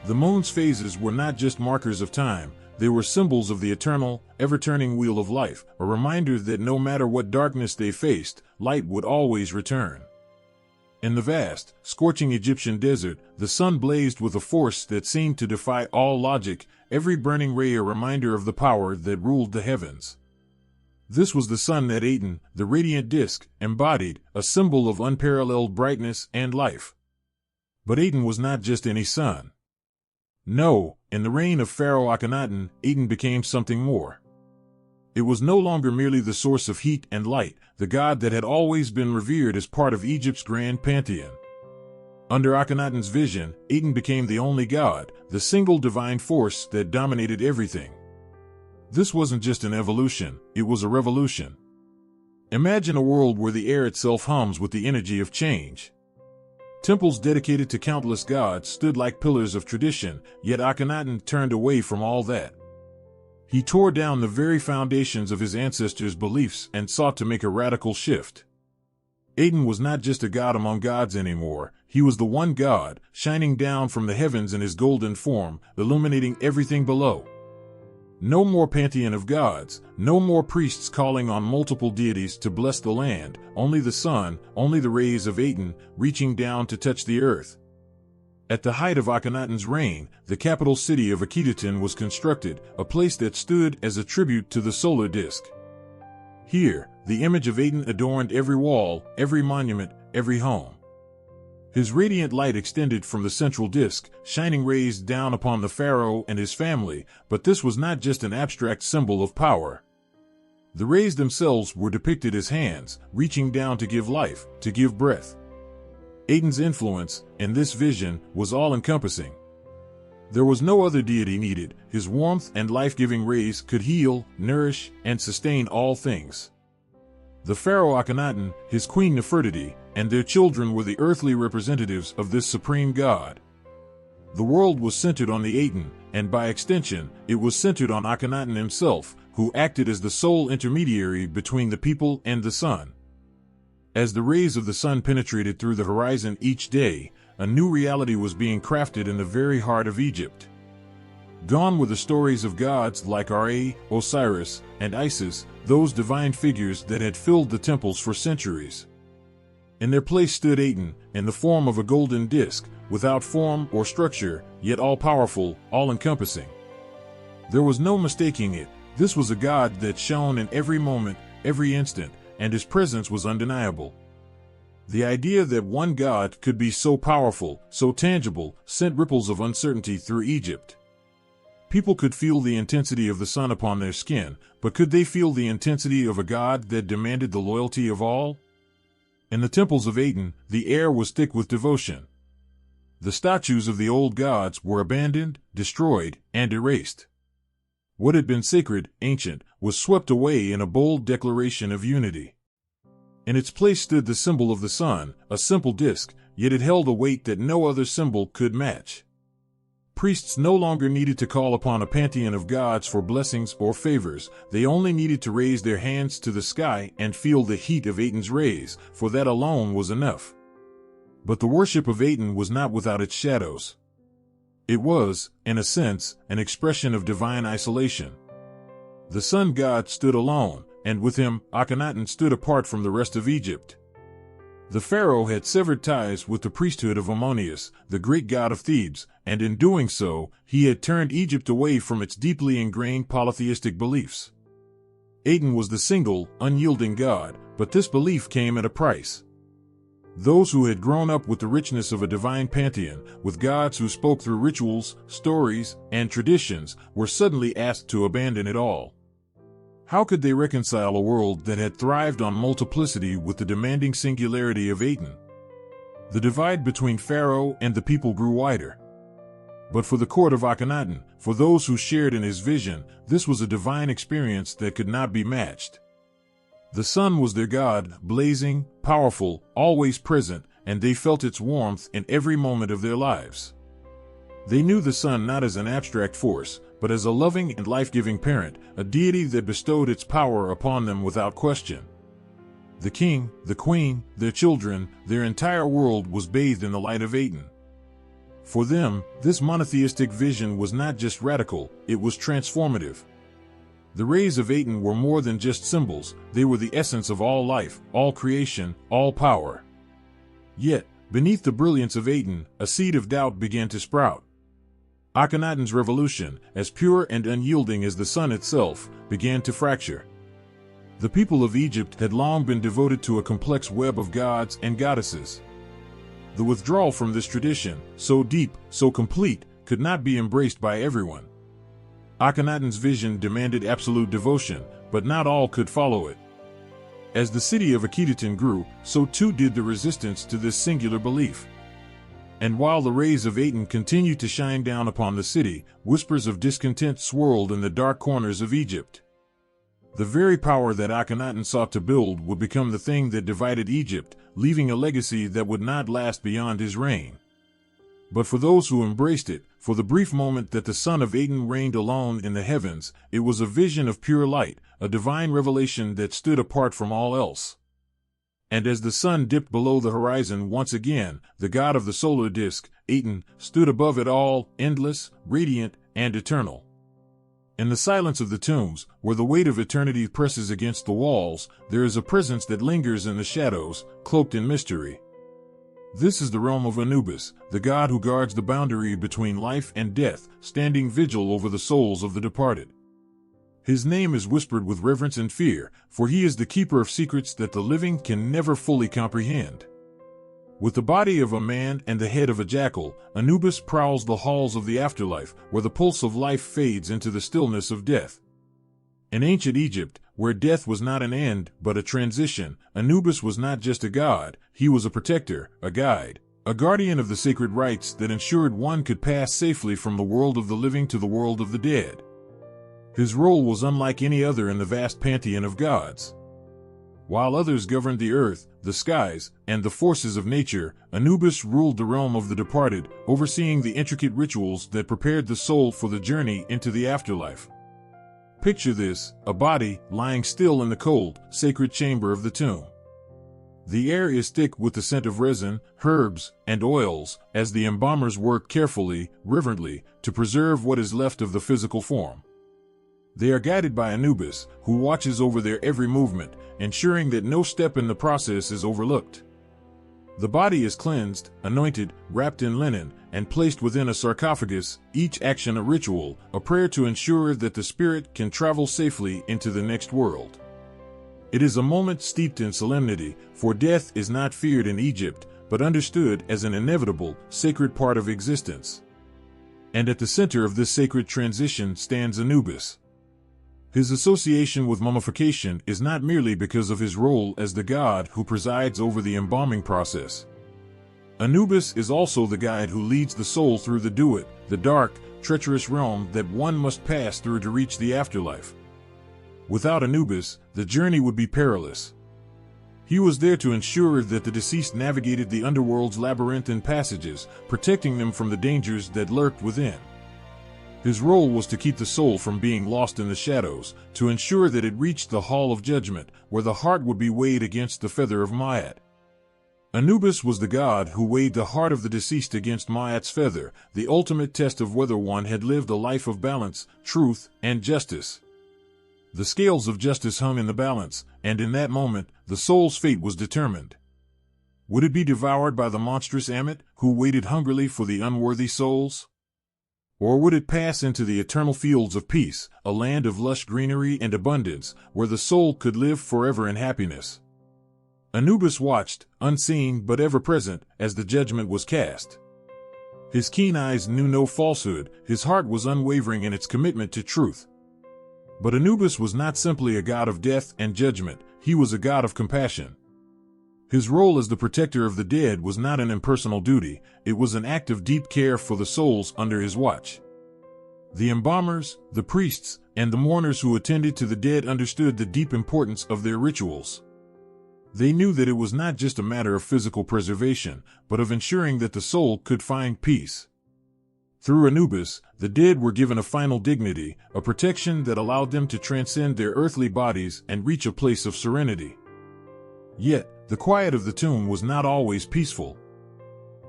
The moon's phases were not just markers of time, they were symbols of the eternal, ever-turning wheel of life, a reminder that no matter what darkness they faced, light would always return. In the vast, scorching Egyptian desert, the sun blazed with a force that seemed to defy all logic, every burning ray a reminder of the power that ruled the heavens. This was the sun that Aten, the radiant disk, embodied, a symbol of unparalleled brightness and life. But Aten was not just any sun. No, in the reign of Pharaoh Akhenaten, Aten became something more. It was no longer merely the source of heat and light, the god that had always been revered as part of Egypt's grand pantheon. Under Akhenaten's vision, Aten became the only god, the single divine force that dominated everything. This wasn't just an evolution, it was a revolution. Imagine a world where the air itself hums with the energy of change. Temples dedicated to countless gods stood like pillars of tradition, yet Akhenaten turned away from all that. He tore down the very foundations of his ancestors' beliefs and sought to make a radical shift. Aten was not just a god among gods anymore, he was the one god, shining down from the heavens in his golden form, illuminating everything below. No more pantheon of gods, no more priests calling on multiple deities to bless the land, only the sun, only the rays of Aten, reaching down to touch the earth. At the height of Akhenaten's reign, the capital city of Akhetaten was constructed, a place that stood as a tribute to the solar disk. Here, the image of Aten adorned every wall, every monument, every home. His radiant light extended from the central disk, shining rays down upon the pharaoh and his family, but this was not just an abstract symbol of power. The rays themselves were depicted as hands, reaching down to give life, to give breath. Aten's influence, in this vision, was all-encompassing. There was no other deity needed, his warmth and life-giving rays could heal, nourish, and sustain all things. The pharaoh Akhenaten, his queen Nefertiti, and their children were the earthly representatives of this supreme god. The world was centered on the Aten, and by extension, it was centered on Akhenaten himself, who acted as the sole intermediary between the people and the sun. As the rays of the sun penetrated through the horizon each day, a new reality was being crafted in the very heart of Egypt. Gone were the stories of gods like Ra, Osiris, and Isis, those divine figures that had filled the temples for centuries. In their place stood Aten, in the form of a golden disk, without form or structure, yet all-powerful, all-encompassing. There was no mistaking it, this was a god that shone in every moment, every instant, and his presence was undeniable. The idea that one god could be so powerful, so tangible, sent ripples of uncertainty through Egypt. People could feel the intensity of the sun upon their skin, but could they feel the intensity of a god that demanded the loyalty of all? In the temples of Aten, the air was thick with devotion. The statues of the old gods were abandoned, destroyed, and erased. What had been sacred, ancient, was swept away in a bold declaration of unity. In its place stood the symbol of the sun, a simple disk, yet it held a weight that no other symbol could match. Priests no longer needed to call upon a pantheon of gods for blessings or favors. They only needed to raise their hands to the sky and feel the heat of Aten's rays, for that alone was enough. But the worship of Aten was not without its shadows. It was, in a sense, an expression of divine isolation. The sun god stood alone, and with him, Akhenaten stood apart from the rest of Egypt. The pharaoh had severed ties with the priesthood of Ammonius, the great god of Thebes, and in doing so, he had turned Egypt away from its deeply ingrained polytheistic beliefs. Aten was the single, unyielding god, but this belief came at a price. Those who had grown up with the richness of a divine pantheon, with gods who spoke through rituals, stories, and traditions, were suddenly asked to abandon it all. How could they reconcile a world that had thrived on multiplicity with the demanding singularity of Aten? The divide between Pharaoh and the people grew wider. But for the court of Akhenaten, for those who shared in his vision, this was a divine experience that could not be matched. The sun was their god, blazing, powerful, always present, and they felt its warmth in every moment of their lives. They knew the sun not as an abstract force, but as a loving and life-giving parent, a deity that bestowed its power upon them without question. The king, the queen, their children, their entire world was bathed in the light of Aten. For them, this monotheistic vision was not just radical, it was transformative. The rays of Aten were more than just symbols, they were the essence of all life, all creation, all power. Yet, beneath the brilliance of Aten, a seed of doubt began to sprout. Akhenaten's revolution, as pure and unyielding as the sun itself, began to fracture. The people of Egypt had long been devoted to a complex web of gods and goddesses. The withdrawal from this tradition, so deep, so complete, could not be embraced by everyone. Akhenaten's vision demanded absolute devotion, but not all could follow it. As the city of Akhetaten grew, so too did the resistance to this singular belief. And while the rays of Aten continued to shine down upon the city, whispers of discontent swirled in the dark corners of Egypt. The very power that Akhenaten sought to build would become the thing that divided Egypt, leaving a legacy that would not last beyond his reign. But for those who embraced it, for the brief moment that the son of Aten reigned alone in the heavens, it was a vision of pure light, a divine revelation that stood apart from all else. And as the sun dipped below the horizon once again, the god of the solar disk, Aten, stood above it all, endless, radiant, and eternal. In the silence of the tombs, where the weight of eternity presses against the walls, there is a presence that lingers in the shadows, cloaked in mystery. This is the realm of Anubis, the god who guards the boundary between life and death, standing vigil over the souls of the departed. His name is whispered with reverence and fear, for he is the keeper of secrets that the living can never fully comprehend. With the body of a man and the head of a jackal, Anubis prowls the halls of the afterlife, where the pulse of life fades into the stillness of death. In ancient Egypt, where death was not an end, but a transition, Anubis was not just a god, he was a protector, a guide, a guardian of the sacred rites that ensured one could pass safely from the world of the living to the world of the dead. His role was unlike any other in the vast pantheon of gods. While others governed the earth, the skies, and the forces of nature, Anubis ruled the realm of the departed, overseeing the intricate rituals that prepared the soul for the journey into the afterlife. Picture this, a body lying still in the cold, sacred chamber of the tomb. The air is thick with the scent of resin, herbs, and oils, as the embalmers work carefully, reverently, to preserve what is left of the physical form. They are guided by Anubis, who watches over their every movement, ensuring that no step in the process is overlooked. The body is cleansed, anointed, wrapped in linen, and placed within a sarcophagus, each action a ritual, a prayer to ensure that the spirit can travel safely into the next world. It is a moment steeped in solemnity, for death is not feared in Egypt, but understood as an inevitable, sacred part of existence. And at the center of this sacred transition stands Anubis. His association with mummification is not merely because of his role as the god who presides over the embalming process. Anubis is also the guide who leads the soul through the Duat, the dark, treacherous realm that one must pass through to reach the afterlife. Without Anubis, the journey would be perilous. He was there to ensure that the deceased navigated the underworld's labyrinthine passages, protecting them from the dangers that lurked within. His role was to keep the soul from being lost in the shadows, to ensure that it reached the Hall of Judgment, where the heart would be weighed against the feather of Ma'at. Anubis was the god who weighed the heart of the deceased against Ma'at's feather, the ultimate test of whether one had lived a life of balance, truth, and justice. The scales of justice hung in the balance, and in that moment, the soul's fate was determined. Would it be devoured by the monstrous Ammit, who waited hungrily for the unworthy souls? Or would it pass into the eternal fields of peace, a land of lush greenery and abundance, where the soul could live forever in happiness? Anubis watched, unseen but ever present, as the judgment was cast. His keen eyes knew no falsehood, his heart was unwavering in its commitment to truth. But Anubis was not simply a god of death and judgment, he was a god of compassion. His role as the protector of the dead was not an impersonal duty, it was an act of deep care for the souls under his watch. The embalmers, the priests, and the mourners who attended to the dead understood the deep importance of their rituals. They knew that it was not just a matter of physical preservation, but of ensuring that the soul could find peace. Through Anubis, the dead were given a final dignity, a protection that allowed them to transcend their earthly bodies and reach a place of serenity. Yet, the quiet of the tomb was not always peaceful.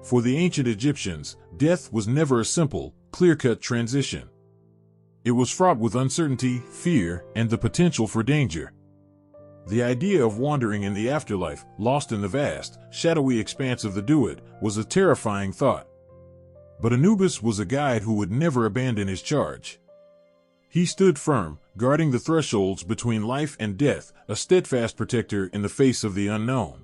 For the ancient Egyptians, death was never a simple, clear-cut transition. It was fraught with uncertainty, fear, and the potential for danger. The idea of wandering in the afterlife, lost in the vast, shadowy expanse of the Duat, was a terrifying thought. But Anubis was a guide who would never abandon his charge. He stood firm, guarding the thresholds between life and death, a steadfast protector in the face of the unknown.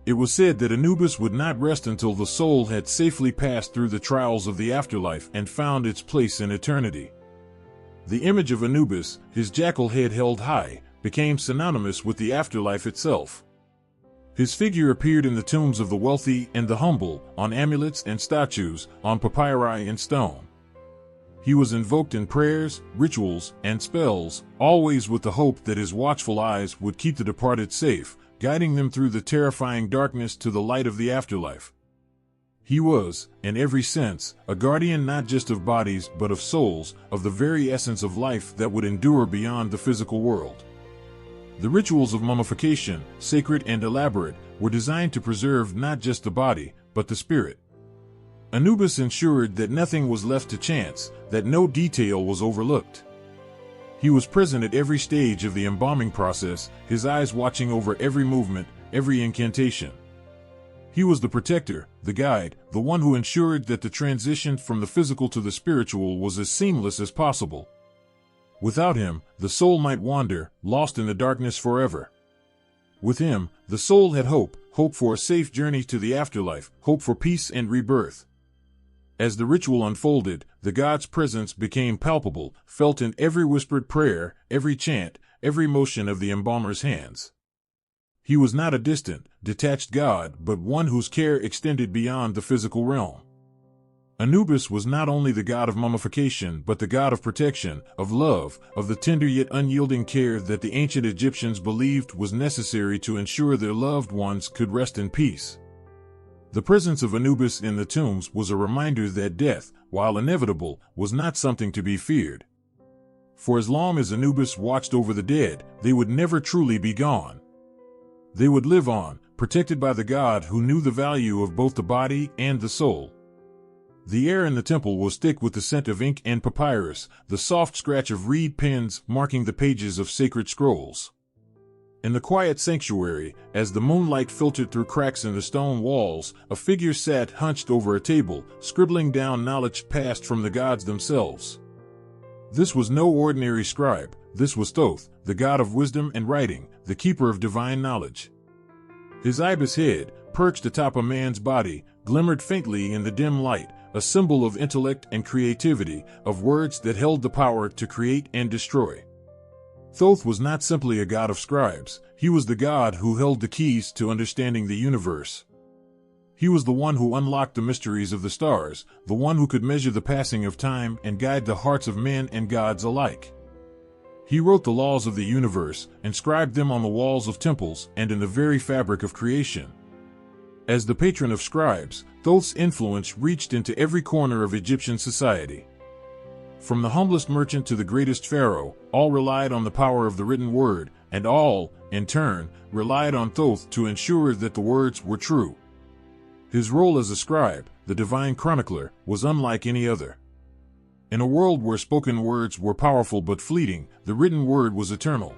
It was said that Anubis would not rest until the soul had safely passed through the trials of the afterlife and found its place in eternity. The image of Anubis, his jackal head held high, became synonymous with the afterlife itself. His figure appeared in the tombs of the wealthy and the humble, on amulets and statues, on papyri and stone. He was invoked in prayers, rituals, and spells, always with the hope that his watchful eyes would keep the departed safe, guiding them through the terrifying darkness to the light of the afterlife. He was, in every sense, a guardian not just of bodies but of souls, of the very essence of life that would endure beyond the physical world. The rituals of mummification, sacred and elaborate, were designed to preserve not just the body, but the spirit. Anubis ensured that nothing was left to chance, that no detail was overlooked. He was present at every stage of the embalming process, his eyes watching over every movement, every incantation. He was the protector, the guide, the one who ensured that the transition from the physical to the spiritual was as seamless as possible. Without him, the soul might wander, lost in the darkness forever. With him, the soul had hope, hope for a safe journey to the afterlife, hope for peace and rebirth. As the ritual unfolded, the god's presence became palpable, felt in every whispered prayer, every chant, every motion of the embalmer's hands. He was not a distant, detached god, but one whose care extended beyond the physical realm. Anubis was not only the god of mummification but the god of protection, of love, of the tender yet unyielding care that the ancient Egyptians believed was necessary to ensure their loved ones could rest in peace. The presence of Anubis in the tombs was a reminder that death, while inevitable, was not something to be feared. For as long as Anubis watched over the dead, they would never truly be gone. They would live on, protected by the god who knew the value of both the body and the soul. The air in the temple was thick with the scent of ink and papyrus, the soft scratch of reed pens marking the pages of sacred scrolls. In the quiet sanctuary, as the moonlight filtered through cracks in the stone walls, a figure sat hunched over a table, scribbling down knowledge passed from the gods themselves. This was no ordinary scribe, this was Thoth, the god of wisdom and writing, the keeper of divine knowledge. His ibis head, perched atop a man's body, glimmered faintly in the dim light, a symbol of intellect and creativity, of words that held the power to create and destroy. Thoth was not simply a god of scribes, he was the god who held the keys to understanding the universe. He was the one who unlocked the mysteries of the stars, the one who could measure the passing of time and guide the hearts of men and gods alike. He wrote the laws of the universe, inscribed them on the walls of temples and in the very fabric of creation. As the patron of scribes, Thoth's influence reached into every corner of Egyptian society. From the humblest merchant to the greatest pharaoh, all relied on the power of the written word, and all, in turn, relied on Thoth to ensure that the words were true. His role as a scribe, the divine chronicler, was unlike any other. In a world where spoken words were powerful but fleeting, the written word was eternal.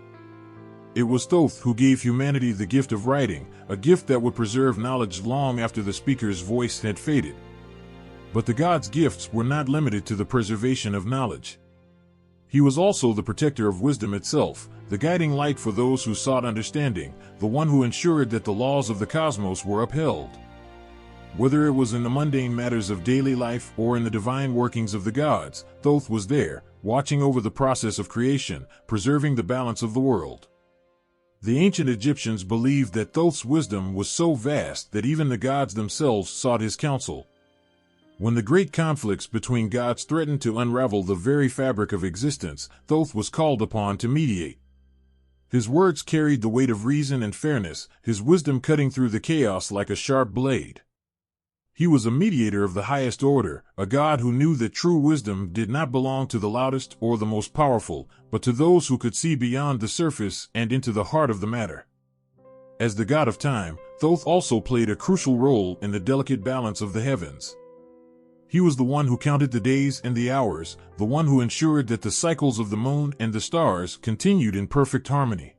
It was Thoth who gave humanity the gift of writing, a gift that would preserve knowledge long after the speaker's voice had faded. But the god's gifts were not limited to the preservation of knowledge. He was also the protector of wisdom itself, the guiding light for those who sought understanding, the one who ensured that the laws of the cosmos were upheld. Whether it was in the mundane matters of daily life or in the divine workings of the gods, Thoth was there, watching over the process of creation, preserving the balance of the world. The ancient Egyptians believed that Thoth's wisdom was so vast that even the gods themselves sought his counsel. When the great conflicts between gods threatened to unravel the very fabric of existence, Thoth was called upon to mediate. His words carried the weight of reason and fairness, his wisdom cutting through the chaos like a sharp blade. He was a mediator of the highest order, a god who knew that true wisdom did not belong to the loudest or the most powerful, but to those who could see beyond the surface and into the heart of the matter. As the god of time, Thoth also played a crucial role in the delicate balance of the heavens. He was the one who counted the days and the hours, the one who ensured that the cycles of the moon and the stars continued in perfect harmony.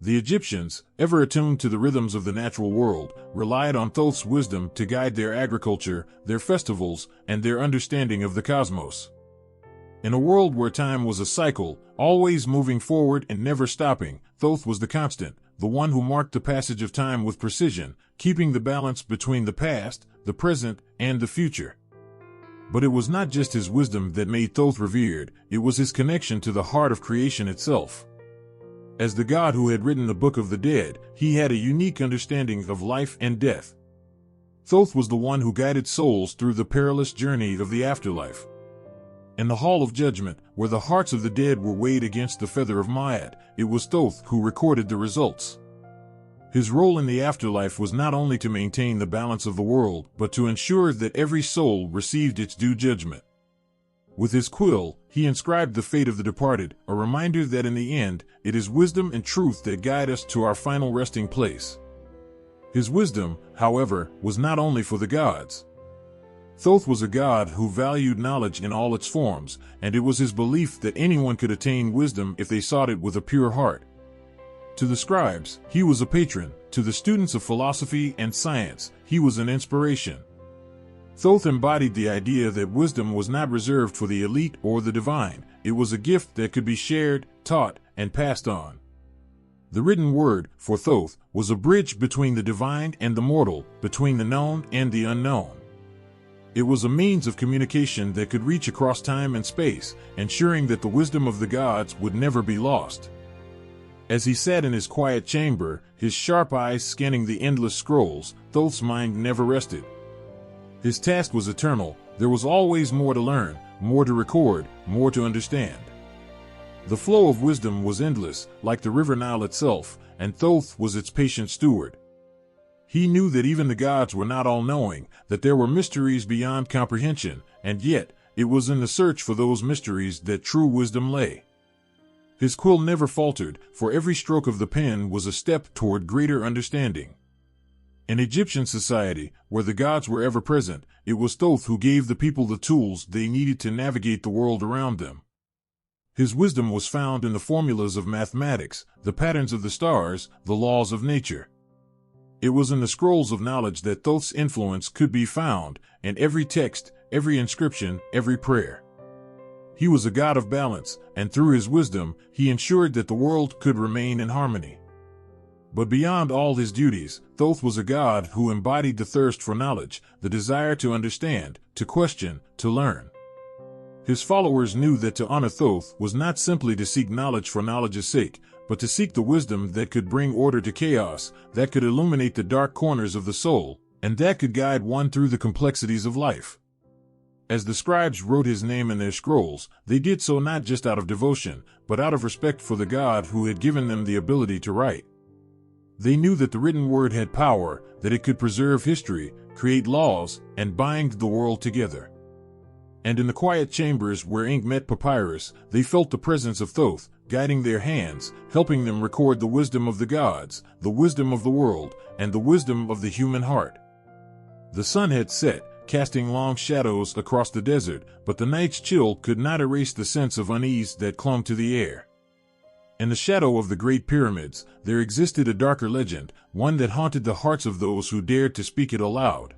The Egyptians, ever attuned to the rhythms of the natural world, relied on Thoth's wisdom to guide their agriculture, their festivals, and their understanding of the cosmos. In a world where time was a cycle, always moving forward and never stopping, Thoth was the constant, the one who marked the passage of time with precision, keeping the balance between the past, the present, and the future. But it was not just his wisdom that made Thoth revered, it was his connection to the heart of creation itself. As the god who had written the Book of the Dead, he had a unique understanding of life and death. Thoth was the one who guided souls through the perilous journey of the afterlife. In the Hall of Judgment, where the hearts of the dead were weighed against the feather of Ma'at, it was Thoth who recorded the results. His role in the afterlife was not only to maintain the balance of the world, but to ensure that every soul received its due judgment. With his quill, he inscribed the fate of the departed, a reminder that in the end, it is wisdom and truth that guide us to our final resting place. His wisdom, however, was not only for the gods. Thoth was a god who valued knowledge in all its forms, and it was his belief that anyone could attain wisdom if they sought it with a pure heart. To the scribes, he was a patron. To the students of philosophy and science, he was an inspiration. Thoth embodied the idea that wisdom was not reserved for the elite or the divine. It was a gift that could be shared, taught, and passed on. The written word, for Thoth, was a bridge between the divine and the mortal, between the known and the unknown. It was a means of communication that could reach across time and space, ensuring that the wisdom of the gods would never be lost. As he sat in his quiet chamber, his sharp eyes scanning the endless scrolls, Thoth's mind never rested. His task was eternal. There was always more to learn, more to record, more to understand. The flow of wisdom was endless, like the river Nile itself, and Thoth was its patient steward. He knew that even the gods were not all-knowing, that there were mysteries beyond comprehension, and yet, it was in the search for those mysteries that true wisdom lay. His quill never faltered, for every stroke of the pen was a step toward greater understanding. In Egyptian society, where the gods were ever present, it was Thoth who gave the people the tools they needed to navigate the world around them. His wisdom was found in the formulas of mathematics, the patterns of the stars, the laws of nature. It was in the scrolls of knowledge that Thoth's influence could be found, in every text, every inscription, every prayer. He was a god of balance, and through his wisdom, he ensured that the world could remain in harmony. But beyond all his duties, Thoth was a god who embodied the thirst for knowledge, the desire to understand, to question, to learn. His followers knew that to honor Thoth was not simply to seek knowledge for knowledge's sake, but to seek the wisdom that could bring order to chaos, that could illuminate the dark corners of the soul, and that could guide one through the complexities of life. As the scribes wrote his name in their scrolls, they did so not just out of devotion, but out of respect for the God who had given them the ability to write. They knew that the written word had power, that it could preserve history, create laws, and bind the world together. And in the quiet chambers where ink met papyrus, they felt the presence of Thoth, guiding their hands, helping them record the wisdom of the gods, the wisdom of the world, and the wisdom of the human heart. The sun had set, casting long shadows across the desert, but the night's chill could not erase the sense of unease that clung to the air. In the shadow of the Great Pyramids, there existed a darker legend, one that haunted the hearts of those who dared to speak it aloud.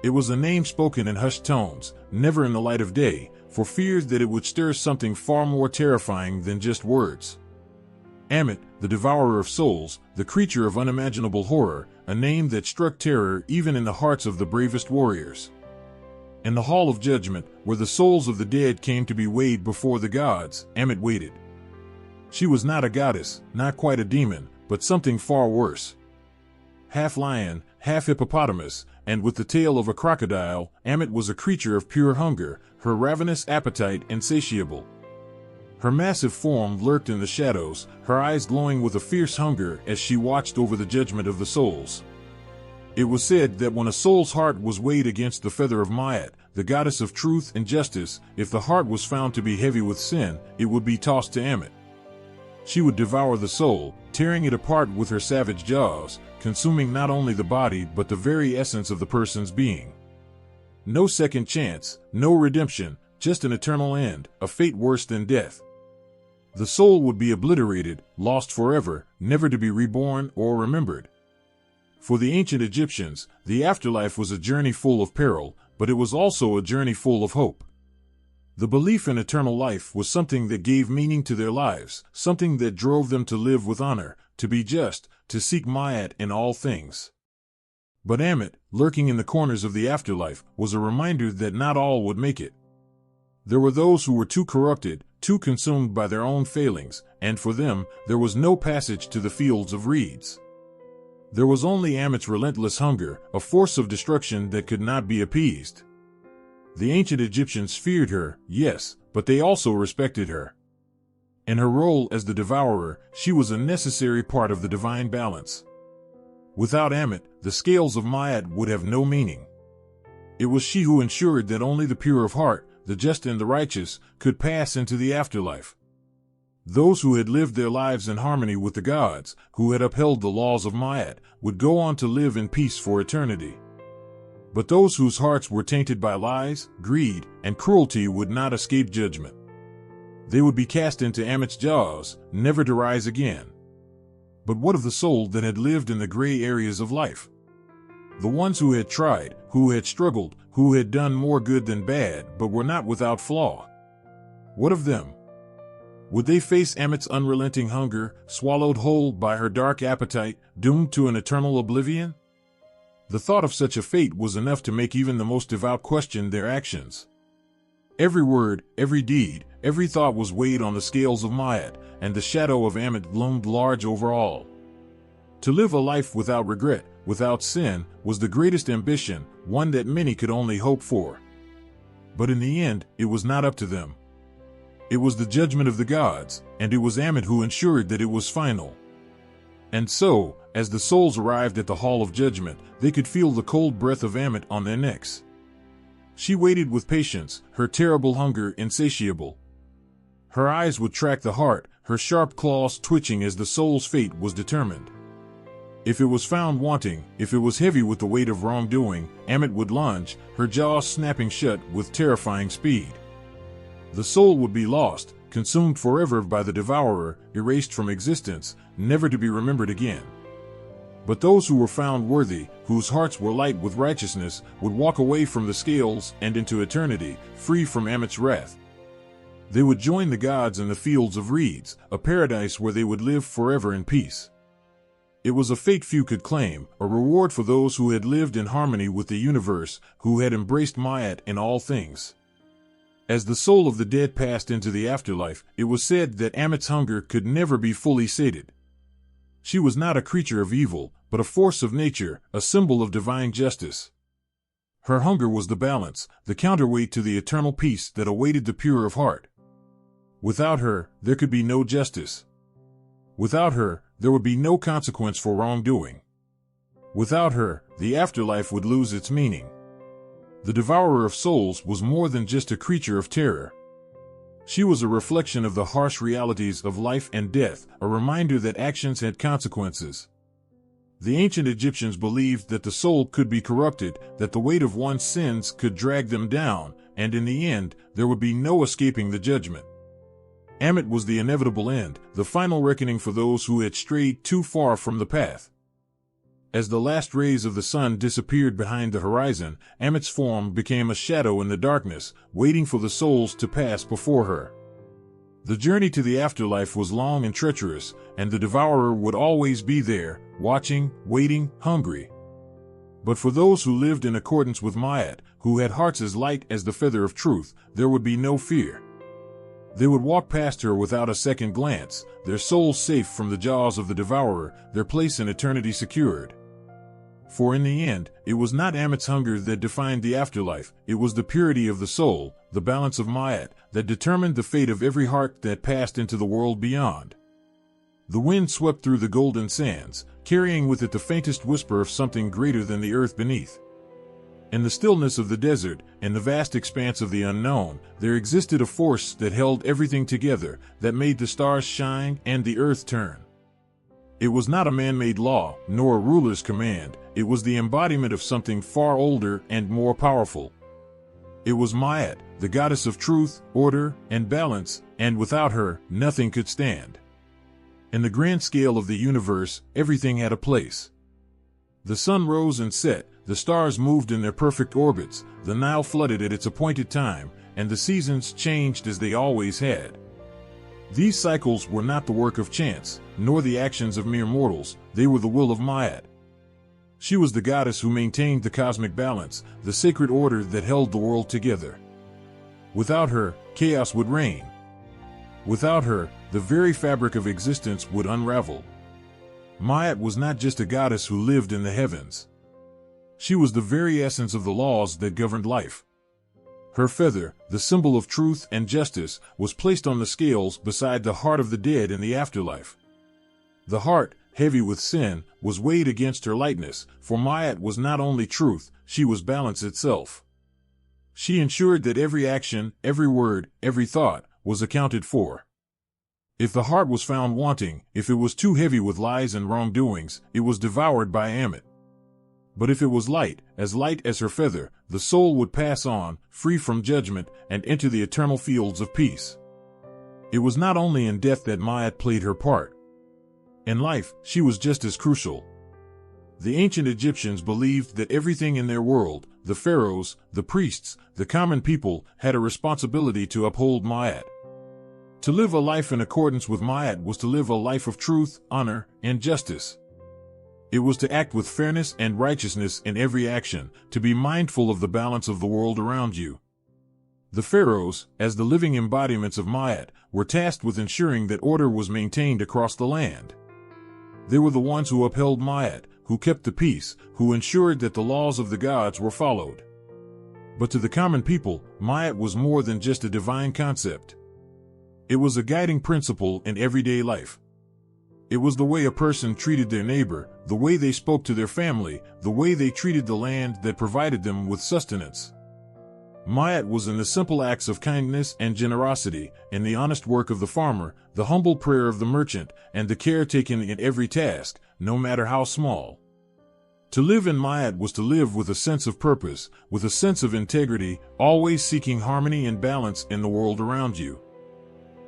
It was a name spoken in hushed tones, never in the light of day, for fear that it would stir something far more terrifying than just words. Ammit, the devourer of souls, the creature of unimaginable horror, a name that struck terror even in the hearts of the bravest warriors. In the Hall of Judgment, where the souls of the dead came to be weighed before the gods, Ammit waited. She was not a goddess, not quite a demon, but something far worse. Half lion, half hippopotamus, and with the tail of a crocodile, Ammit was a creature of pure hunger, her ravenous appetite insatiable. Her massive form lurked in the shadows, her eyes glowing with a fierce hunger as she watched over the judgment of the souls. It was said that when a soul's heart was weighed against the feather of Ma'at, the goddess of truth and justice, if the heart was found to be heavy with sin, it would be tossed to Ammit. She would devour the soul, tearing it apart with her savage jaws, consuming not only the body but the very essence of the person's being. No second chance, no redemption, just an eternal end, a fate worse than death. The soul would be obliterated, lost forever, never to be reborn or remembered. For the ancient Egyptians, the afterlife was a journey full of peril, but it was also a journey full of hope. The belief in eternal life was something that gave meaning to their lives, something that drove them to live with honor, to be just, to seek Ma'at in all things. But Ammit, lurking in the corners of the afterlife, was a reminder that not all would make it. There were those who were too corrupted, too consumed by their own failings, and for them, there was no passage to the fields of reeds. There was only Ammit's relentless hunger, a force of destruction that could not be appeased. The ancient Egyptians feared her, yes, but they also respected her. In her role as the devourer, she was a necessary part of the divine balance. Without Ammit, the scales of Ma'at would have no meaning. It was she who ensured that only the pure of heart, the just and the righteous, could pass into the afterlife. Those who had lived their lives in harmony with the gods, who had upheld the laws of Ma'at, would go on to live in peace for eternity. But those whose hearts were tainted by lies, greed, and cruelty would not escape judgment. They would be cast into Ammit's jaws, never to rise again. But what of the soul that had lived in the gray areas of life? The ones who had tried, who had struggled, who had done more good than bad, but were not without flaw. What of them? Would they face Ammit's unrelenting hunger, swallowed whole by her dark appetite, doomed to an eternal oblivion? The thought of such a fate was enough to make even the most devout question their actions. Every word, every deed, every thought was weighed on the scales of Ma'at, and the shadow of Ammit loomed large over all. To live a life without regret, without sin, was the greatest ambition, one that many could only hope for. But in the end, it was not up to them. It was the judgment of the gods, and it was Ammit who ensured that it was final. And so, as the souls arrived at the Hall of Judgment, they could feel the cold breath of Ammit on their necks. She waited with patience, her terrible hunger insatiable. Her eyes would track the heart, her sharp claws twitching as the soul's fate was determined. If it was found wanting, if it was heavy with the weight of wrongdoing, Ammit would lunge, her jaws snapping shut with terrifying speed. The soul would be lost, consumed forever by the devourer, erased from existence, never to be remembered again. But those who were found worthy, whose hearts were light with righteousness, would walk away from the scales and into eternity, free from Ammit's wrath. They would join the gods in the fields of reeds, a paradise where they would live forever in peace. It was a fate few could claim, a reward for those who had lived in harmony with the universe, who had embraced Ma'at in all things. As the soul of the dead passed into the afterlife, it was said that Ammit's hunger could never be fully sated. She was not a creature of evil, but a force of nature, a symbol of divine justice. Her hunger was the balance, the counterweight to the eternal peace that awaited the pure of heart. Without her, there could be no justice. Without her, there would be no consequence for wrongdoing. Without her, the afterlife would lose its meaning. The devourer of souls was more than just a creature of terror. She was a reflection of the harsh realities of life and death, a reminder that actions had consequences. The ancient Egyptians believed that the soul could be corrupted, that the weight of one's sins could drag them down, and in the end, there would be no escaping the judgment. Ammit was the inevitable end, the final reckoning for those who had strayed too far from the path. As the last rays of the sun disappeared behind the horizon, Ammit's form became a shadow in the darkness, waiting for the souls to pass before her. The journey to the afterlife was long and treacherous, and the devourer would always be there, watching, waiting, hungry. But for those who lived in accordance with Ma'at, who had hearts as light as the feather of truth, there would be no fear. They would walk past her without a second glance, their souls safe from the jaws of the devourer, their place in eternity secured. For in the end, it was not Ammit's hunger that defined the afterlife, it was the purity of the soul, the balance of Ma'at, that determined the fate of every heart that passed into the world beyond. The wind swept through the golden sands, carrying with it the faintest whisper of something greater than the earth beneath. In the stillness of the desert, in the vast expanse of the unknown, there existed a force that held everything together, that made the stars shine and the earth turn. It was not a man-made law, nor a ruler's command, it was the embodiment of something far older and more powerful. It was Ma'at, the goddess of truth, order, and balance, and without her, nothing could stand. In the grand scale of the universe, everything had a place. The sun rose and set, the stars moved in their perfect orbits, the Nile flooded at its appointed time, and the seasons changed as they always had. These cycles were not the work of chance, nor the actions of mere mortals, they were the will of Ma'at. She was the goddess who maintained the cosmic balance, the sacred order that held the world together. Without her, chaos would reign. Without her, the very fabric of existence would unravel. Ma'at was not just a goddess who lived in the heavens. She was the very essence of the laws that governed life. Her feather, the symbol of truth and justice, was placed on the scales beside the heart of the dead in the afterlife. The heart, heavy with sin, was weighed against her lightness, for Ma'at was not only truth, she was balance itself. She ensured that every action, every word, every thought, was accounted for. If the heart was found wanting, if it was too heavy with lies and wrongdoings, it was devoured by Ammit. But if it was light as her feather, the soul would pass on, free from judgment, and enter the eternal fields of peace. It was not only in death that Ma'at played her part. In life, she was just as crucial. The ancient Egyptians believed that everything in their world, the pharaohs, the priests, the common people, had a responsibility to uphold Ma'at. To live a life in accordance with Ma'at was to live a life of truth, honor, and justice. It was to act with fairness and righteousness in every action, to be mindful of the balance of the world around you. The pharaohs, as the living embodiments of Ma'at, were tasked with ensuring that order was maintained across the land. They were the ones who upheld Ma'at, who kept the peace, who ensured that the laws of the gods were followed. But to the common people, Ma'at was more than just a divine concept. It was a guiding principle in everyday life. It was the way a person treated their neighbor, the way they spoke to their family, the way they treated the land that provided them with sustenance. Ma'at was in the simple acts of kindness and generosity, in the honest work of the farmer, the humble prayer of the merchant, and the care taken in every task, no matter how small. To live in Ma'at was to live with a sense of purpose, with a sense of integrity, always seeking harmony and balance in the world around you.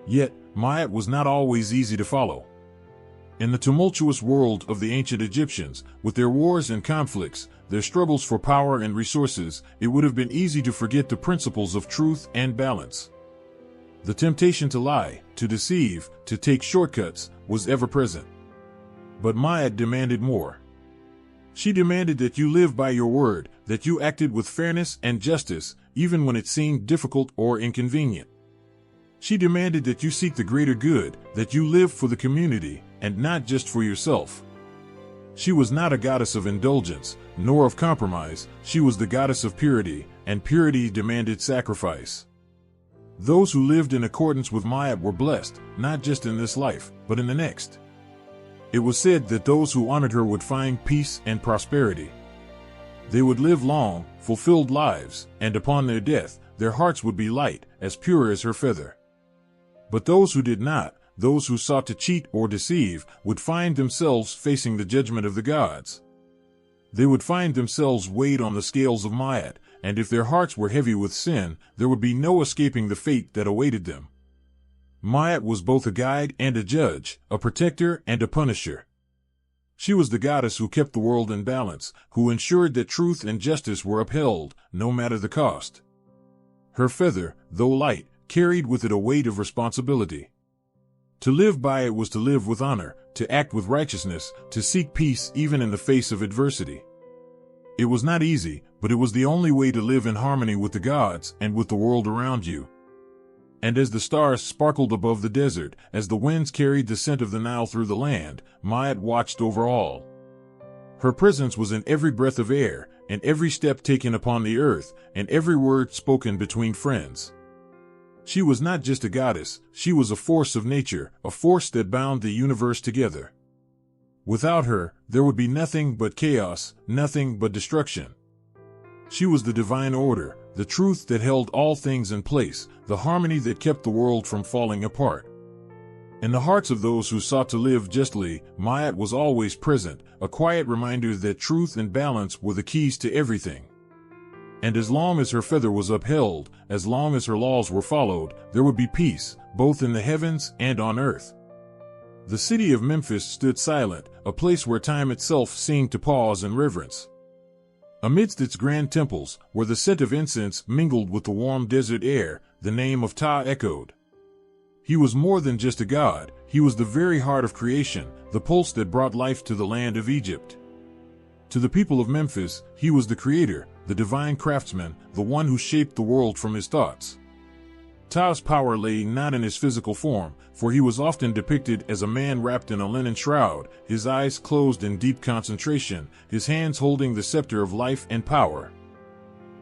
Yet, Ma'at was not always easy to follow. In the tumultuous world of the ancient Egyptians, with their wars and conflicts, their struggles for power and resources, it would have been easy to forget the principles of truth and balance. The temptation to lie, to deceive, to take shortcuts, was ever present. But Ma'at demanded more. She demanded that you live by your word, that you acted with fairness and justice, even when it seemed difficult or inconvenient. She demanded that you seek the greater good, that you live for the community, and not just for yourself. She was not a goddess of indulgence, nor of compromise. She was the goddess of purity, and purity demanded sacrifice. Those who lived in accordance with Ma'at were blessed, not just in this life, but in the next. It was said that those who honored her would find peace and prosperity. They would live long, fulfilled lives, and upon their death, their hearts would be light, as pure as her feather. But those who did not, those who sought to cheat or deceive, would find themselves facing the judgment of the gods. They would find themselves weighed on the scales of Ma'at, and if their hearts were heavy with sin, there would be no escaping the fate that awaited them. Ma'at was both a guide and a judge, a protector and a punisher. She was the goddess who kept the world in balance, who ensured that truth and justice were upheld, no matter the cost. Her feather, though light, carried with it a weight of responsibility. To live by it was to live with honor, to act with righteousness, to seek peace even in the face of adversity. It was not easy, but it was the only way to live in harmony with the gods and with the world around you. And as the stars sparkled above the desert, as the winds carried the scent of the Nile through the land, Ma'at watched over all. Her presence was in every breath of air, and every step taken upon the earth, and every word spoken between friends. She was not just a goddess, she was a force of nature, a force that bound the universe together. Without her, there would be nothing but chaos, nothing but destruction. She was the divine order, the truth that held all things in place, the harmony that kept the world from falling apart. In the hearts of those who sought to live justly, Ma'at was always present, a quiet reminder that truth and balance were the keys to everything. And as long as her feather was upheld, as long as her laws were followed, there would be peace, both in the heavens and on earth. The city of Memphis stood silent, a place where time itself seemed to pause in reverence. Amidst its grand temples, where the scent of incense mingled with the warm desert air, the name of Ptah echoed. He was more than just a god, he was the very heart of creation, the pulse that brought life to the land of Egypt. To the people of Memphis, he was the creator, the divine craftsman, the one who shaped the world from his thoughts. Ptah's power lay not in his physical form, for he was often depicted as a man wrapped in a linen shroud, his eyes closed in deep concentration, his hands holding the scepter of life and power.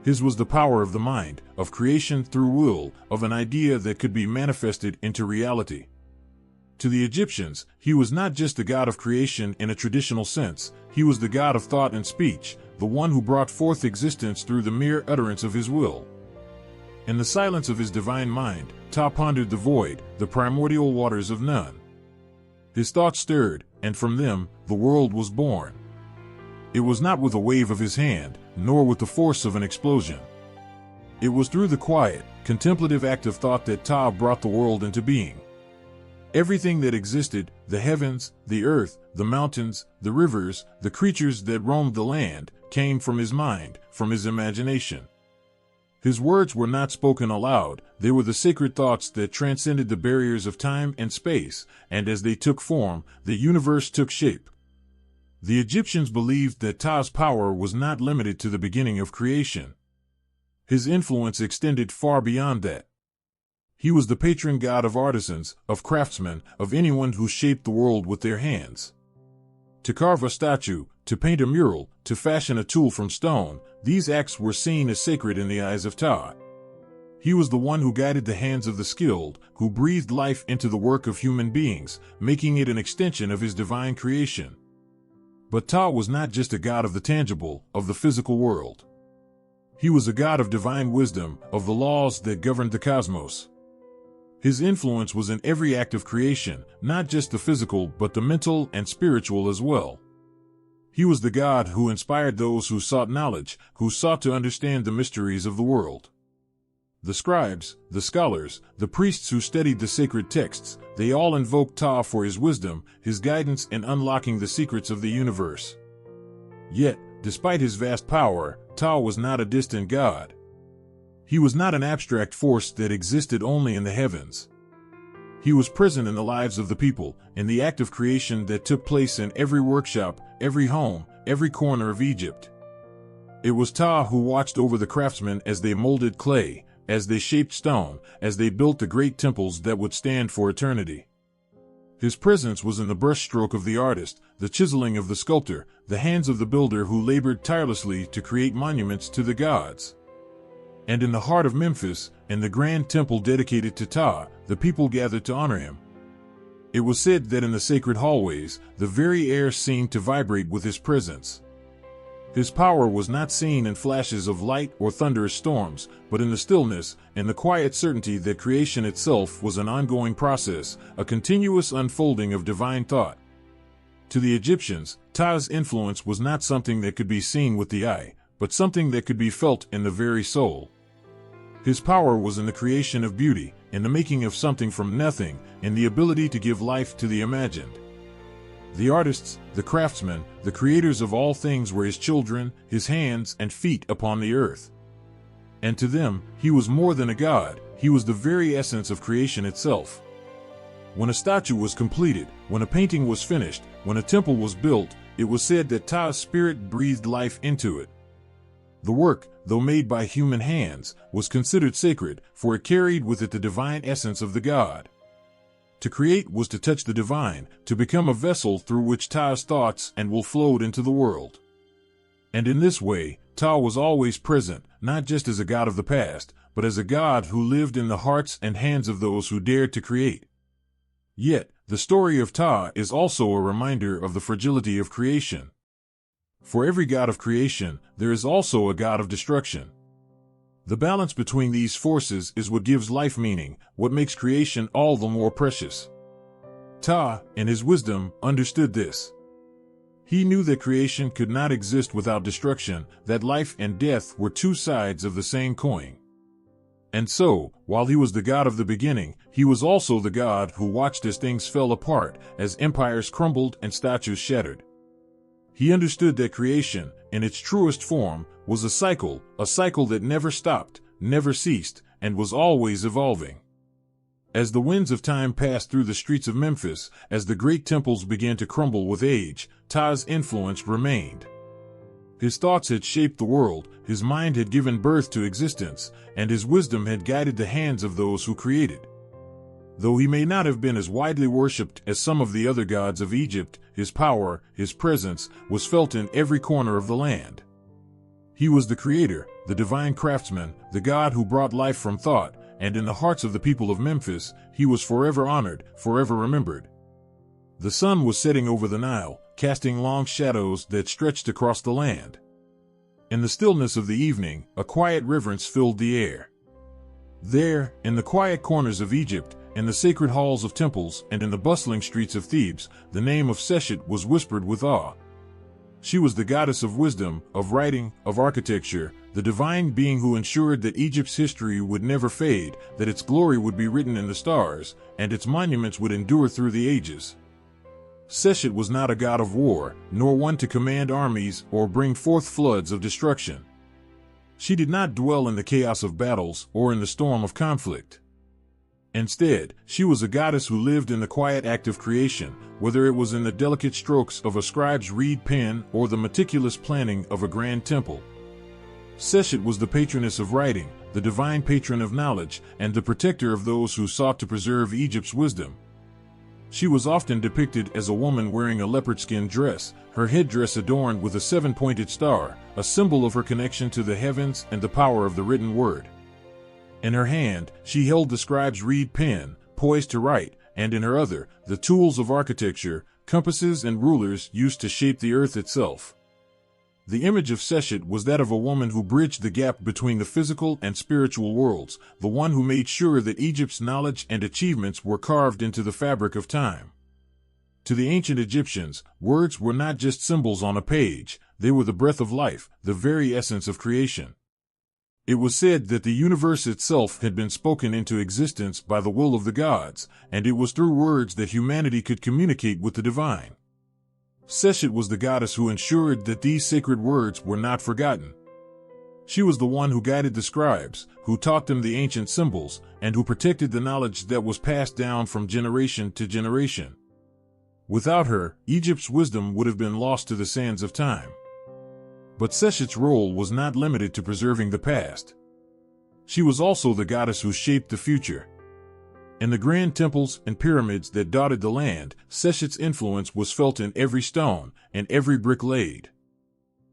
His was the power of the mind, of creation through will, of an idea that could be manifested into reality. To the Egyptians, he was not just the god of creation in a traditional sense, he was the god of thought and speech, the one who brought forth existence through the mere utterance of his will. In the silence of his divine mind, Ptah pondered the void, the primordial waters of none. His thoughts stirred, and from them, the world was born. It was not with a wave of his hand, nor with the force of an explosion. It was through the quiet, contemplative act of thought that Ptah brought the world into being. Everything that existed, the heavens, the earth, the mountains, the rivers, the creatures that roamed the land, came from his mind, from his imagination. His words were not spoken aloud, they were the sacred thoughts that transcended the barriers of time and space, and as they took form, the universe took shape. The Egyptians believed that Ptah's power was not limited to the beginning of creation. His influence extended far beyond that. He was the patron god of artisans, of craftsmen, of anyone who shaped the world with their hands. To carve a statue, to paint a mural, to fashion a tool from stone, these acts were seen as sacred in the eyes of Ptah. He was the one who guided the hands of the skilled, who breathed life into the work of human beings, making it an extension of his divine creation. But Ptah was not just a god of the tangible, of the physical world. He was a god of divine wisdom, of the laws that governed the cosmos. His influence was in every act of creation, not just the physical but the mental and spiritual as well. He was the God who inspired those who sought knowledge, who sought to understand the mysteries of the world. The scribes, the scholars, the priests who studied the sacred texts, they all invoked Ptah for his wisdom, his guidance in unlocking the secrets of the universe. Yet, despite his vast power, Ptah was not a distant god. He was not an abstract force that existed only in the heavens. He was present in the lives of the people, in the act of creation that took place in every workshop, every home, every corner of Egypt. It was Ptah who watched over the craftsmen as they molded clay, as they shaped stone, as they built the great temples that would stand for eternity. His presence was in the brushstroke of the artist, the chiseling of the sculptor, the hands of the builder who labored tirelessly to create monuments to the gods. And in the heart of Memphis, in the grand temple dedicated to Ptah, the people gathered to honor him. It was said that in the sacred hallways, the very air seemed to vibrate with his presence. His power was not seen in flashes of light or thunderous storms, but in the stillness, in the quiet certainty that creation itself was an ongoing process, a continuous unfolding of divine thought. To the Egyptians, Ptah's influence was not something that could be seen with the eye, but something that could be felt in the very soul. His power was in the creation of beauty, in the making of something from nothing, in the ability to give life to the imagined. The artists, the craftsmen, the creators of all things were his children, his hands and feet upon the earth. And to them, he was more than a god, he was the very essence of creation itself. When a statue was completed, when a painting was finished, when a temple was built, it was said that Ptah's spirit breathed life into it. The work, though made by human hands, was considered sacred, for it carried with it the divine essence of the god. To create was to touch the divine, to become a vessel through which Ptah's thoughts and will flowed into the world. And in this way, Ptah was always present, not just as a god of the past, but as a god who lived in the hearts and hands of those who dared to create. Yet, the story of Ptah is also a reminder of the fragility of creation. For every god of creation, there is also a god of destruction. The balance between these forces is what gives life meaning, what makes creation all the more precious. Ptah, in his wisdom, understood this. He knew that creation could not exist without destruction, that life and death were two sides of the same coin. And so, while he was the god of the beginning, he was also the god who watched as things fell apart, as empires crumbled and statues shattered. He understood that creation, in its truest form, was a cycle that never stopped, never ceased, and was always evolving. As the winds of time passed through the streets of Memphis, as the great temples began to crumble with age, Ptah's influence remained. His thoughts had shaped the world, his mind had given birth to existence, and his wisdom had guided the hands of those who created. Though he may not have been as widely worshipped as some of the other gods of Egypt, his power, his presence, was felt in every corner of the land. He was the creator, the divine craftsman, the god who brought life from thought, and in the hearts of the people of Memphis, he was forever honored, forever remembered. The sun was setting over the Nile, casting long shadows that stretched across the land. In the stillness of the evening, a quiet reverence filled the air. There, in the quiet corners of Egypt, in the sacred halls of temples, and in the bustling streets of Thebes, the name of Seshet was whispered with awe. She was the goddess of wisdom, of writing, of architecture, the divine being who ensured that Egypt's history would never fade, that its glory would be written in the stars, and its monuments would endure through the ages. Seshet was not a god of war, nor one to command armies or bring forth floods of destruction. She did not dwell in the chaos of battles or in the storm of conflict. Instead, she was a goddess who lived in the quiet act of creation, whether it was in the delicate strokes of a scribe's reed pen or the meticulous planning of a grand temple. Seshet was the patroness of writing, the divine patron of knowledge, and the protector of those who sought to preserve Egypt's wisdom. She was often depicted as a woman wearing a leopard-skin dress, her headdress adorned with a seven-pointed star, a symbol of her connection to the heavens and the power of the written word. In her hand, she held the scribe's reed pen, poised to write, and in her other, the tools of architecture, compasses and rulers used to shape the earth itself. The image of Seshet was that of a woman who bridged the gap between the physical and spiritual worlds, the one who made sure that Egypt's knowledge and achievements were carved into the fabric of time. To the ancient Egyptians, words were not just symbols on a page, they were the breath of life, the very essence of creation. It was said that the universe itself had been spoken into existence by the will of the gods, and it was through words that humanity could communicate with the divine. Seshet was the goddess who ensured that these sacred words were not forgotten. She was the one who guided the scribes, who taught them the ancient symbols, and who protected the knowledge that was passed down from generation to generation. Without her, Egypt's wisdom would have been lost to the sands of time. But Seshet's role was not limited to preserving the past. She was also the goddess who shaped the future. In the grand temples and pyramids that dotted the land, Seshet's influence was felt in every stone and every brick laid.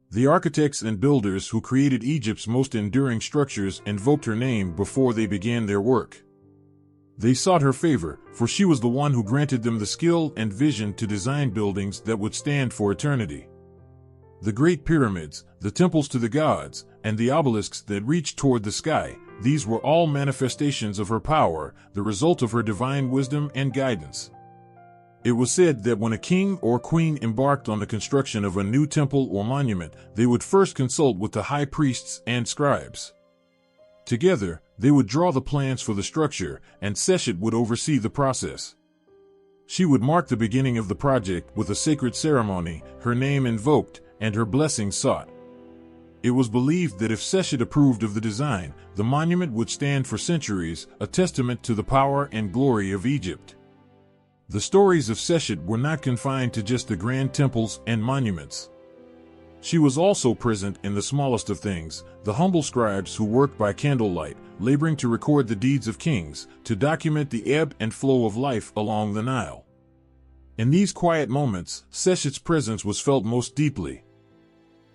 The architects and builders who created Egypt's most enduring structures invoked her name before they began their work. They sought her favor, for she was the one who granted them the skill and vision to design buildings that would stand for eternity. The great pyramids, the temples to the gods, and the obelisks that reached toward the sky, these were all manifestations of her power, the result of her divine wisdom and guidance. It was said that when a king or queen embarked on the construction of a new temple or monument, they would first consult with the high priests and scribes. Together, they would draw the plans for the structure, and Seshet would oversee the process. She would mark the beginning of the project with a sacred ceremony, her name invoked, and her blessing sought. It was believed that if Seshet approved of the design, the monument would stand for centuries, a testament to the power and glory of Egypt. The stories of Seshet were not confined to just the grand temples and monuments. She was also present in the smallest of things, the humble scribes who worked by candlelight, laboring to record the deeds of kings, to document the ebb and flow of life along the Nile. In these quiet moments, Seshet's presence was felt most deeply.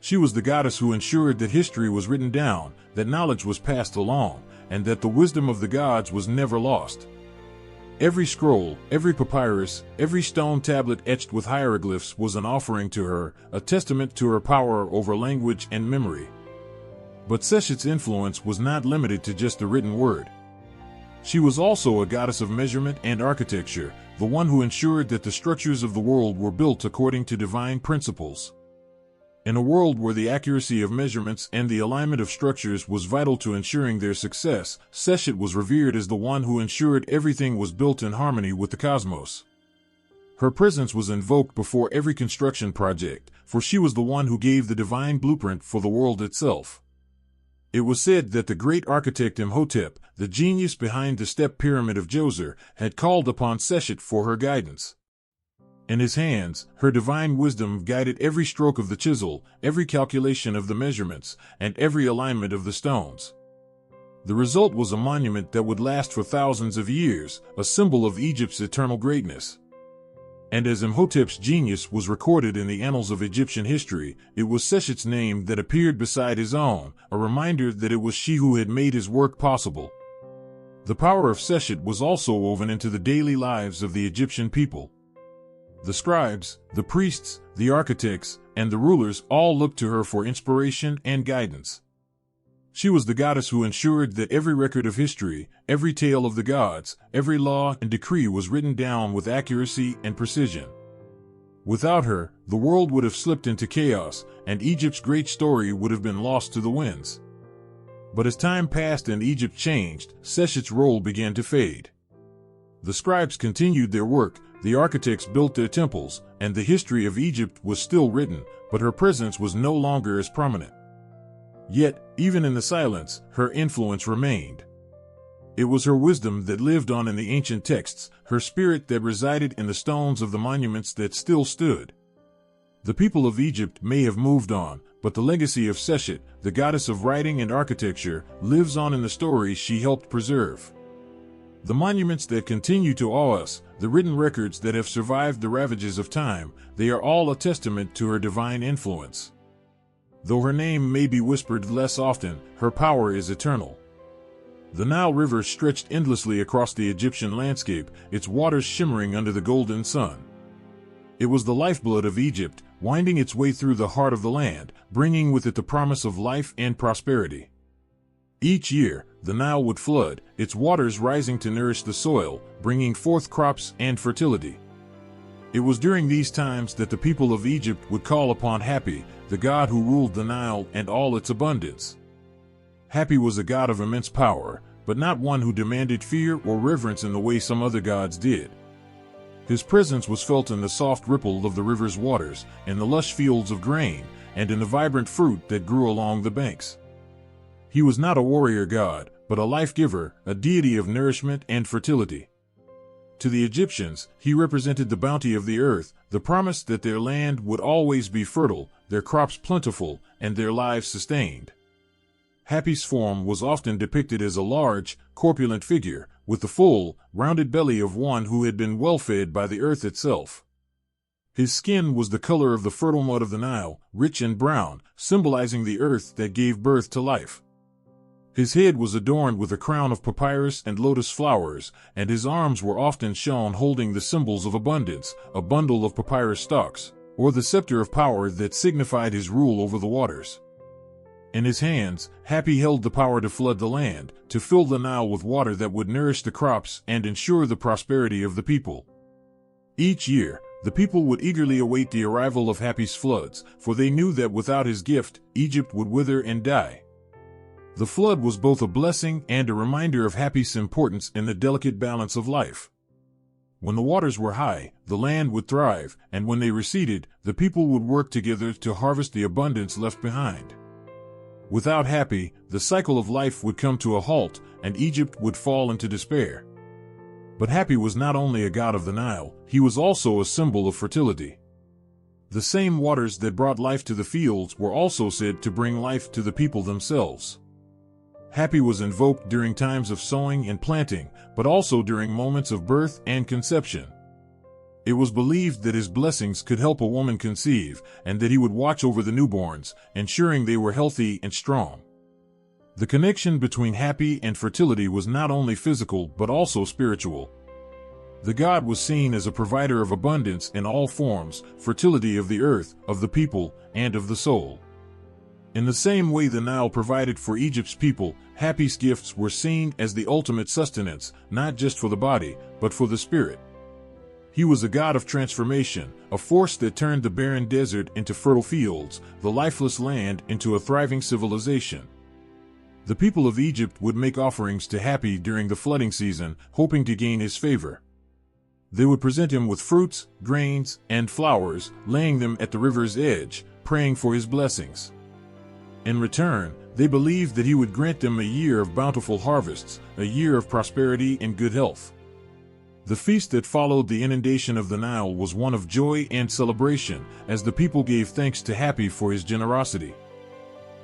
She was the goddess who ensured that history was written down, that knowledge was passed along, and that the wisdom of the gods was never lost. Every scroll, every papyrus, every stone tablet etched with hieroglyphs was an offering to her, a testament to her power over language and memory. But Seshet's influence was not limited to just the written word. She was also a goddess of measurement and architecture, the one who ensured that the structures of the world were built according to divine principles. In a world where the accuracy of measurements and the alignment of structures was vital to ensuring their success, Seshet was revered as the one who ensured everything was built in harmony with the cosmos. Her presence was invoked before every construction project, for she was the one who gave the divine blueprint for the world itself. It was said that the great architect Imhotep, the genius behind the step pyramid of Djoser, had called upon Seshet for her guidance. In his hands, her divine wisdom guided every stroke of the chisel, every calculation of the measurements, and every alignment of the stones. The result was a monument that would last for thousands of years, a symbol of Egypt's eternal greatness. And as Imhotep's genius was recorded in the annals of Egyptian history, it was Seshet's name that appeared beside his own, a reminder that it was she who had made his work possible. The power of Seshet was also woven into the daily lives of the Egyptian people. The scribes, the priests, the architects, and the rulers all looked to her for inspiration and guidance. She was the goddess who ensured that every record of history, every tale of the gods, every law and decree was written down with accuracy and precision. Without her, the world would have slipped into chaos, and Egypt's great story would have been lost to the winds. But as time passed and Egypt changed, Seshet's role began to fade. The scribes continued their work, the architects built their temples, and the history of Egypt was still written, but her presence was no longer as prominent. Yet, even in the silence, her influence remained. It was her wisdom that lived on in the ancient texts, her spirit that resided in the stones of the monuments that still stood. The people of Egypt may have moved on, but the legacy of Seshet, the goddess of writing and architecture, lives on in the stories she helped preserve. The monuments that continue to awe us, the written records that have survived the ravages of time, they are all a testament to her divine influence. Though her name may be whispered less often, her power is eternal. The Nile River stretched endlessly across the Egyptian landscape, its waters shimmering under the golden sun. It was the lifeblood of Egypt, winding its way through the heart of the land, bringing with it the promise of life and prosperity. Each year, the Nile would flood, its waters rising to nourish the soil, bringing forth crops and fertility. It was during these times that the people of Egypt would call upon Hapi, the god who ruled the Nile and all its abundance. Hapi was a god of immense power, but not one who demanded fear or reverence in the way some other gods did. His presence was felt in the soft ripple of the river's waters, in the lush fields of grain, and in the vibrant fruit that grew along the banks. He was not a warrior god, but a life-giver, a deity of nourishment and fertility. To the Egyptians, he represented the bounty of the earth, the promise that their land would always be fertile, their crops plentiful, and their lives sustained. Hapi's form was often depicted as a large, corpulent figure, with the full, rounded belly of one who had been well fed by the earth itself. His skin was the color of the fertile mud of the Nile, rich and brown, symbolizing the earth that gave birth to life. His head was adorned with a crown of papyrus and lotus flowers, and his arms were often shown holding the symbols of abundance, a bundle of papyrus stalks, or the scepter of power that signified his rule over the waters. In his hands, Hapi held the power to flood the land, to fill the Nile with water that would nourish the crops and ensure the prosperity of the people. Each year, the people would eagerly await the arrival of Hapi's floods, for they knew that without his gift, Egypt would wither and die. The flood was both a blessing and a reminder of Hapi's importance in the delicate balance of life. When the waters were high, the land would thrive, and when they receded, the people would work together to harvest the abundance left behind. Without Hapi, the cycle of life would come to a halt, and Egypt would fall into despair. But Hapi was not only a god of the Nile, he was also a symbol of fertility. The same waters that brought life to the fields were also said to bring life to the people themselves. Hapi was invoked during times of sowing and planting, but also during moments of birth and conception. It was believed that his blessings could help a woman conceive, and that he would watch over the newborns, ensuring they were healthy and strong. The connection between Hapi and fertility was not only physical but also spiritual. The god was seen as a provider of abundance in all forms, fertility of the earth, of the people, and of the soul. In the same way the Nile provided for Egypt's people, Hapi's gifts were seen as the ultimate sustenance, not just for the body, but for the spirit. He was a god of transformation, a force that turned the barren desert into fertile fields, the lifeless land into a thriving civilization. The people of Egypt would make offerings to Hapi during the flooding season, hoping to gain his favor. They would present him with fruits, grains, and flowers, laying them at the river's edge, praying for his blessings. In return, they believed that he would grant them a year of bountiful harvests, a year of prosperity and good health. The feast that followed the inundation of the Nile was one of joy and celebration, as the people gave thanks to Hapi for his generosity.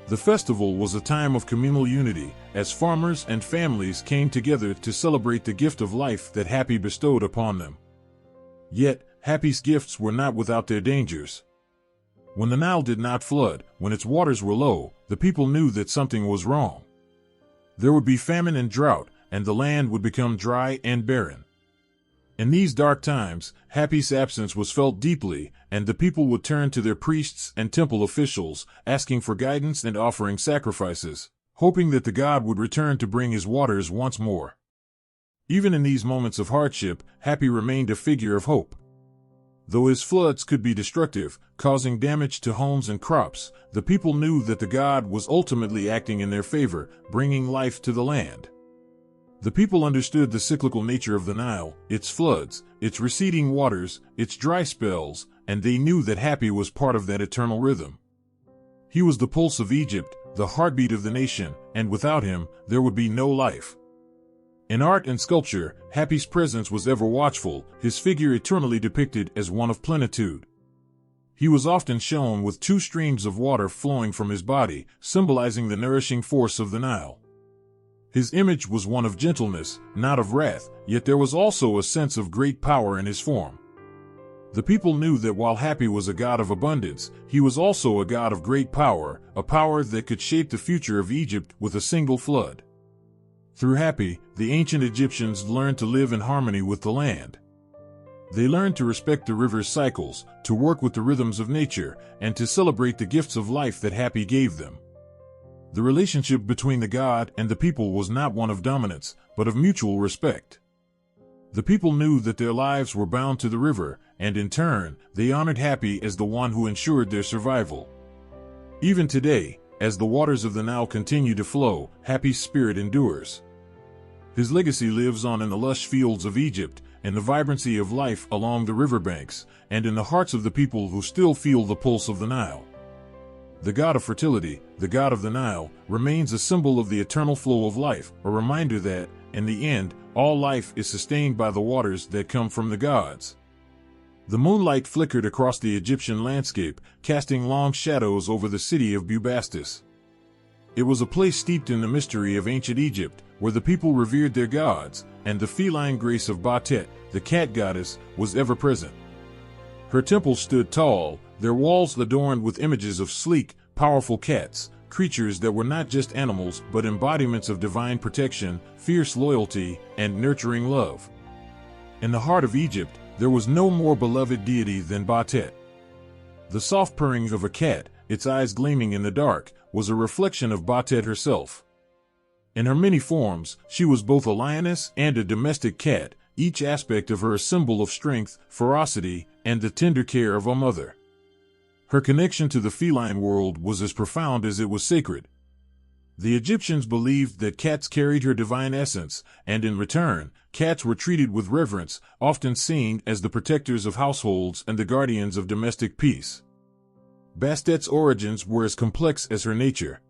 The festival was a time of communal unity, as farmers and families came together to celebrate the gift of life that Hapi bestowed upon them. Yet, Hapi's gifts were not without their dangers. When the Nile did not flood, when its waters were low, the people knew that something was wrong. There would be famine and drought, and the land would become dry and barren. In these dark times, Hapi's absence was felt deeply, and the people would turn to their priests and temple officials, asking for guidance and offering sacrifices, hoping that the god would return to bring his waters once more. Even in these moments of hardship, Hapi remained a figure of hope. Though his floods could be destructive, causing damage to homes and crops, the people knew that the god was ultimately acting in their favor, bringing life to the land. The people understood the cyclical nature of the Nile, its floods, its receding waters, its dry spells, and they knew that Hapi was part of that eternal rhythm. He was the pulse of Egypt, the heartbeat of the nation, and without him, there would be no life. In art and sculpture, Hapi's presence was ever watchful, his figure eternally depicted as one of plenitude. He was often shown with two streams of water flowing from his body, symbolizing the nourishing force of the Nile. His image was one of gentleness, not of wrath, yet there was also a sense of great power in his form. The people knew that while Hapi was a god of abundance, he was also a god of great power, a power that could shape the future of Egypt with a single flood. Through Hapi, the ancient Egyptians learned to live in harmony with the land. They learned to respect the river's cycles, to work with the rhythms of nature, and to celebrate the gifts of life that Hapi gave them. The relationship between the god and the people was not one of dominance, but of mutual respect. The people knew that their lives were bound to the river, and in turn, they honored Hapi as the one who ensured their survival. Even today, as the waters of the Nile continue to flow, Hapi's spirit endures. His legacy lives on in the lush fields of Egypt, in the vibrancy of life along the riverbanks, and in the hearts of the people who still feel the pulse of the Nile. The god of fertility, the god of the Nile, remains a symbol of the eternal flow of life, a reminder that, in the end, all life is sustained by the waters that come from the gods. The moonlight flickered across the Egyptian landscape, casting long shadows over the city of Bubastis. It was a place steeped in the mystery of ancient Egypt, where the people revered their gods, and the feline grace of Batet, the cat goddess, was ever present. Her temples stood tall, their walls adorned with images of sleek, powerful cats, creatures that were not just animals but embodiments of divine protection, fierce loyalty, and nurturing love. In the heart of Egypt, there was no more beloved deity than Batet. The soft purring of a cat, its eyes gleaming in the dark, was a reflection of Batet herself. In her many forms, she was both a lioness and a domestic cat, each aspect of her a symbol of strength, ferocity, and the tender care of a mother. Her connection to the feline world was as profound as it was sacred. The Egyptians believed that cats carried her divine essence, and in return, cats were treated with reverence, often seen as the protectors of households and the guardians of domestic peace. Bastet's origins were as complex as her nature.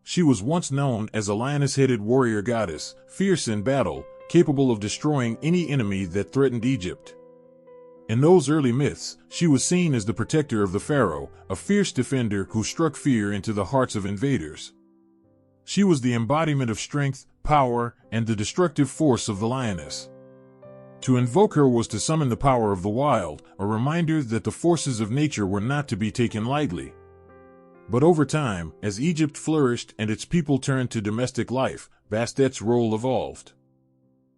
She was once known as a lioness-headed warrior goddess, fierce in battle, capable of destroying any enemy that threatened Egypt. In those early myths, she was seen as the protector of the pharaoh, a fierce defender who struck fear into the hearts of invaders. She was the embodiment of strength, power, and the destructive force of the lioness. To invoke her was to summon the power of the wild, a reminder that the forces of nature were not to be taken lightly. But over time, as Egypt flourished and its people turned to domestic life, Bastet's role evolved.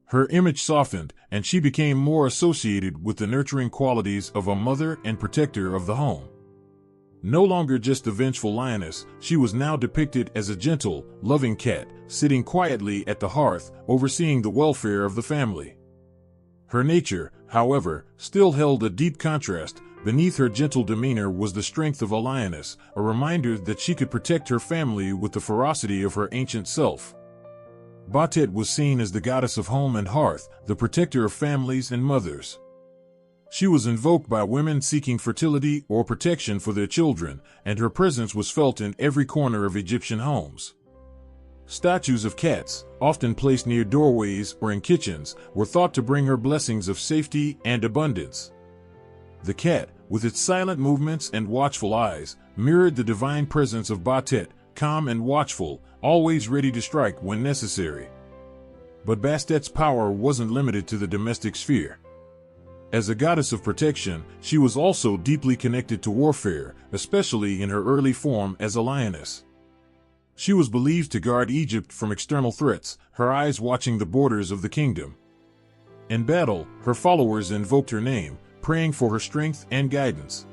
Her image softened, and she became more associated with the nurturing qualities of a mother and protector of the home. No longer just a vengeful lioness, she was now depicted as a gentle, loving cat, sitting quietly at the hearth, overseeing the welfare of the family. Her nature, however, still held a deep contrast. Beneath her gentle demeanor was the strength of a lioness, a reminder that she could protect her family with the ferocity of her ancient self. Batet was seen as the goddess of home and hearth, the protector of families and mothers. She was invoked by women seeking fertility or protection for their children, and her presence was felt in every corner of Egyptian homes. Statues of cats, often placed near doorways or in kitchens, were thought to bring her blessings of safety and abundance. The cat, with its silent movements and watchful eyes, mirrored the divine presence of Batet, calm and watchful, always ready to strike when necessary. But Bastet's power wasn't limited to the domestic sphere. As a goddess of protection, she was also deeply connected to warfare, especially in her early form as a lioness. She was believed to guard Egypt from external threats, her eyes watching the borders of the kingdom. In battle, her followers invoked her name, praying for her strength and guidance.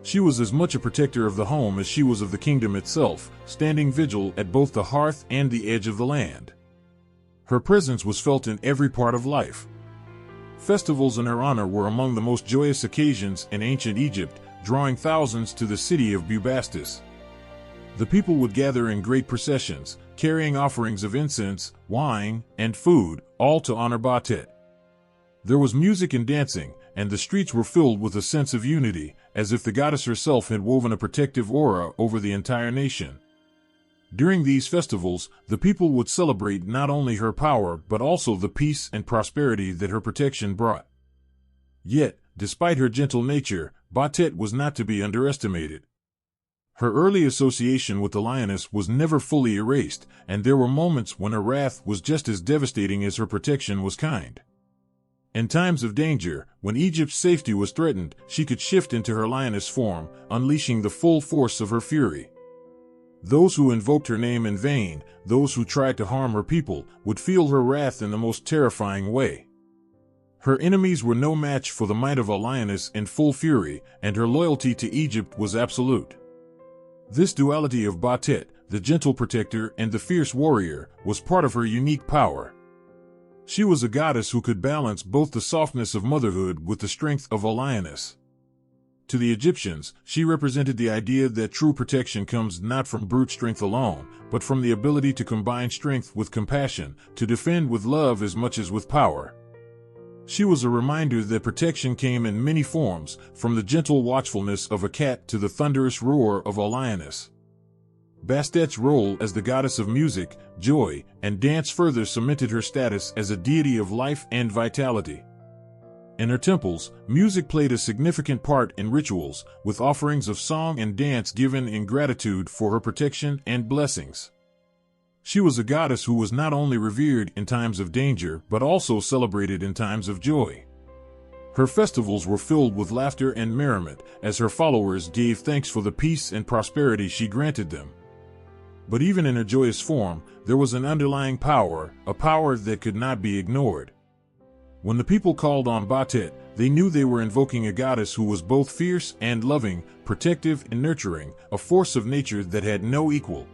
She was as much a protector of the home as she was of the kingdom itself, standing vigil at both the hearth and the edge of the land. Her presence was felt in every part of life. Festivals in her honor were among the most joyous occasions in ancient Egypt, drawing thousands to the city of Bubastis. The people would gather in great processions, carrying offerings of incense, wine, and food, all to honor Batet. There was music and dancing, and the streets were filled with a sense of unity, as if the goddess herself had woven a protective aura over the entire nation. During these festivals, the people would celebrate not only her power but also the peace and prosperity that her protection brought. Yet, despite her gentle nature, Batet was not to be underestimated. Her early association with the lioness was never fully erased, and there were moments when her wrath was just as devastating as her protection was kind. In times of danger, when Egypt's safety was threatened, she could shift into her lioness form, unleashing the full force of her fury. Those who invoked her name in vain, those who tried to harm her people, would feel her wrath in the most terrifying way. Her enemies were no match for the might of a lioness in full fury, and her loyalty to Egypt was absolute. This duality of Batet, the gentle protector and the fierce warrior, was part of her unique power. She was a goddess who could balance both the softness of motherhood with the strength of a lioness. To the Egyptians, she represented the idea that true protection comes not from brute strength alone, but from the ability to combine strength with compassion, to defend with love as much as with power. She was a reminder that protection came in many forms, from the gentle watchfulness of a cat to the thunderous roar of a lioness. Bastet's role as the goddess of music, joy, and dance further cemented her status as a deity of life and vitality. In her temples, music played a significant part in rituals, with offerings of song and dance given in gratitude for her protection and blessings. She was a goddess who was not only revered in times of danger but also celebrated in times of joy. Her festivals were filled with laughter and merriment, as her followers gave thanks for the peace and prosperity she granted them. But even in her joyous form, there was an underlying power, a power that could not be ignored. When the people called on Batet, they knew they were invoking a goddess who was both fierce and loving, protective and nurturing, a force of nature that had no equal.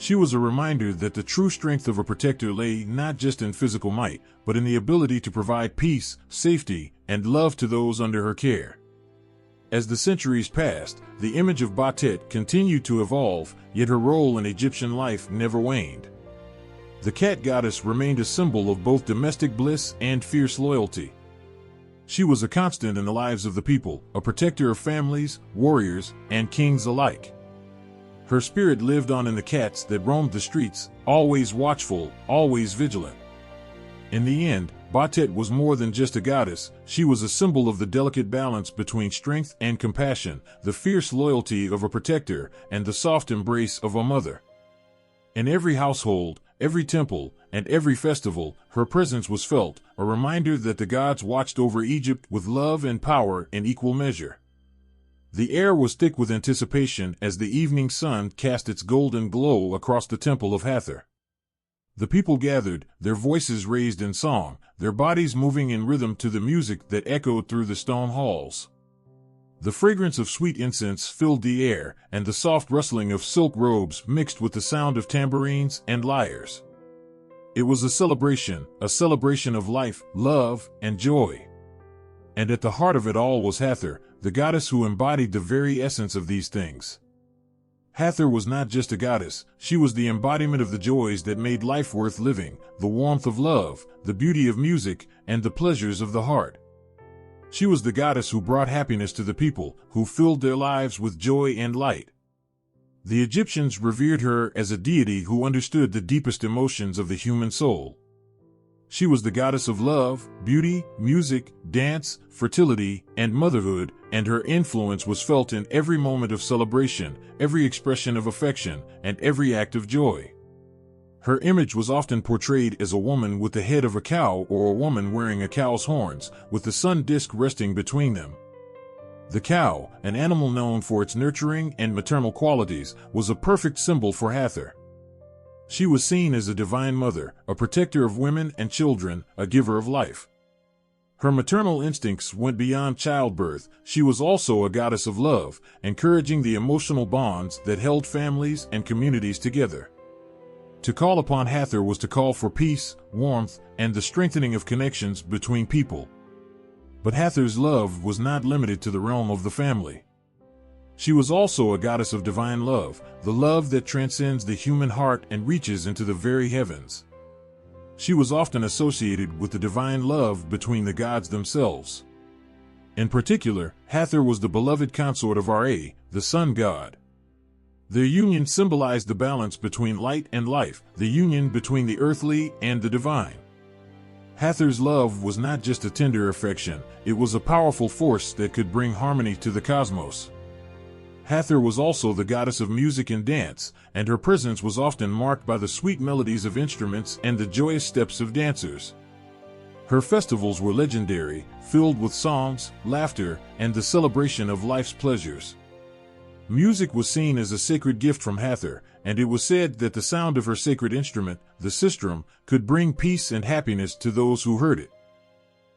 She was a reminder that the true strength of a protector lay not just in physical might, but in the ability to provide peace, safety, and love to those under her care. As the centuries passed, the image of Batet continued to evolve, yet her role in Egyptian life never waned. The cat goddess remained a symbol of both domestic bliss and fierce loyalty. She was a constant in the lives of the people, a protector of families, warriors, and kings alike. Her spirit lived on in the cats that roamed the streets, always watchful, always vigilant. In the end, Batet was more than just a goddess. She was a symbol of the delicate balance between strength and compassion, the fierce loyalty of a protector, and the soft embrace of a mother. In every household, every temple, and every festival, her presence was felt, a reminder that the gods watched over Egypt with love and power in equal measure. The air was thick with anticipation as the evening sun cast its golden glow across the temple of Hathor. The people gathered, their voices raised in song, their bodies moving in rhythm to the music that echoed through the stone halls. The fragrance of sweet incense filled the air, and the soft rustling of silk robes mixed with the sound of tambourines and lyres. It was a celebration of life, love, and joy. And at the heart of it all was Hathor, the goddess who embodied the very essence of these things. Hathor was not just a goddess, she was the embodiment of the joys that made life worth living, the warmth of love, the beauty of music, and the pleasures of the heart. She was the goddess who brought happiness to the people, who filled their lives with joy and light. The Egyptians revered her as a deity who understood the deepest emotions of the human soul. She was the goddess of love, beauty, music, dance, fertility, and motherhood, and her influence was felt in every moment of celebration, every expression of affection, and every act of joy. Her image was often portrayed as a woman with the head of a cow or a woman wearing a cow's horns, with the sun disk resting between them. The cow, an animal known for its nurturing and maternal qualities, was a perfect symbol for Hathor. She was seen as a divine mother, a protector of women and children, a giver of life. Her maternal instincts went beyond childbirth. She was also a goddess of love, encouraging the emotional bonds that held families and communities together. To call upon Hathor was to call for peace, warmth, and the strengthening of connections between people. But Hathor's love was not limited to the realm of the family. She was also a goddess of divine love, the love that transcends the human heart and reaches into the very heavens. She was often associated with the divine love between the gods themselves. In particular, Hathor was the beloved consort of Ra, the sun god. Their union symbolized the balance between light and life, the union between the earthly and the divine. Hathor's love was not just a tender affection, it was a powerful force that could bring harmony to the cosmos. Hathor was also the goddess of music and dance, and her presence was often marked by the sweet melodies of instruments and the joyous steps of dancers. Her festivals were legendary, filled with songs, laughter, and the celebration of life's pleasures. Music was seen as a sacred gift from Hathor, and it was said that the sound of her sacred instrument, the sistrum, could bring peace and happiness to those who heard it.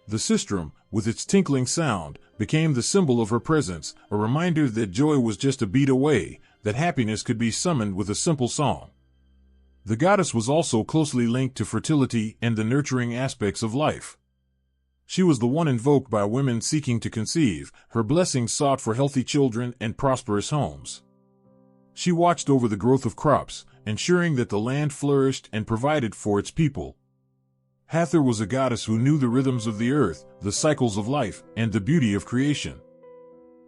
The sistrum, with its tinkling sound, became the symbol of her presence, a reminder that joy was just a beat away, that happiness could be summoned with a simple song. The goddess was also closely linked to fertility and the nurturing aspects of life. She was the one invoked by women seeking to conceive, her blessings sought for healthy children and prosperous homes. She watched over the growth of crops, ensuring that the land flourished and provided for its people. Hathor was a goddess who knew the rhythms of the earth, the cycles of life, and the beauty of creation.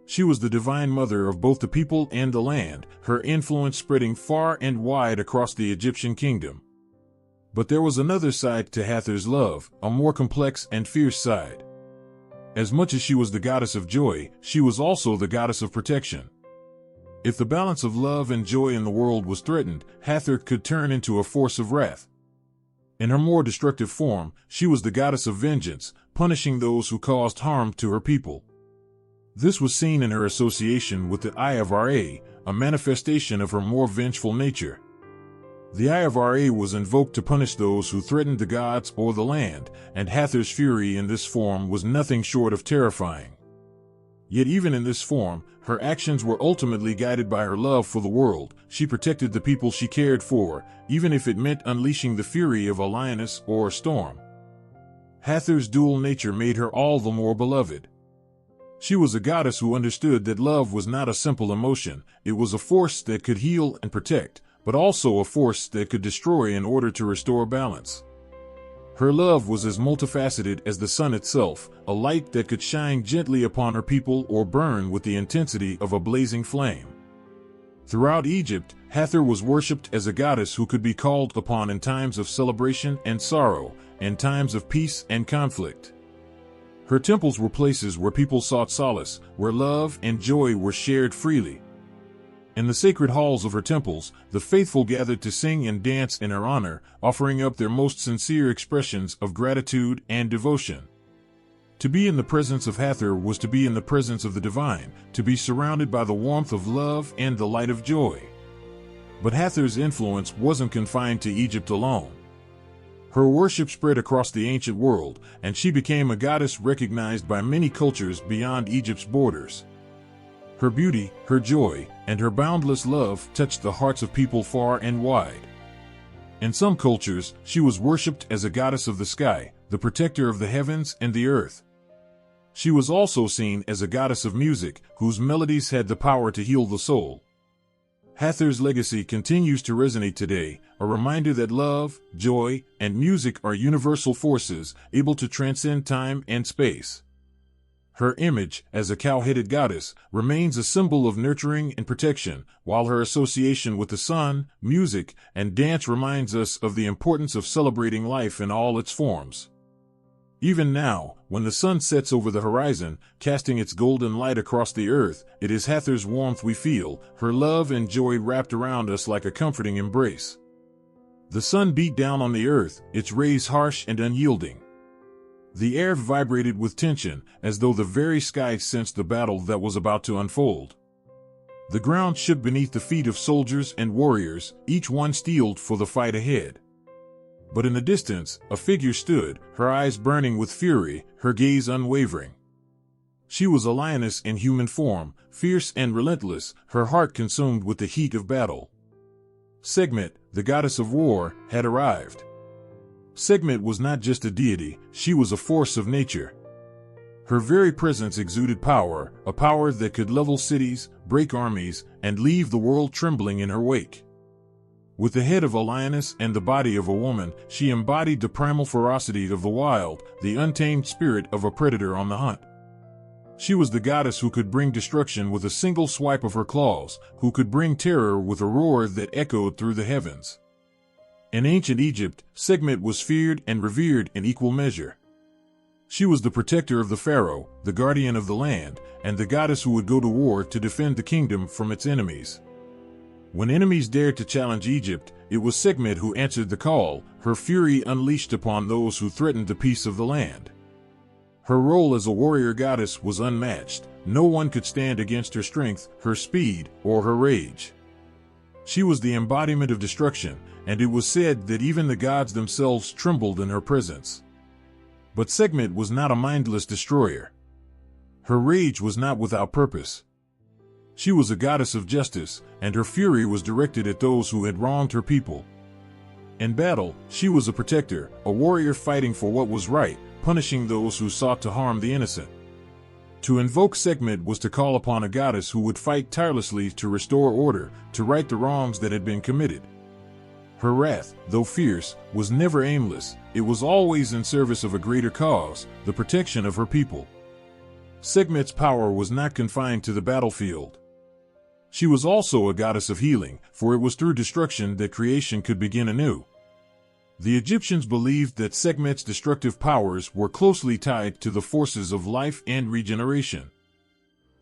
She was the divine mother of both the people and the land, her influence spreading far and wide across the Egyptian kingdom. But there was another side to Hathor's love, a more complex and fierce side. As much as she was the goddess of joy, she was also the goddess of protection. If the balance of love and joy in the world was threatened, Hathor could turn into a force of wrath. In her more destructive form, she was the goddess of vengeance, punishing those who caused harm to her people. This was seen in her association with the Eye of Ra, a manifestation of her more vengeful nature. The Eye of Ra was invoked to punish those who threatened the gods or the land, and Hathor's fury in this form was nothing short of terrifying. Yet even in this form, her actions were ultimately guided by her love for the world. She protected the people she cared for, even if it meant unleashing the fury of a lioness or a storm. Hathor's dual nature made her all the more beloved. She was a goddess who understood that love was not a simple emotion, it was a force that could heal and protect, but also a force that could destroy in order to restore balance. Her love was as multifaceted as the sun itself, a light that could shine gently upon her people or burn with the intensity of a blazing flame. Throughout Egypt, Hathor was worshipped as a goddess who could be called upon in times of celebration and sorrow, and times of peace and conflict. Her temples were places where people sought solace, where love and joy were shared freely. In the sacred halls of her temples, the faithful gathered to sing and dance in her honor, offering up their most sincere expressions of gratitude and devotion. To be in the presence of Hathor was to be in the presence of the divine, to be surrounded by the warmth of love and the light of joy. But Hathor's influence wasn't confined to Egypt alone. Her worship spread across the ancient world, and she became a goddess recognized by many cultures beyond Egypt's borders. Her beauty, her joy, and her boundless love touched the hearts of people far and wide. In some cultures, she was worshipped as a goddess of the sky, the protector of the heavens and the earth. She was also seen as a goddess of music, whose melodies had the power to heal the soul. Hathor's legacy continues to resonate today, a reminder that love, joy, and music are universal forces, able to transcend time and space. Her image, as a cow-headed goddess, remains a symbol of nurturing and protection, while her association with the sun, music, and dance reminds us of the importance of celebrating life in all its forms. Even now, when the sun sets over the horizon, casting its golden light across the earth, it is Hathor's warmth we feel, her love and joy wrapped around us like a comforting embrace. The sun beat down on the earth, its rays harsh and unyielding. The air vibrated with tension, as though the very sky sensed the battle that was about to unfold. The ground shook beneath the feet of soldiers and warriors, each one steeled for the fight ahead. But in the distance, a figure stood, her eyes burning with fury, her gaze unwavering. She was a lioness in human form, fierce and relentless, her heart consumed with the heat of battle. Sekhmet, the goddess of war, had arrived. Sekhmet was not just a deity, she was a force of nature. Her very presence exuded power, a power that could level cities, break armies, and leave the world trembling in her wake. With the head of a lioness and the body of a woman, she embodied the primal ferocity of the wild, the untamed spirit of a predator on the hunt. She was the goddess who could bring destruction with a single swipe of her claws, who could bring terror with a roar that echoed through the heavens. In ancient Egypt, Sekhmet was feared and revered in equal measure. She was the protector of the pharaoh, the guardian of the land, and the goddess who would go to war to defend the kingdom from its enemies. When enemies dared to challenge Egypt, it was Sekhmet who answered the call, her fury unleashed upon those who threatened the peace of the land. Her role as a warrior goddess was unmatched. No one could stand against her strength, her speed, or her rage. She was the embodiment of destruction, and it was said that even the gods themselves trembled in her presence. But Sekhmet was not a mindless destroyer. Her rage was not without purpose. She was a goddess of justice, and her fury was directed at those who had wronged her people. In battle, she was a protector, a warrior fighting for what was right, punishing those who sought to harm the innocent. To invoke Sekhmet was to call upon a goddess who would fight tirelessly to restore order, to right the wrongs that had been committed. Her wrath, though fierce, was never aimless. It was always in service of a greater cause, the protection of her people. Sekhmet's power was not confined to the battlefield. She was also a goddess of healing, for it was through destruction that creation could begin anew. The Egyptians believed that Sekhmet's destructive powers were closely tied to the forces of life and regeneration.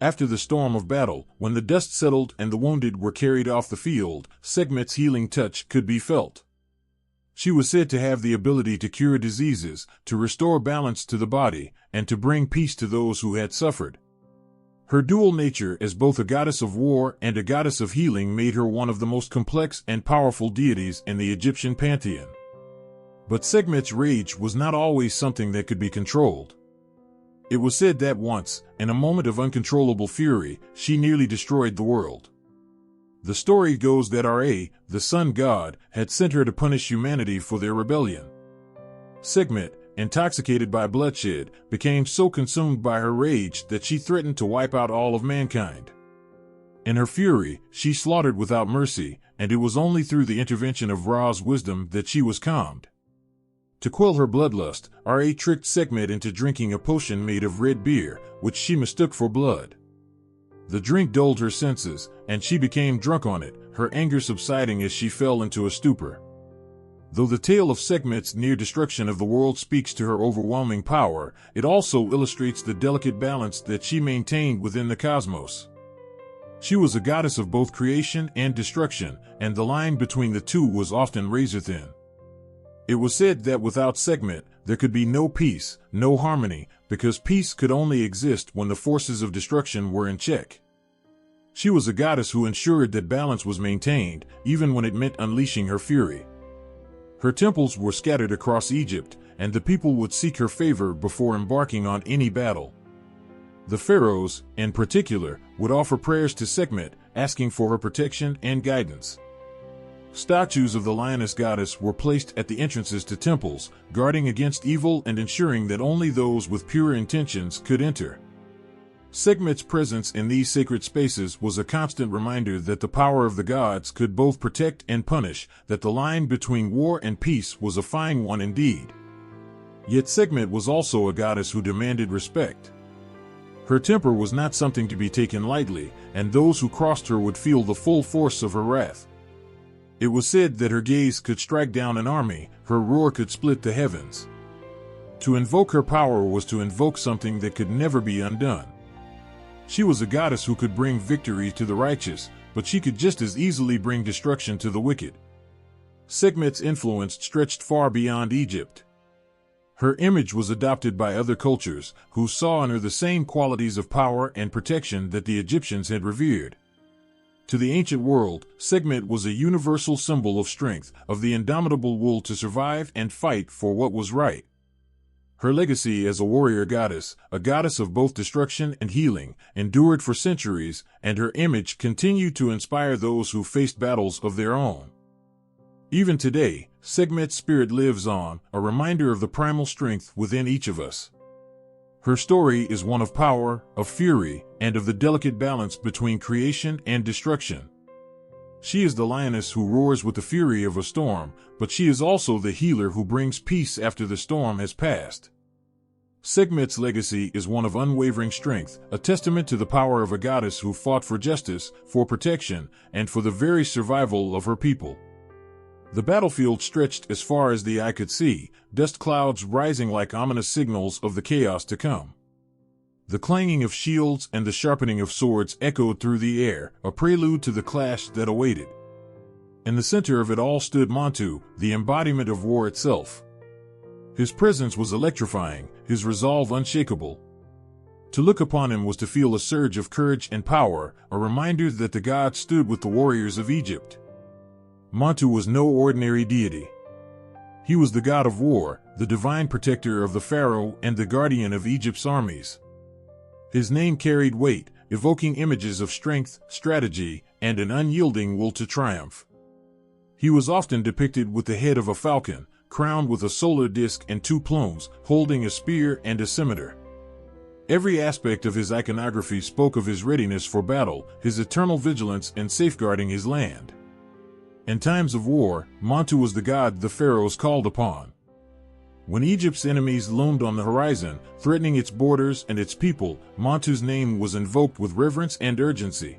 After the storm of battle, when the dust settled and the wounded were carried off the field, Sekhmet's healing touch could be felt. She was said to have the ability to cure diseases, to restore balance to the body, and to bring peace to those who had suffered. Her dual nature as both a goddess of war and a goddess of healing made her one of the most complex and powerful deities in the Egyptian pantheon. But Sekhmet's rage was not always something that could be controlled. It was said that once, in a moment of uncontrollable fury, she nearly destroyed the world. The story goes that Ra, the sun god, had sent her to punish humanity for their rebellion. Sekhmet, intoxicated by bloodshed, became so consumed by her rage that she threatened to wipe out all of mankind. In her fury, she slaughtered without mercy, and it was only through the intervention of Ra's wisdom that she was calmed. To quell her bloodlust, Ra tricked Sekhmet into drinking a potion made of red beer, which she mistook for blood. The drink dulled her senses, and she became drunk on it, her anger subsiding as she fell into a stupor. Though the tale of Sekhmet's near destruction of the world speaks to her overwhelming power, it also illustrates the delicate balance that she maintained within the cosmos. She was a goddess of both creation and destruction, and the line between the two was often razor-thin. It was said that without Sekhmet, there could be no peace, no harmony, because peace could only exist when the forces of destruction were in check. She was a goddess who ensured that balance was maintained, even when it meant unleashing her fury. Her temples were scattered across Egypt, and the people would seek her favor before embarking on any battle. The pharaohs, in particular, would offer prayers to Sekhmet, asking for her protection and guidance. Statues of the lioness goddess were placed at the entrances to temples, guarding against evil and ensuring that only those with pure intentions could enter. Sekhmet's presence in these sacred spaces was a constant reminder that the power of the gods could both protect and punish, that the line between war and peace was a fine one indeed. Yet Sekhmet was also a goddess who demanded respect. Her temper was not something to be taken lightly, and those who crossed her would feel the full force of her wrath. It was said that her gaze could strike down an army, her roar could split the heavens. To invoke her power was to invoke something that could never be undone. She was a goddess who could bring victory to the righteous, but she could just as easily bring destruction to the wicked. Sekhmet's influence stretched far beyond Egypt. Her image was adopted by other cultures, who saw in her the same qualities of power and protection that the Egyptians had revered. To the ancient world, Sekhmet was a universal symbol of strength, of the indomitable will to survive and fight for what was right. Her legacy as a warrior goddess, a goddess of both destruction and healing, endured for centuries, and her image continued to inspire those who faced battles of their own. Even today, Sekhmet's spirit lives on, a reminder of the primal strength within each of us. Her story is one of power, of fury, and of the delicate balance between creation and destruction. She is the lioness who roars with the fury of a storm, but she is also the healer who brings peace after the storm has passed. Sekhmet's legacy is one of unwavering strength, a testament to the power of a goddess who fought for justice, for protection, and for the very survival of her people. The battlefield stretched as far as the eye could see, dust clouds rising like ominous signals of the chaos to come. The clanging of shields and the sharpening of swords echoed through the air, a prelude to the clash that awaited. In the center of it all stood Montu, the embodiment of war itself. His presence was electrifying, his resolve unshakable. To look upon him was to feel a surge of courage and power, a reminder that the god stood with the warriors of Egypt. Montu was no ordinary deity. He was the god of war, the divine protector of the pharaoh and the guardian of Egypt's armies. His name carried weight, evoking images of strength, strategy, and an unyielding will to triumph. He was often depicted with the head of a falcon, crowned with a solar disk and two plumes, holding a spear and a scimitar. Every aspect of his iconography spoke of his readiness for battle, his eternal vigilance in safeguarding his land. In times of war, Montu was the god the pharaohs called upon. When Egypt's enemies loomed on the horizon, threatening its borders and its people, Montu's name was invoked with reverence and urgency.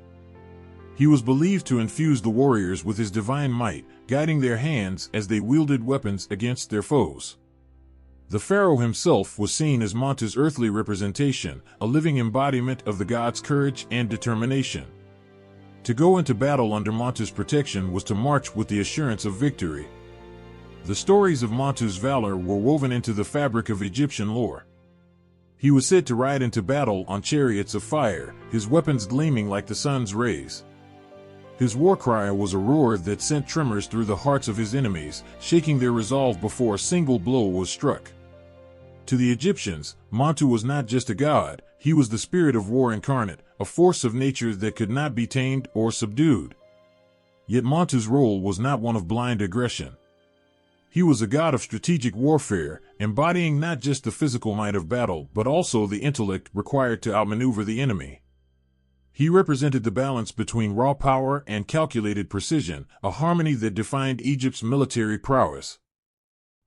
He was believed to infuse the warriors with his divine might, guiding their hands as they wielded weapons against their foes. The pharaoh himself was seen as Montu's earthly representation, a living embodiment of the god's courage and determination. To go into battle under Montu's protection was to march with the assurance of victory. The stories of Montu's valor were woven into the fabric of Egyptian lore. He was said to ride into battle on chariots of fire, his weapons gleaming like the sun's rays. His war cry was a roar that sent tremors through the hearts of his enemies, shaking their resolve before a single blow was struck. To the Egyptians, Montu was not just a god, he was the spirit of war incarnate, a force of nature that could not be tamed or subdued. Yet Montu's role was not one of blind aggression. He was a god of strategic warfare, embodying not just the physical might of battle but also the intellect required to outmaneuver the enemy. He represented the balance between raw power and calculated precision, a harmony that defined Egypt's military prowess.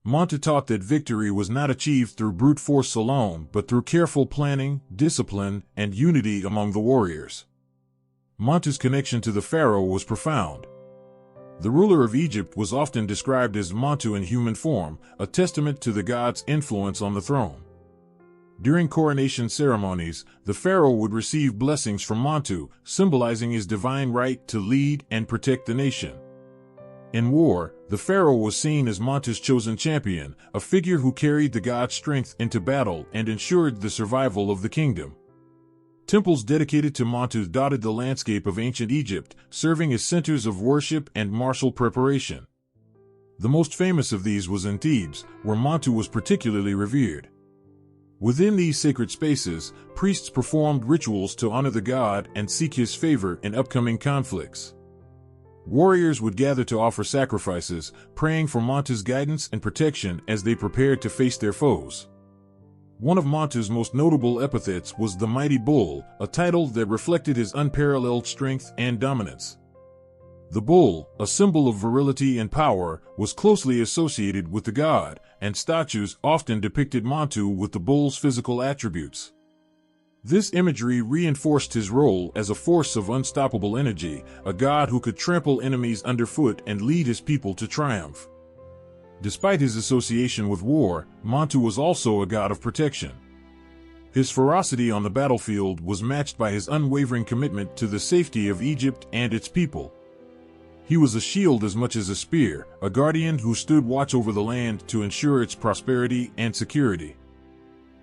Montu taught that victory was not achieved through brute force alone, but through careful planning, discipline, and unity among the warriors. Montu's connection to the pharaoh was profound. The ruler of Egypt was often described as Montu in human form, a testament to the god's influence on the throne. During coronation ceremonies, the pharaoh would receive blessings from Montu, symbolizing his divine right to lead and protect the nation. In war, the pharaoh was seen as Montu's chosen champion, a figure who carried the god's strength into battle and ensured the survival of the kingdom. Temples dedicated to Montu dotted the landscape of ancient Egypt, serving as centers of worship and martial preparation. The most famous of these was in Thebes, where Montu was particularly revered. Within these sacred spaces, priests performed rituals to honor the god and seek his favor in upcoming conflicts. Warriors would gather to offer sacrifices, praying for Montu's guidance and protection as they prepared to face their foes. One of Montu's most notable epithets was the Mighty Bull, a title that reflected his unparalleled strength and dominance. The bull, a symbol of virility and power, was closely associated with the god, and statues often depicted Montu with the bull's physical attributes. This imagery reinforced his role as a force of unstoppable energy, a god who could trample enemies underfoot and lead his people to triumph. Despite his association with war, Montu was also a god of protection. His ferocity on the battlefield was matched by his unwavering commitment to the safety of Egypt and its people. He was a shield as much as a spear, a guardian who stood watch over the land to ensure its prosperity and security.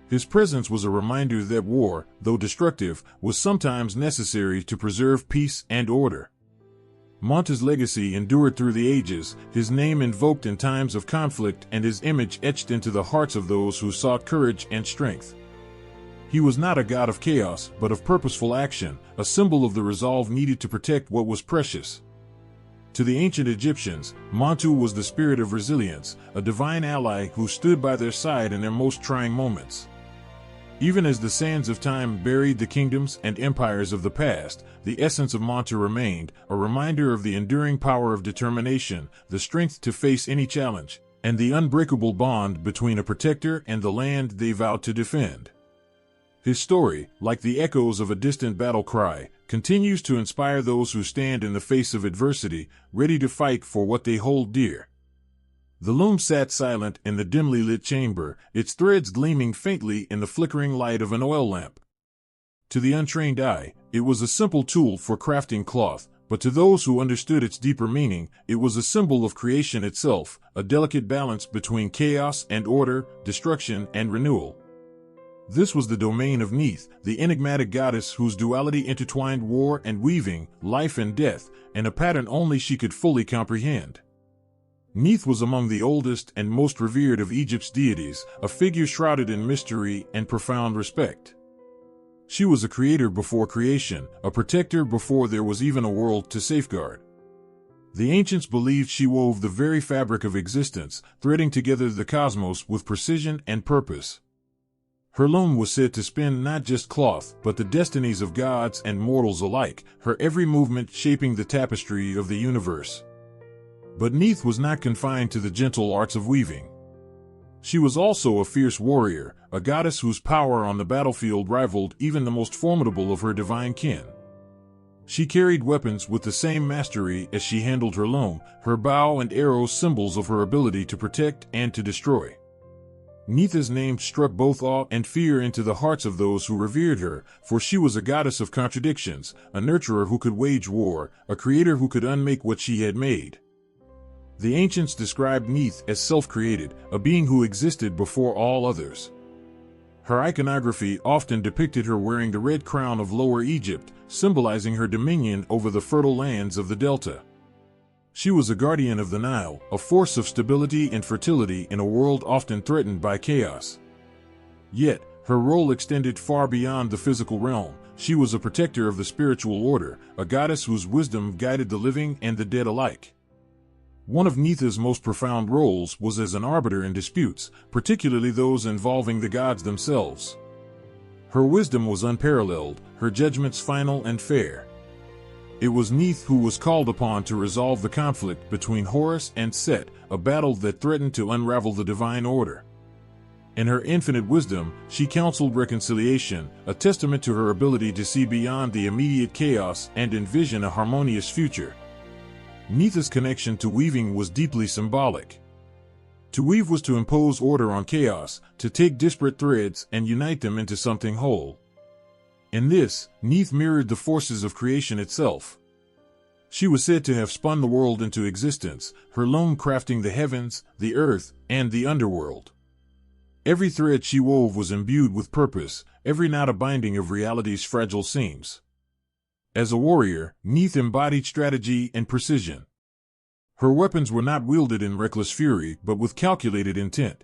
His presence was a reminder that war, though destructive, was sometimes necessary to preserve peace and order. Montu's legacy endured through the ages, his name invoked in times of conflict and his image etched into the hearts of those who sought courage and strength. He was not a god of chaos, but of purposeful action, a symbol of the resolve needed to protect what was precious. To the ancient Egyptians, Montu was the spirit of resilience, a divine ally who stood by their side in their most trying moments. Even as the sands of time buried the kingdoms and empires of the past, the essence of Montu remained, a reminder of the enduring power of determination, the strength to face any challenge, and the unbreakable bond between a protector and the land they vowed to defend. His story, like the echoes of a distant battle cry, continues to inspire those who stand in the face of adversity, ready to fight for what they hold dear. The loom sat silent in the dimly lit chamber, its threads gleaming faintly in the flickering light of an oil lamp. To the untrained eye, it was a simple tool for crafting cloth, but to those who understood its deeper meaning, it was a symbol of creation itself, a delicate balance between chaos and order, destruction and renewal. This was the domain of Neith, the enigmatic goddess whose duality intertwined war and weaving, life and death, in a pattern only she could fully comprehend. Neith was among the oldest and most revered of Egypt's deities, a figure shrouded in mystery and profound respect. She was a creator before creation, a protector before there was even a world to safeguard. The ancients believed she wove the very fabric of existence, threading together the cosmos with precision and purpose. Her loom was said to spin not just cloth, but the destinies of gods and mortals alike, her every movement shaping the tapestry of the universe. But Neith was not confined to the gentle arts of weaving. She was also a fierce warrior, a goddess whose power on the battlefield rivaled even the most formidable of her divine kin. She carried weapons with the same mastery as she handled her loam, her bow and arrows symbols of her ability to protect and to destroy. Neith's name struck both awe and fear into the hearts of those who revered her, for she was a goddess of contradictions, a nurturer who could wage war, a creator who could unmake what she had made. The ancients described Neith as self-created, a being who existed before all others. Her iconography often depicted her wearing the red crown of Lower Egypt, symbolizing her dominion over the fertile lands of the Delta. She was a guardian of the Nile, a force of stability and fertility in a world often threatened by chaos. Yet, her role extended far beyond the physical realm. She was a protector of the spiritual order, a goddess whose wisdom guided the living and the dead alike. One of Neith's most profound roles was as an arbiter in disputes, particularly those involving the gods themselves. Her wisdom was unparalleled, her judgments final and fair. It was Neith who was called upon to resolve the conflict between Horus and Set, a battle that threatened to unravel the divine order. In her infinite wisdom, she counseled reconciliation, a testament to her ability to see beyond the immediate chaos and envision a harmonious future. Neith's connection to weaving was deeply symbolic. To weave was to impose order on chaos, to take disparate threads and unite them into something whole. In this, Neith mirrored the forces of creation itself. She was said to have spun the world into existence, her loom crafting the heavens, the earth, and the underworld. Every thread she wove was imbued with purpose, every knot a binding of reality's fragile seams. As a warrior, Neith embodied strategy and precision. Her weapons were not wielded in reckless fury, but with calculated intent.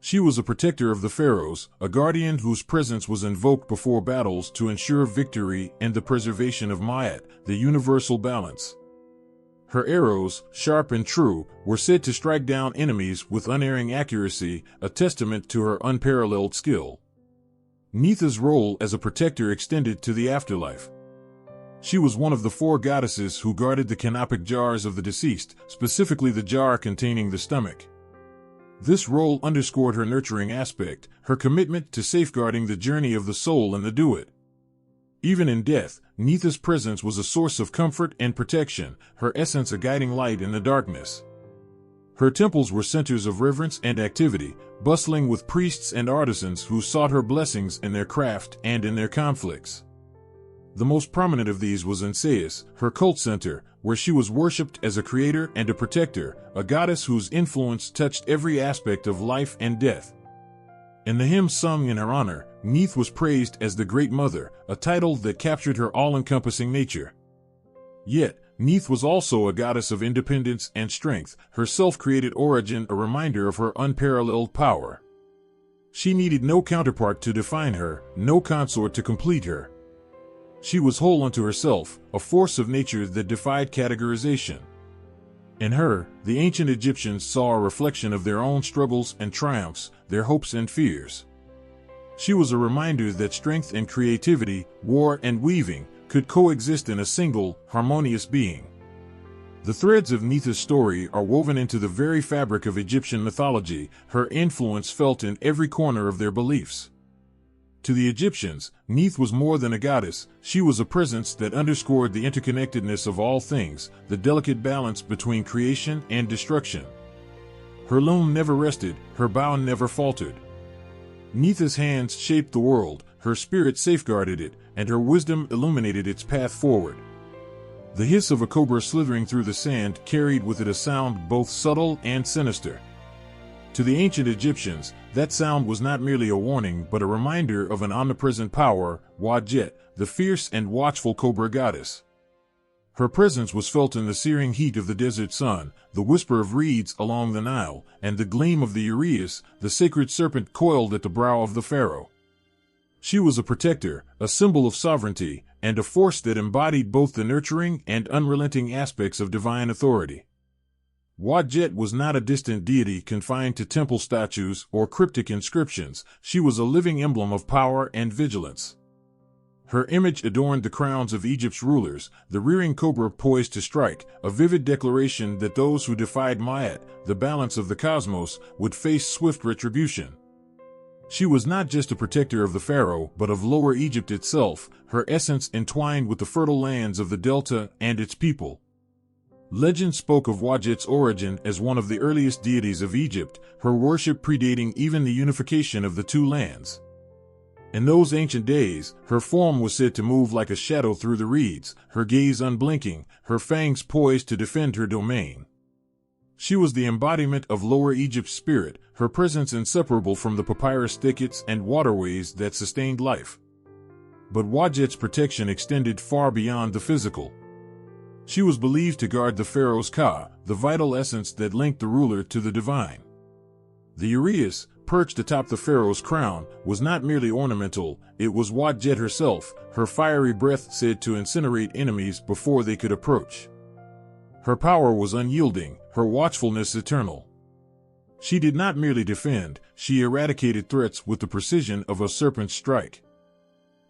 She was a protector of the pharaohs, a guardian whose presence was invoked before battles to ensure victory and the preservation of Ma'at, the universal balance. Her arrows, sharp and true, were said to strike down enemies with unerring accuracy, a testament to her unparalleled skill. Neith's role as a protector extended to the afterlife. She was one of the four goddesses who guarded the canopic jars of the deceased, specifically the jar containing the stomach. This role underscored her nurturing aspect, her commitment to safeguarding the journey of the soul and the do-it. Even in death, Neith's presence was a source of comfort and protection, her essence a guiding light in the darkness. Her temples were centers of reverence and activity, bustling with priests and artisans who sought her blessings in their craft and in their conflicts. The most prominent of these was in Sais, her cult center, where she was worshipped as a creator and a protector, a goddess whose influence touched every aspect of life and death. In the hymns sung in her honor, Neith was praised as the Great Mother, a title that captured her all-encompassing nature. Yet, Neith was also a goddess of independence and strength, her self-created origin a reminder of her unparalleled power. She needed no counterpart to define her, no consort to complete her. She was whole unto herself, a force of nature that defied categorization. In her, the ancient Egyptians saw a reflection of their own struggles and triumphs, their hopes and fears. She was a reminder that strength and creativity, war and weaving, could coexist in a single, harmonious being. The threads of Neith's story are woven into the very fabric of Egyptian mythology, her influence felt in every corner of their beliefs. To the Egyptians, Neith was more than a goddess, she was a presence that underscored the interconnectedness of all things, the delicate balance between creation and destruction. Her loom never rested, her bow never faltered. Neith's hands shaped the world, her spirit safeguarded it, and her wisdom illuminated its path forward. The hiss of a cobra slithering through the sand carried with it a sound both subtle and sinister. To the ancient Egyptians, that sound was not merely a warning but a reminder of an omnipresent power, Wadjet, the fierce and watchful cobra goddess. Her presence was felt in the searing heat of the desert sun, the whisper of reeds along the Nile, and the gleam of the uraeus, the sacred serpent coiled at the brow of the pharaoh. She was a protector, a symbol of sovereignty, and a force that embodied both the nurturing and unrelenting aspects of divine authority. Wadjet was not a distant deity confined to temple statues or cryptic inscriptions, she was a living emblem of power and vigilance. Her image adorned the crowns of Egypt's rulers, the rearing cobra poised to strike, a vivid declaration that those who defied Ma'at, the balance of the cosmos, would face swift retribution. She was not just a protector of the pharaoh, but of Lower Egypt itself, her essence entwined with the fertile lands of the Delta and its people. Legend spoke of Wadjet's origin as one of the earliest deities of Egypt, her worship predating even the unification of the two lands. In those ancient days, her form was said to move like a shadow through the reeds, her gaze unblinking, her fangs poised to defend her domain. She was the embodiment of Lower Egypt's spirit, her presence inseparable from the papyrus thickets and waterways that sustained life. But Wadjet's protection extended far beyond the physical. She was believed to guard the pharaoh's ka, the vital essence that linked the ruler to the divine. The uraeus, perched atop the pharaoh's crown, was not merely ornamental, it was Wadjet herself, her fiery breath said to incinerate enemies before they could approach. Her power was unyielding, her watchfulness eternal. She did not merely defend, she eradicated threats with the precision of a serpent's strike.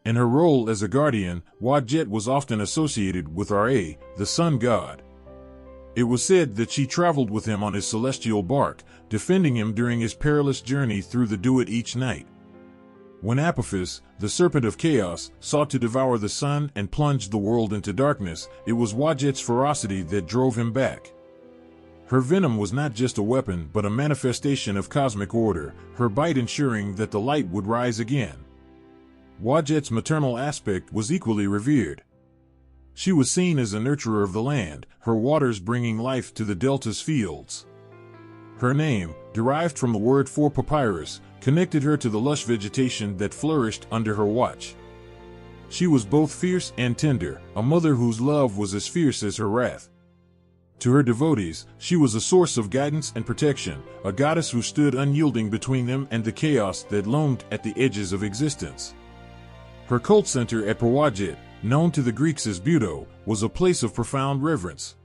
In her role as a guardian, Wadjet was often associated with Ra, the sun god. It was said that she traveled with him on his celestial bark, defending him during his perilous journey through the Duat each night. When Apophis, the serpent of chaos, sought to devour the sun and plunge the world into darkness, it was Wadjet's ferocity that drove him back. Her venom was not just a weapon but a manifestation of cosmic order, her bite ensuring that the light would rise again. Wadjet's maternal aspect was equally revered. She was seen as a nurturer of the land, her waters bringing life to the delta's fields. Her name, derived from the word for papyrus, connected her to the lush vegetation that flourished under her watch. She was both fierce and tender, a mother whose love was as fierce as her wrath. To her devotees, she was a source of guidance and protection, a goddess who stood unyielding between them and the chaos that loomed at the edges of existence. Her cult center at Wadjet, known to the Greeks as Buto, was a place of profound reverence.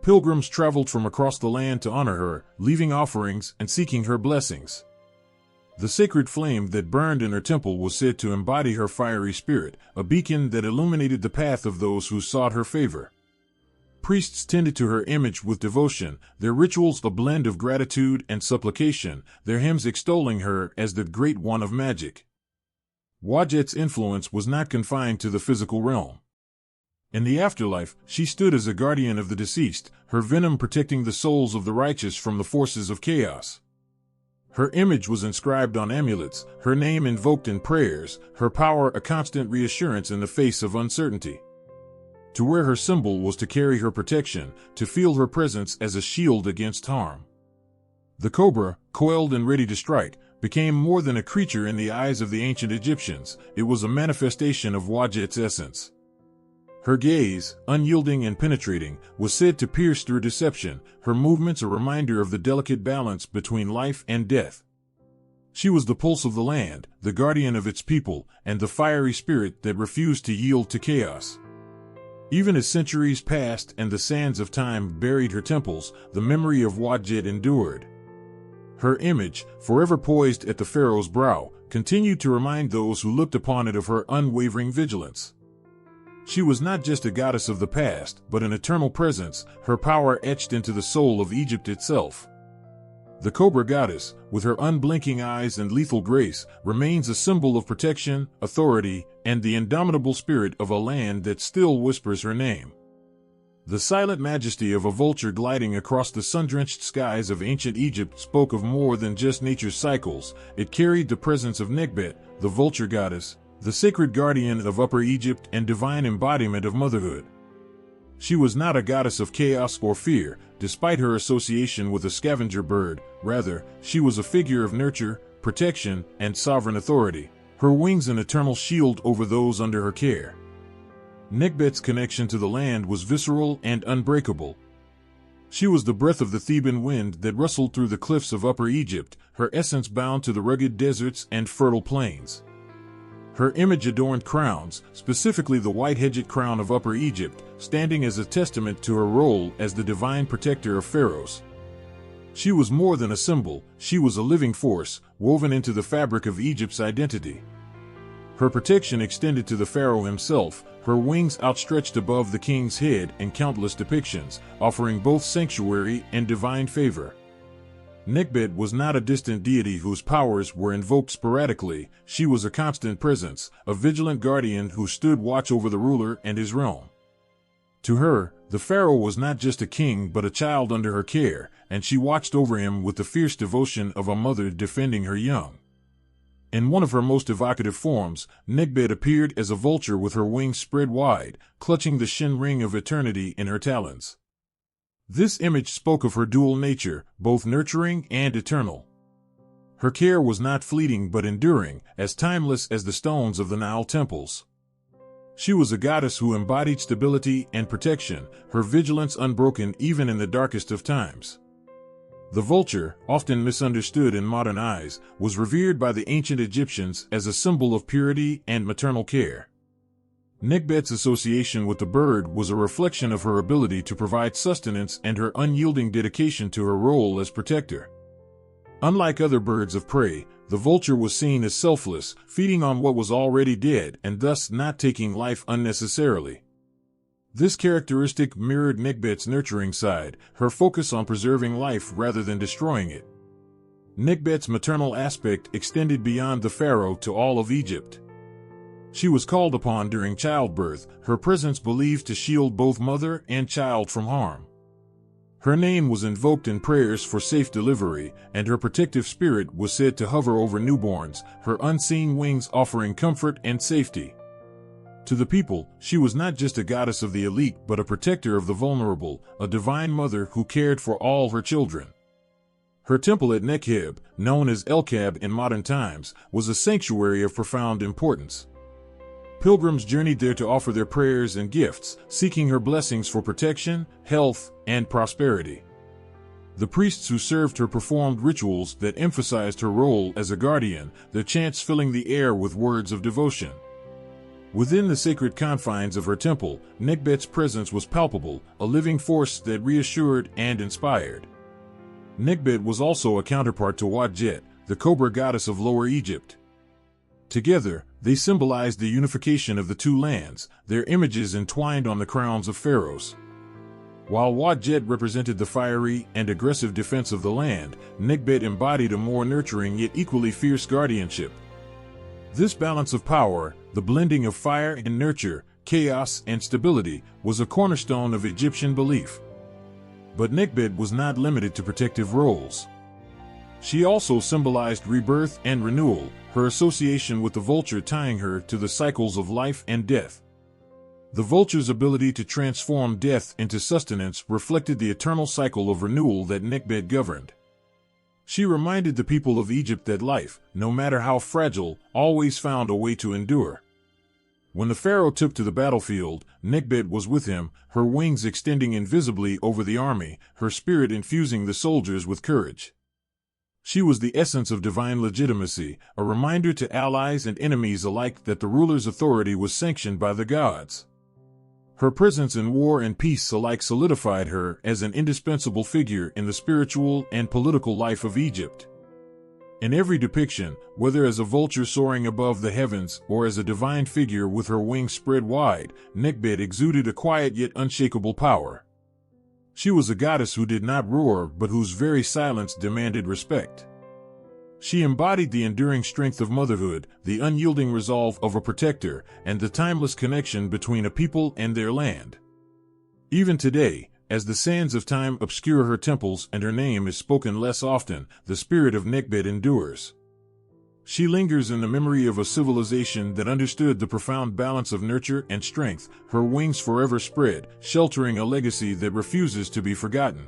Pilgrims traveled from across the land to honor her, leaving offerings and seeking her blessings. The sacred flame that burned in her temple was said to embody her fiery spirit, a beacon that illuminated the path of those who sought her favor. Priests tended to her image with devotion, their rituals a blend of gratitude and supplication, their hymns extolling her as the Great One of Magic. Wadjet's influence was not confined to the physical realm. In the afterlife, she stood as a guardian of the deceased, her venom protecting the souls of the righteous from the forces of chaos. Her image was inscribed on amulets, her name invoked in prayers, her power a constant reassurance in the face of uncertainty. To wear her symbol was to carry her protection, to feel her presence as a shield against harm. The cobra, coiled and ready to strike, became more than a creature in the eyes of the ancient Egyptians, it was a manifestation of Wadjet's essence. Her gaze, unyielding and penetrating, was said to pierce through deception, her movements a reminder of the delicate balance between life and death. She was the pulse of the land, the guardian of its people, and the fiery spirit that refused to yield to chaos. Even as centuries passed and the sands of time buried her temples, the memory of Wadjet endured. Her image, forever poised at the pharaoh's brow, continued to remind those who looked upon it of her unwavering vigilance. She was not just a goddess of the past, but an eternal presence, her power etched into the soul of Egypt itself. The cobra goddess, with her unblinking eyes and lethal grace, remains a symbol of protection, authority, and the indomitable spirit of a land that still whispers her name. The silent majesty of a vulture gliding across the sun-drenched skies of ancient Egypt spoke of more than just nature's cycles, it carried the presence of Nekhbet, the vulture goddess, the sacred guardian of Upper Egypt and divine embodiment of motherhood. She was not a goddess of chaos or fear, despite her association with a scavenger bird, rather, she was a figure of nurture, protection, and sovereign authority, her wings an eternal shield over those under her care. Nekhbet's connection to the land was visceral and unbreakable. She was the breath of the Theban wind that rustled through the cliffs of Upper Egypt, her essence bound to the rugged deserts and fertile plains. Her image adorned crowns, specifically the white-hedged crown of Upper Egypt, standing as a testament to her role as the divine protector of pharaohs. She was more than a symbol, she was a living force, woven into the fabric of Egypt's identity. Her protection extended to the pharaoh himself, her wings outstretched above the king's head in countless depictions, offering both sanctuary and divine favor. Nekhbet was not a distant deity whose powers were invoked sporadically. She was a constant presence, a vigilant guardian who stood watch over the ruler and his realm. To her, the pharaoh was not just a king but a child under her care, and she watched over him with the fierce devotion of a mother defending her young. In one of her most evocative forms, Nekhbet appeared as a vulture with her wings spread wide, clutching the shin ring of eternity in her talons. This image spoke of her dual nature, both nurturing and eternal. Her care was not fleeting but enduring, as timeless as the stones of the Nile temples. She was a goddess who embodied stability and protection, her vigilance unbroken even in the darkest of times. The vulture, often misunderstood in modern eyes, was revered by the ancient Egyptians as a symbol of purity and maternal care. Nekhbet's association with the bird was a reflection of her ability to provide sustenance and her unyielding dedication to her role as protector. Unlike other birds of prey, the vulture was seen as selfless, feeding on what was already dead and thus not taking life unnecessarily. This characteristic mirrored Nekhbet's nurturing side, her focus on preserving life rather than destroying it. Nekhbet's maternal aspect extended beyond the pharaoh to all of Egypt. She was called upon during childbirth, her presence believed to shield both mother and child from harm. Her name was invoked in prayers for safe delivery, and her protective spirit was said to hover over newborns, her unseen wings offering comfort and safety. To the people, she was not just a goddess of the elite but a protector of the vulnerable, a divine mother who cared for all her children. Her temple at Nekheb, known as El-Kab in modern times, was a sanctuary of profound importance. Pilgrims journeyed there to offer their prayers and gifts, seeking her blessings for protection, health, and prosperity. The priests who served her performed rituals that emphasized her role as a guardian, their chants filling the air with words of devotion. Within the sacred confines of her temple, Nekhbet's presence was palpable, a living force that reassured and inspired. Nekhbet was also a counterpart to Wadjet, the cobra goddess of Lower Egypt. Together, they symbolized the unification of the two lands, their images entwined on the crowns of pharaohs. While Wadjet represented the fiery and aggressive defense of the land, Nekhbet embodied a more nurturing yet equally fierce guardianship. This balance of power, the blending of fire and nurture, chaos and stability, was a cornerstone of Egyptian belief. But Nekhbet was not limited to protective roles. She also symbolized rebirth and renewal, her association with the vulture tying her to the cycles of life and death. The vulture's ability to transform death into sustenance reflected the eternal cycle of renewal that Nekhbet governed. She reminded the people of Egypt that life, no matter how fragile, always found a way to endure. When the pharaoh took to the battlefield, Nekhbet was with him, her wings extending invisibly over the army, her spirit infusing the soldiers with courage. She was the essence of divine legitimacy, a reminder to allies and enemies alike that the ruler's authority was sanctioned by the gods. Her presence in war and peace alike solidified her as an indispensable figure in the spiritual and political life of Egypt. In every depiction, whether as a vulture soaring above the heavens or as a divine figure with her wings spread wide, Nekhbet exuded a quiet yet unshakable power. She was a goddess who did not roar but whose very silence demanded respect. She embodied the enduring strength of motherhood, the unyielding resolve of a protector, and the timeless connection between a people and their land. Even today, as the sands of time obscure her temples and her name is spoken less often, the spirit of Nekhbet endures. She lingers in the memory of a civilization that understood the profound balance of nurture and strength, her wings forever spread, sheltering a legacy that refuses to be forgotten.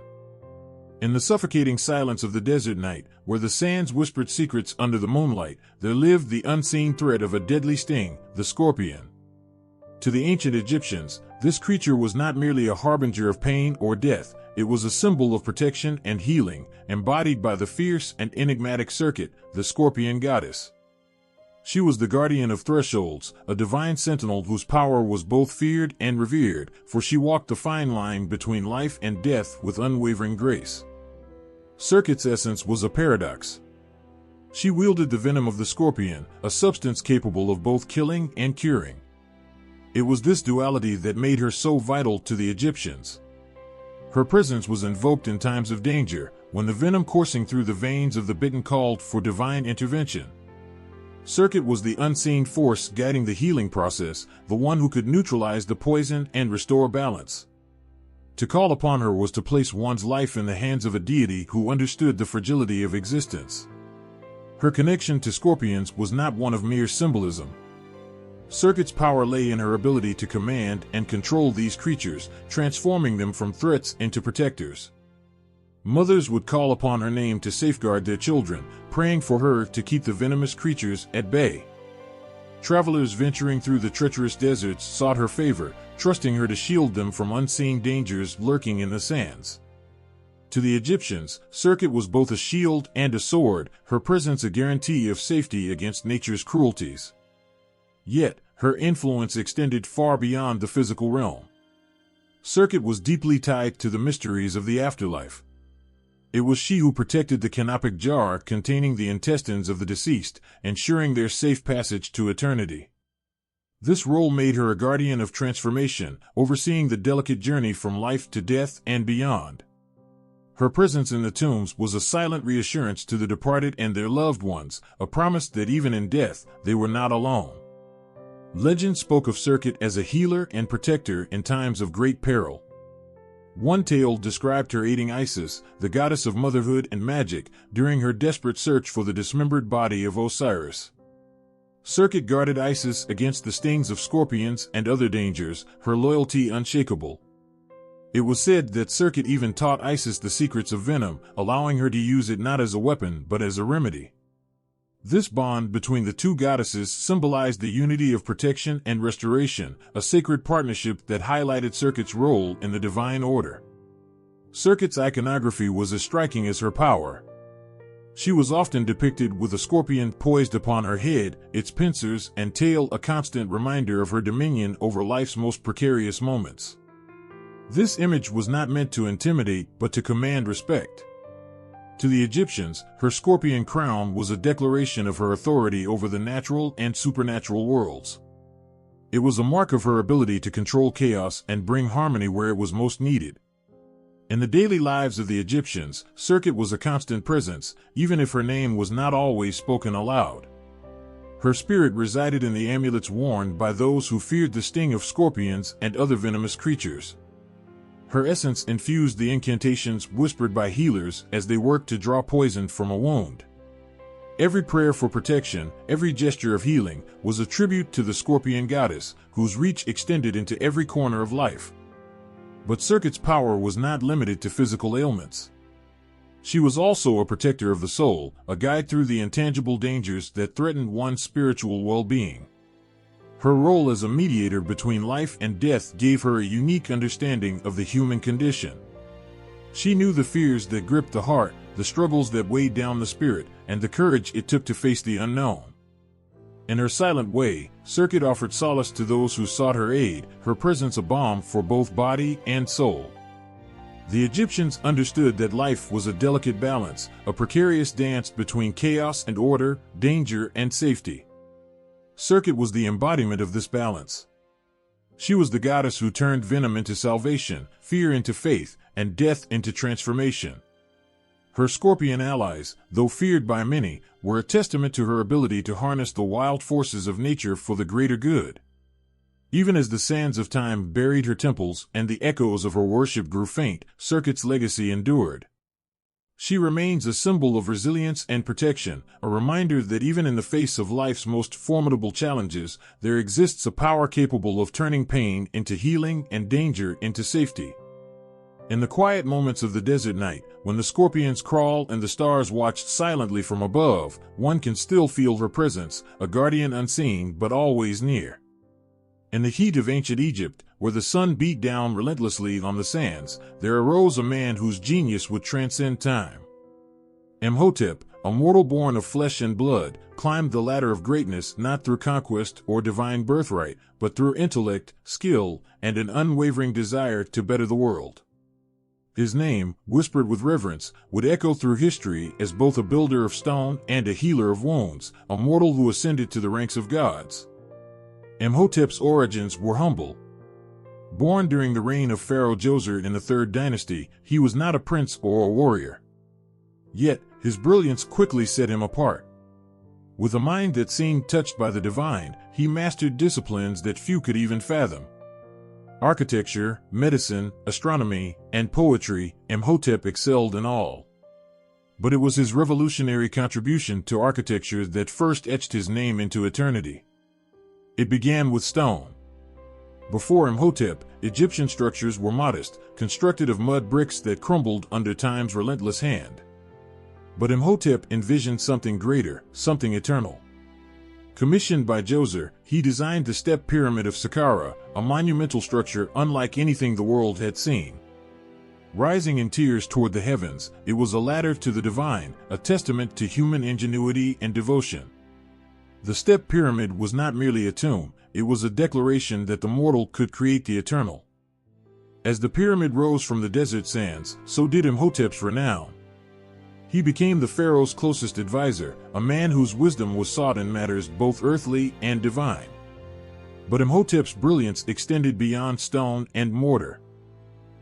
In the suffocating silence of the desert night, where the sands whispered secrets under the moonlight, there lived the unseen threat of a deadly sting, the scorpion. To the ancient Egyptians, this creature was not merely a harbinger of pain or death, it was a symbol of protection and healing, embodied by the fierce and enigmatic Serket, the scorpion goddess. She was the guardian of thresholds, a divine sentinel whose power was both feared and revered, for she walked the fine line between life and death with unwavering grace. Serket's essence was a paradox. She wielded the venom of the scorpion, a substance capable of both killing and curing. It was this duality that made her so vital to the Egyptians. Her presence was invoked in times of danger, when the venom coursing through the veins of the bitten called for divine intervention. Serket was the unseen force guiding the healing process, the one who could neutralize the poison and restore balance. To call upon her was to place one's life in the hands of a deity who understood the fragility of existence. Her connection to scorpions was not one of mere symbolism. Serket's power lay in her ability to command and control these creatures, transforming them from threats into protectors. Mothers would call upon her name to safeguard their children, praying for her to keep the venomous creatures at bay. Travelers venturing through the treacherous deserts sought her favor, trusting her to shield them from unseen dangers lurking in the sands. To the Egyptians, Serket was both a shield and a sword, her presence a guarantee of safety against nature's cruelties. Yet, her influence extended far beyond the physical realm. Serket was deeply tied to the mysteries of the afterlife. It was she who protected the canopic jar containing the intestines of the deceased, ensuring their safe passage to eternity. This role made her a guardian of transformation, overseeing the delicate journey from life to death and beyond. Her presence in the tombs was a silent reassurance to the departed and their loved ones, a promise that even in death, they were not alone. Legend spoke of Serket as a healer and protector in times of great peril. One tale described her aiding Isis, the goddess of motherhood and magic, during her desperate search for the dismembered body of Osiris. Serket guarded Isis against the stings of scorpions and other dangers, her loyalty unshakable. It was said that Serket even taught Isis the secrets of venom, allowing her to use it not as a weapon but as a remedy. This bond between the two goddesses symbolized the unity of protection and restoration, a sacred partnership that highlighted Serket's role in the divine order. Serket's iconography was as striking as her power. She was often depicted with a scorpion poised upon her head, its pincers and tail a constant reminder of her dominion over life's most precarious moments. This image was not meant to intimidate but to command respect. To the Egyptians, her scorpion crown was a declaration of her authority over the natural and supernatural worlds. It was a mark of her ability to control chaos and bring harmony where it was most needed. In the daily lives of the Egyptians, Serket was a constant presence, even if her name was not always spoken aloud. Her spirit resided in the amulets worn by those who feared the sting of scorpions and other venomous creatures. Her essence infused the incantations whispered by healers as they worked to draw poison from a wound. Every prayer for protection, every gesture of healing, was a tribute to the scorpion goddess, whose reach extended into every corner of life. But Serket's power was not limited to physical ailments. She was also a protector of the soul, a guide through the intangible dangers that threatened one's spiritual well-being. Her role as a mediator between life and death gave her a unique understanding of the human condition. She knew the fears that gripped the heart, the struggles that weighed down the spirit, and the courage it took to face the unknown. In her silent way, Serket offered solace to those who sought her aid, her presence a balm for both body and soul. The Egyptians understood that life was a delicate balance, a precarious dance between chaos and order, danger and safety. Serket was the embodiment of this balance. She was the goddess who turned venom into salvation, fear into faith, and death into transformation. Her scorpion allies, though feared by many, were a testament to her ability to harness the wild forces of nature for the greater good. Even as the sands of time buried her temples and the echoes of her worship grew faint, Serket's legacy endured. She remains a symbol of resilience and protection, a reminder that even in the face of life's most formidable challenges, there exists a power capable of turning pain into healing and danger into safety. In the quiet moments of the desert night, when the scorpions crawl and the stars watch silently from above, one can still feel her presence, a guardian unseen but always near. In the heat of ancient Egypt, where the sun beat down relentlessly on the sands, there arose a man whose genius would transcend time. Imhotep, a mortal born of flesh and blood, climbed the ladder of greatness not through conquest or divine birthright, but through intellect, skill, and an unwavering desire to better the world. His name, whispered with reverence, would echo through history as both a builder of stone and a healer of wounds, a mortal who ascended to the ranks of gods. Imhotep's origins were humble. Born during the reign of Pharaoh Djoser in the Third Dynasty, he was not a prince or a warrior. Yet, his brilliance quickly set him apart. With a mind that seemed touched by the divine, he mastered disciplines that few could even fathom. Architecture, medicine, astronomy, and poetry, Imhotep excelled in all. But it was his revolutionary contribution to architecture that first etched his name into eternity. It began with stone. Before Imhotep, Egyptian structures were modest, constructed of mud bricks that crumbled under time's relentless hand. But Imhotep envisioned something greater, something eternal. Commissioned by Djoser, he designed the step pyramid of Saqqara, a monumental structure unlike anything the world had seen. Rising in tiers toward the heavens, it was a ladder to the divine, a testament to human ingenuity and devotion. The step pyramid was not merely a tomb, it was a declaration that the mortal could create the eternal. As the pyramid rose from the desert sands, so did Imhotep's renown. He became the pharaoh's closest advisor, a man whose wisdom was sought in matters both earthly and divine. But Imhotep's brilliance extended beyond stone and mortar.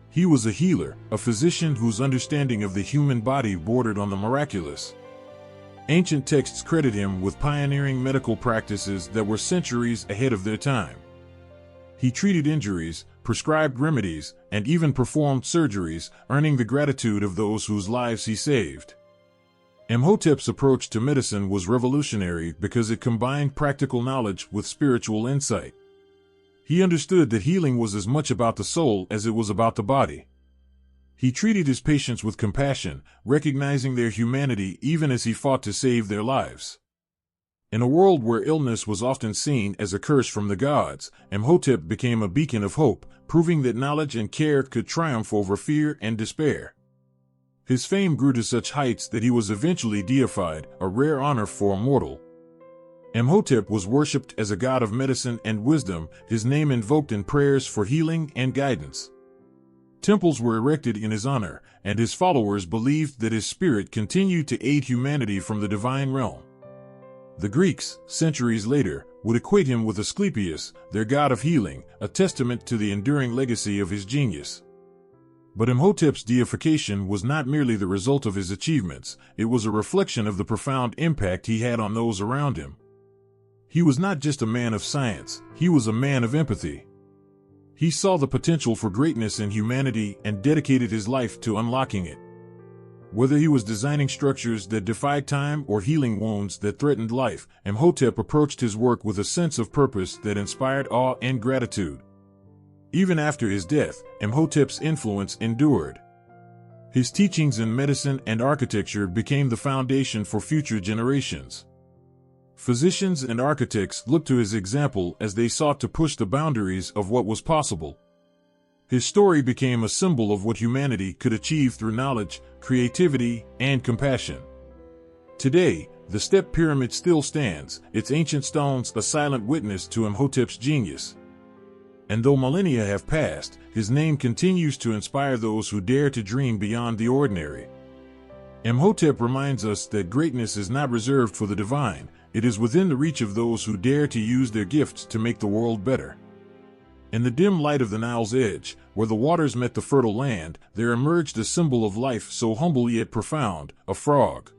He was a healer, a physician whose understanding of the human body bordered on the miraculous. Ancient texts credit him with pioneering medical practices that were centuries ahead of their time. He treated injuries, prescribed remedies, and even performed surgeries, earning the gratitude of those whose lives he saved. Imhotep's approach to medicine was revolutionary because it combined practical knowledge with spiritual insight. He understood that healing was as much about the soul as it was about the body. He treated his patients with compassion, recognizing their humanity even as he fought to save their lives. In a world where illness was often seen as a curse from the gods, Imhotep became a beacon of hope, proving that knowledge and care could triumph over fear and despair. His fame grew to such heights that he was eventually deified, a rare honor for a mortal. Imhotep was worshipped as a god of medicine and wisdom, his name invoked in prayers for healing and guidance. Temples were erected in his honor, and his followers believed that his spirit continued to aid humanity from the divine realm. The Greeks, centuries later, would equate him with Asclepius, their god of healing, a testament to the enduring legacy of his genius. But Imhotep's deification was not merely the result of his achievements, it was a reflection of the profound impact he had on those around him. He was not just a man of science, he was a man of empathy. He saw the potential for greatness in humanity and dedicated his life to unlocking it. Whether he was designing structures that defied time or healing wounds that threatened life, Imhotep approached his work with a sense of purpose that inspired awe and gratitude. Even after his death, Imhotep's influence endured. His teachings in medicine and architecture became the foundation for future generations. Physicians and architects looked to his example as they sought to push the boundaries of what was possible. His story became a symbol of what humanity could achieve through knowledge, creativity, and compassion. Today, the step pyramid still stands, its ancient stones a silent witness to Imhotep's genius. And though millennia have passed, his name continues to inspire those who dare to dream beyond the ordinary. Imhotep reminds us that greatness is not reserved for the divine, it is within the reach of those who dare to use their gifts to make the world better. In the dim light of the Nile's edge, where the waters met the fertile land, there emerged a symbol of life so humble yet profound, a frog.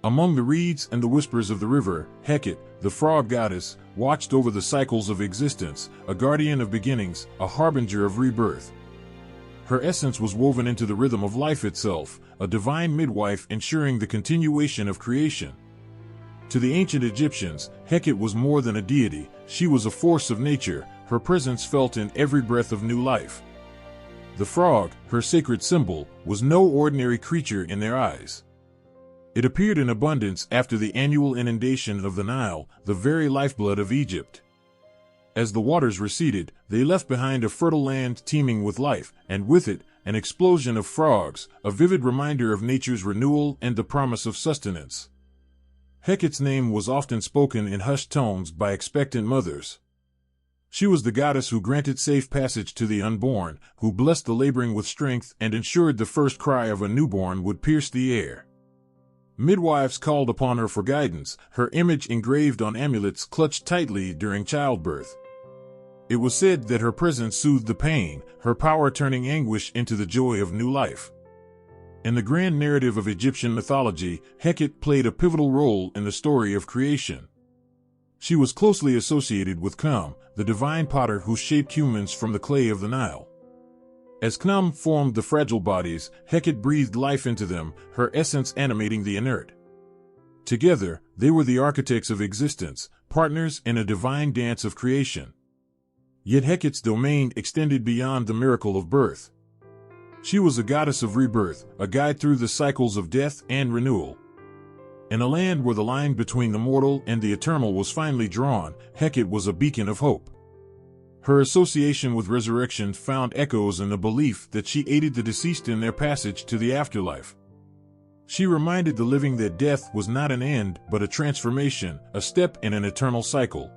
Among the reeds and the whispers of the river, Hecate, the frog goddess, watched over the cycles of existence, a guardian of beginnings, a harbinger of rebirth. Her essence was woven into the rhythm of life itself, a divine midwife ensuring the continuation of creation. To the ancient Egyptians, Hecate was more than a deity, she was a force of nature, her presence felt in every breath of new life. The frog, her sacred symbol, was no ordinary creature in their eyes. It appeared in abundance after the annual inundation of the Nile, the very lifeblood of Egypt. As the waters receded, they left behind a fertile land teeming with life, and with it, an explosion of frogs, a vivid reminder of nature's renewal and the promise of sustenance. Hecate's name was often spoken in hushed tones by expectant mothers. She was the goddess who granted safe passage to the unborn, who blessed the laboring with strength and ensured the first cry of a newborn would pierce the air. Midwives called upon her for guidance, her image engraved on amulets clutched tightly during childbirth. It was said that her presence soothed the pain, her power turning anguish into the joy of new life. In the grand narrative of Egyptian mythology, Hecate played a pivotal role in the story of creation. She was closely associated with Khnum, the divine potter who shaped humans from the clay of the Nile. As Khnum formed the fragile bodies, Hecate breathed life into them, her essence animating the inert. Together, they were the architects of existence, partners in a divine dance of creation. Yet Hecate's domain extended beyond the miracle of birth. She was a goddess of rebirth, a guide through the cycles of death and renewal. In a land where the line between the mortal and the eternal was finely drawn, Hecate was a beacon of hope. Her association with resurrection found echoes in the belief that she aided the deceased in their passage to the afterlife. She reminded the living that death was not an end but a transformation, a step in an eternal cycle.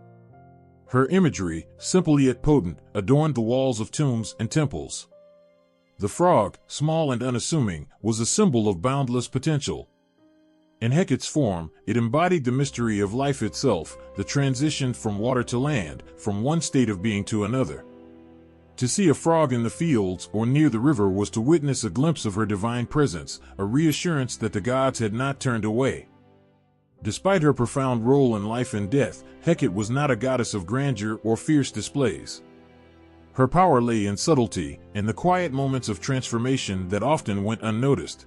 Her imagery, simple yet potent, adorned the walls of tombs and temples. The frog, small and unassuming, was a symbol of boundless potential. In Hecate's form, it embodied the mystery of life itself, the transition from water to land, from one state of being to another. To see a frog in the fields or near the river was to witness a glimpse of her divine presence, a reassurance that the gods had not turned away. Despite her profound role in life and death, Hecate was not a goddess of grandeur or fierce displays. Her power lay in subtlety, in the quiet moments of transformation that often went unnoticed.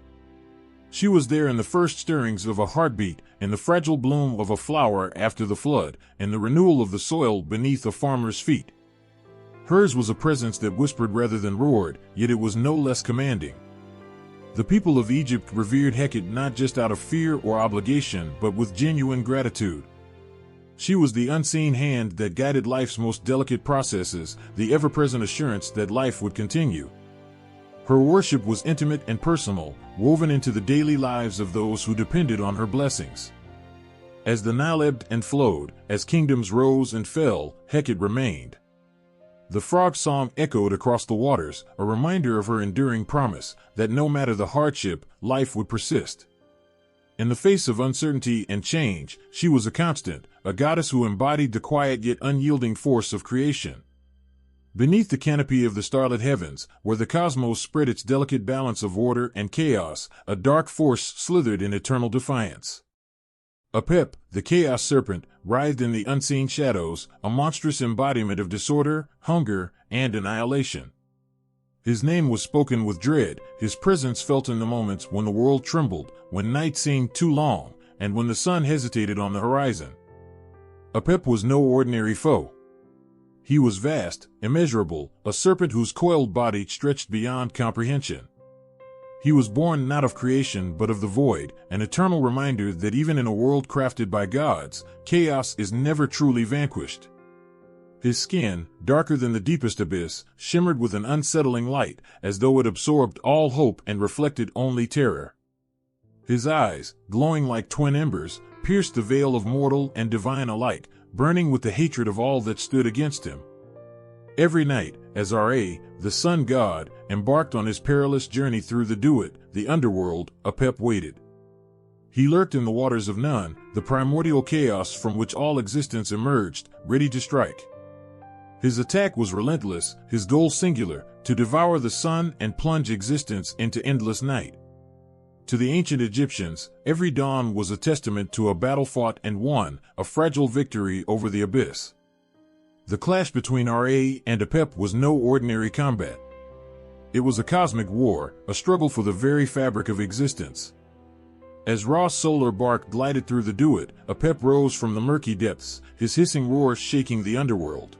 She was there in the first stirrings of a heartbeat, in the fragile bloom of a flower after the flood, in the renewal of the soil beneath a farmer's feet. Hers was a presence that whispered rather than roared, yet it was no less commanding. The people of Egypt revered Hecate not just out of fear or obligation, but with genuine gratitude. She was the unseen hand that guided life's most delicate processes, the ever-present assurance that life would continue. Her worship was intimate and personal, woven into the daily lives of those who depended on her blessings. As the Nile ebbed and flowed, as kingdoms rose and fell, Hecate remained. The frog song echoed across the waters, a reminder of her enduring promise that no matter the hardship, life would persist. In the face of uncertainty and change, she was a constant, a goddess who embodied the quiet yet unyielding force of creation. Beneath the canopy of the starlit heavens, where the cosmos spread its delicate balance of order and chaos, a dark force slithered in eternal defiance. Apep, the chaos serpent, writhed in the unseen shadows, a monstrous embodiment of disorder, hunger, and annihilation. His name was spoken with dread, his presence felt in the moments when the world trembled, when night seemed too long, and when the sun hesitated on the horizon. Apep was no ordinary foe. He was vast, immeasurable, a serpent whose coiled body stretched beyond comprehension. He was born not of creation but of the void, an eternal reminder that even in a world crafted by gods, chaos is never truly vanquished. His skin, darker than the deepest abyss, shimmered with an unsettling light, as though it absorbed all hope and reflected only terror. His eyes, glowing like twin embers, pierced the veil of mortal and divine alike, burning with the hatred of all that stood against him. Every night, as Ra, the sun god, embarked on his perilous journey through the Duat, the underworld, Apep waited. He lurked in the waters of Nun, the primordial chaos from which all existence emerged, ready to strike. His attack was relentless, his goal singular, to devour the sun and plunge existence into endless night. To the ancient Egyptians, every dawn was a testament to a battle fought and won, a fragile victory over the abyss. The clash between Ra and Apep was no ordinary combat. It was a cosmic war, a struggle for the very fabric of existence. As Ra's solar bark glided through the Duat, Apep rose from the murky depths, his hissing roar shaking the underworld.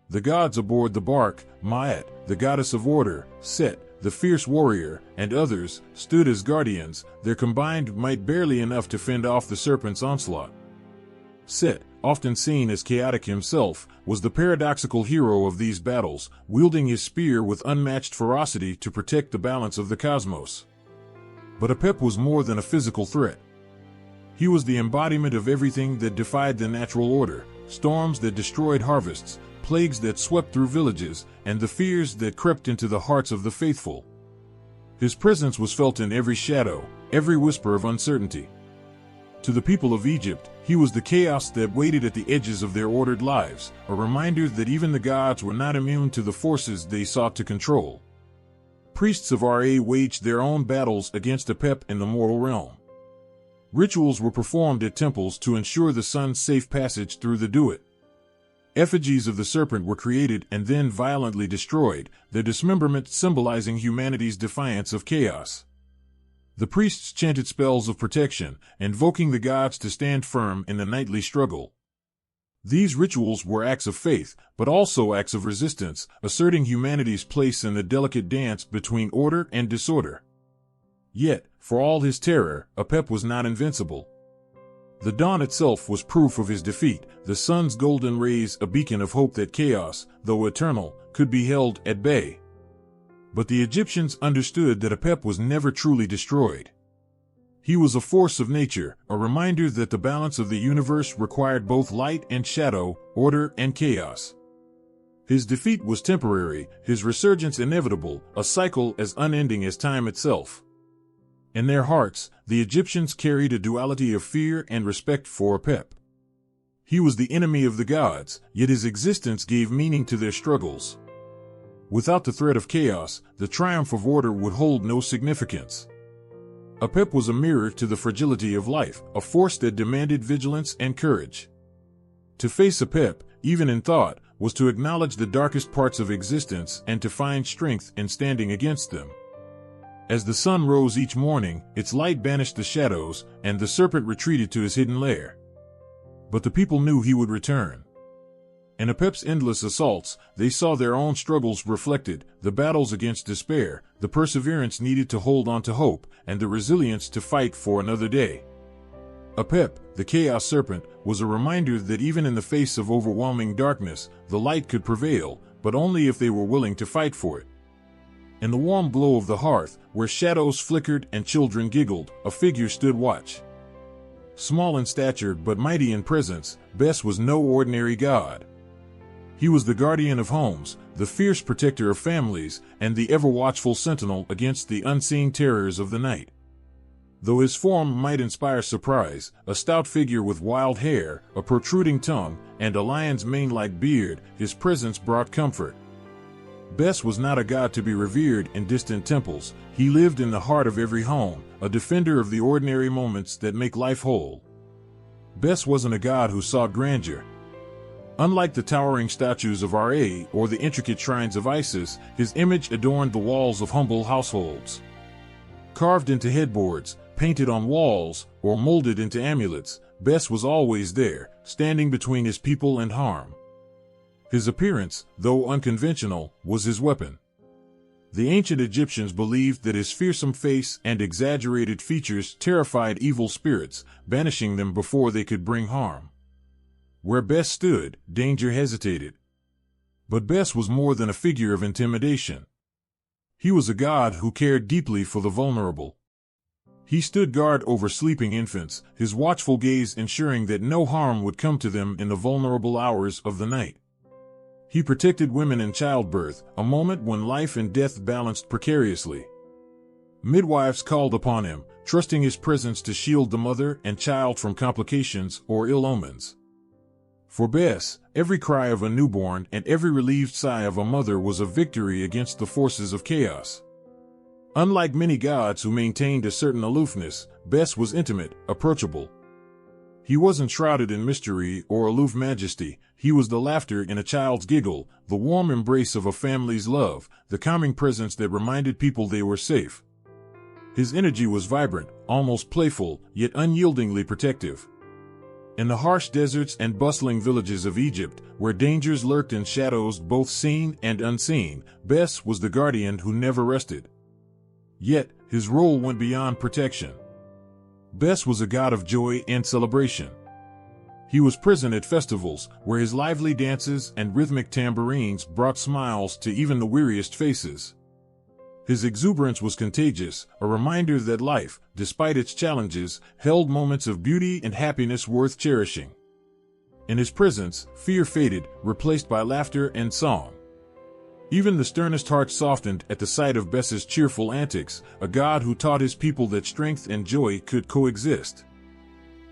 The gods aboard the bark, Ma'at, the goddess of order, Set, the fierce warrior, and others, stood as guardians, their combined might barely enough to fend off the serpent's onslaught. Set, often seen as chaotic himself, was the paradoxical hero of these battles, wielding his spear with unmatched ferocity to protect the balance of the cosmos. But Apep was more than a physical threat. He was the embodiment of everything that defied the natural order, storms that destroyed harvests, plagues that swept through villages, and the fears that crept into the hearts of the faithful. His presence was felt in every shadow, every whisper of uncertainty. To the people of Egypt, he was the chaos that waited at the edges of their ordered lives, a reminder that even the gods were not immune to the forces they sought to control. priests of Ra waged their own battles against Apep in the mortal realm. Rituals were performed at temples to ensure the sun's safe passage through the Duat. Effigies of the serpent were created and then violently destroyed, their dismemberment symbolizing humanity's defiance of chaos. The priests chanted spells of protection, invoking the gods to stand firm in the nightly struggle. These rituals were acts of faith, but also acts of resistance, asserting humanity's place in the delicate dance between order and disorder. Yet, for all his terror, Apep was not invincible. The dawn itself was proof of his defeat, the sun's golden rays a beacon of hope that chaos, though eternal, could be held at bay. But the Egyptians understood that Apep was never truly destroyed. He was a force of nature, a reminder that the balance of the universe required both light and shadow, order and chaos. His defeat was temporary, his resurgence inevitable, a cycle as unending as time itself. In their hearts, the Egyptians carried a duality of fear and respect for Apep. He was the enemy of the gods, yet his existence gave meaning to their struggles. Without the threat of chaos, the triumph of order would hold no significance. Apep was a mirror to the fragility of life, a force that demanded vigilance and courage. To face Apep, even in thought, was to acknowledge the darkest parts of existence and to find strength in standing against them. As the sun rose each morning, its light banished the shadows, and the serpent retreated to his hidden lair. But the people knew he would return. In Apep's endless assaults, they saw their own struggles reflected, the battles against despair, the perseverance needed to hold on to hope, and the resilience to fight for another day. Apep, the chaos serpent, was a reminder that even in the face of overwhelming darkness, the light could prevail, but only if they were willing to fight for it. In the warm glow of the hearth, where shadows flickered and children giggled, a figure stood watch. Small in stature but mighty in presence, Bes was no ordinary god. He was the guardian of homes, the fierce protector of families, and the ever-watchful sentinel against the unseen terrors of the night. Though his form might inspire surprise, a stout figure with wild hair, a protruding tongue, and a lion's mane-like beard, his presence brought comfort. Bes was not a god to be revered in distant temples. He lived in the heart of every home, a defender of the ordinary moments that make life whole. Bes wasn't a god who sought grandeur. Unlike the towering statues of Ra or the intricate shrines of Isis, his image adorned the walls of humble households. Carved into headboards, painted on walls, or molded into amulets, Bes was always there, standing between his people and harm. His appearance, though unconventional, was his weapon. The ancient Egyptians believed that his fearsome face and exaggerated features terrified evil spirits, banishing them before they could bring harm. Where Bes stood, danger hesitated. But Bes was more than a figure of intimidation. He was a god who cared deeply for the vulnerable. He stood guard over sleeping infants, his watchful gaze ensuring that no harm would come to them in the vulnerable hours of the night. He protected women in childbirth, a moment when life and death balanced precariously. Midwives called upon him, trusting his presence to shield the mother and child from complications or ill omens. For Bes, every cry of a newborn and every relieved sigh of a mother was a victory against the forces of chaos. Unlike many gods who maintained a certain aloofness, Bes was intimate, approachable. He wasn't shrouded in mystery or aloof majesty. He was the laughter in a child's giggle, the warm embrace of a family's love, the calming presence that reminded people they were safe. His energy was vibrant, almost playful, yet unyieldingly protective. In the harsh deserts and bustling villages of Egypt, where dangers lurked in shadows both seen and unseen, Bes was the guardian who never rested. Yet, his role went beyond protection. Bes was a god of joy and celebration. He was present at festivals, where his lively dances and rhythmic tambourines brought smiles to even the weariest faces. His exuberance was contagious, a reminder that life, despite its challenges, held moments of beauty and happiness worth cherishing. In his presence, fear faded, replaced by laughter and song. Even the sternest heart softened at the sight of Bes's cheerful antics, a god who taught his people that strength and joy could coexist.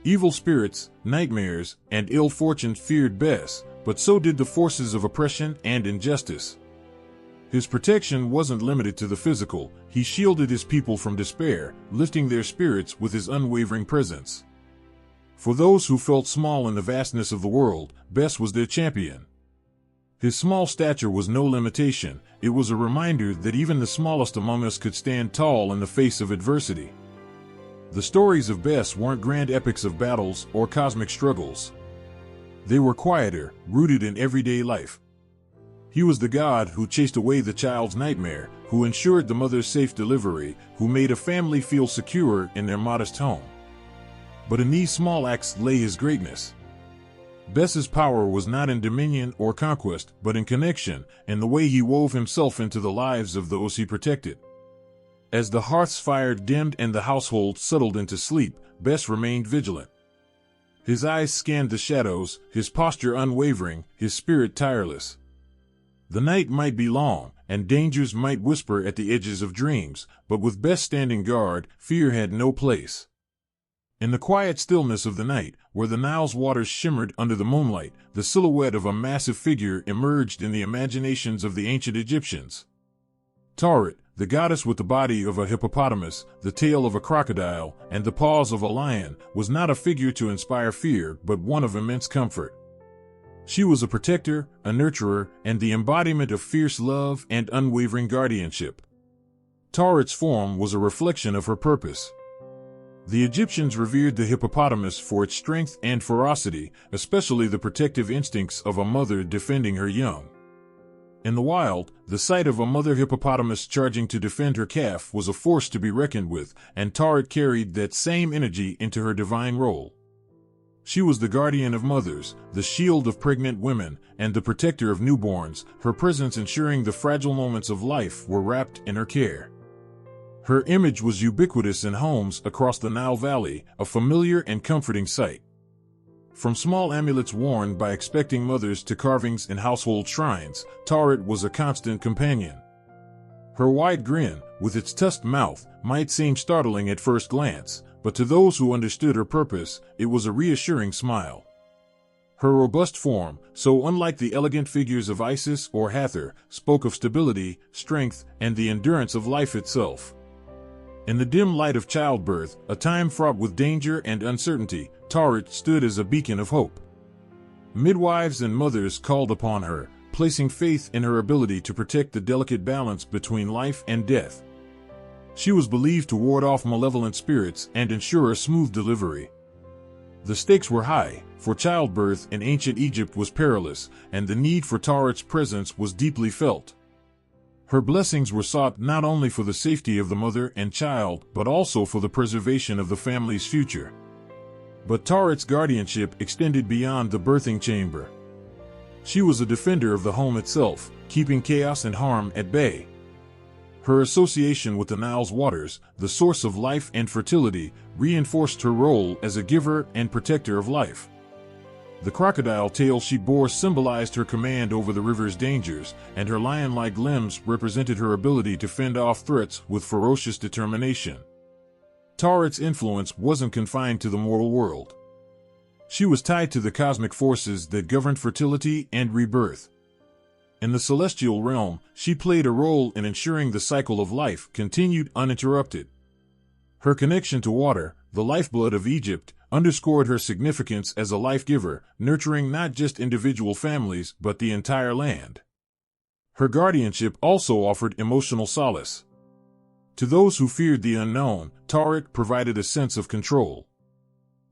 Evil spirits, nightmares, and ill fortune feared Bes, but so did the forces of oppression and injustice. His protection wasn't limited to the physical. He shielded his people from despair, lifting their spirits with his unwavering presence. For those who felt small in the vastness of the world, Bes was their champion. His small stature was no limitation. It was a reminder that even the smallest among us could stand tall in the face of adversity. The stories of Bes weren't grand epics of battles or cosmic struggles. They were quieter, rooted in everyday life. He was the god who chased away the child's nightmare, who ensured the mother's safe delivery, who made a family feel secure in their modest home. But in these small acts lay his greatness. Bes's power was not in dominion or conquest, but in connection, in the way he wove himself into the lives of those he protected. As the hearth's fire dimmed and the household settled into sleep, Bes remained vigilant. His eyes scanned the shadows, his posture unwavering, his spirit tireless. The night might be long, and dangers might whisper at the edges of dreams, but with Bes standing guard, fear had no place. In the quiet stillness of the night, where the Nile's waters shimmered under the moonlight, the silhouette of a massive figure emerged in the imaginations of the ancient Egyptians. Tauret, the goddess with the body of a hippopotamus, the tail of a crocodile, and the paws of a lion, was not a figure to inspire fear, but one of immense comfort. She was a protector, a nurturer, and the embodiment of fierce love and unwavering guardianship. Tauret's form was a reflection of her purpose. The Egyptians revered the hippopotamus for its strength and ferocity, especially the protective instincts of a mother defending her young. In the wild, the sight of a mother hippopotamus charging to defend her calf was a force to be reckoned with, and Tauret carried that same energy into her divine role. She was the guardian of mothers, the shield of pregnant women, and the protector of newborns, her presence ensuring the fragile moments of life were wrapped in her care. Her image was ubiquitous in homes across the Nile Valley, a familiar and comforting sight. From small amulets worn by expecting mothers to carvings in household shrines, Tauret was a constant companion. Her wide grin, with its tusked mouth, might seem startling at first glance, but to those who understood her purpose, it was a reassuring smile. Her robust form, so unlike the elegant figures of Isis or Hathor, spoke of stability, strength, and the endurance of life itself. In the dim light of childbirth, a time fraught with danger and uncertainty, Tauret stood as a beacon of hope. Midwives and mothers called upon her, placing faith in her ability to protect the delicate balance between life and death. She was believed to ward off malevolent spirits and ensure a smooth delivery. The stakes were high, for childbirth in ancient Egypt was perilous, and the need for Tauret's presence was deeply felt. Her blessings were sought not only for the safety of the mother and child, but also for the preservation of the family's future. But Tauret's guardianship extended beyond the birthing chamber. She was a defender of the home itself, keeping chaos and harm at bay. Her association with the Nile's waters, the source of life and fertility, reinforced her role as a giver and protector of life. The crocodile tail she bore symbolized her command over the river's dangers, and her lion-like limbs represented her ability to fend off threats with ferocious determination. Tauret's influence wasn't confined to the mortal world. She was tied to the cosmic forces that governed fertility and rebirth. In the celestial realm, she played a role in ensuring the cycle of life continued uninterrupted. Her connection to water, the lifeblood of Egypt, underscored her significance as a life-giver, nurturing not just individual families but the entire land. Her guardianship also offered emotional solace. To those who feared the unknown, Tauret provided a sense of control.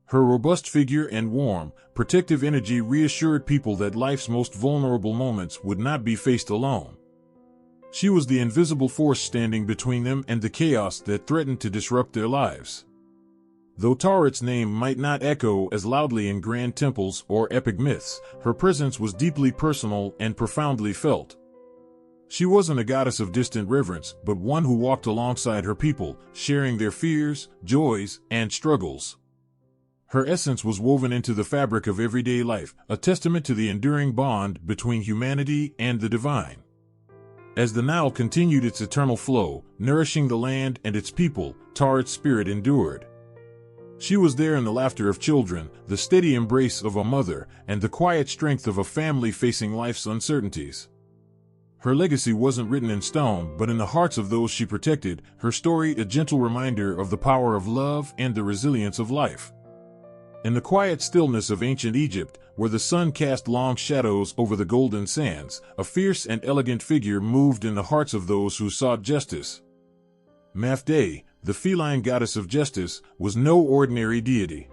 Her robust figure and warm, protective energy reassured people that life's most vulnerable moments would not be faced alone. She was the invisible force standing between them and the chaos that threatened to disrupt their lives. Though Tauret's name might not echo as loudly in grand temples or epic myths, her presence was deeply personal and profoundly felt. She wasn't a goddess of distant reverence, but one who walked alongside her people, sharing their fears, joys, and struggles. Her essence was woven into the fabric of everyday life, a testament to the enduring bond between humanity and the divine. As the Nile continued its eternal flow, nourishing the land and its people, Tauret's spirit endured. She was there in the laughter of children, the steady embrace of a mother, and the quiet strength of a family facing life's uncertainties. Her legacy wasn't written in stone, but in the hearts of those she protected, her story a gentle reminder of the power of love and the resilience of life. In the quiet stillness of ancient Egypt, where the sun cast long shadows over the golden sands, a fierce and elegant figure moved in the hearts of those who sought justice. Mafde, the feline goddess of justice, was no ordinary deity.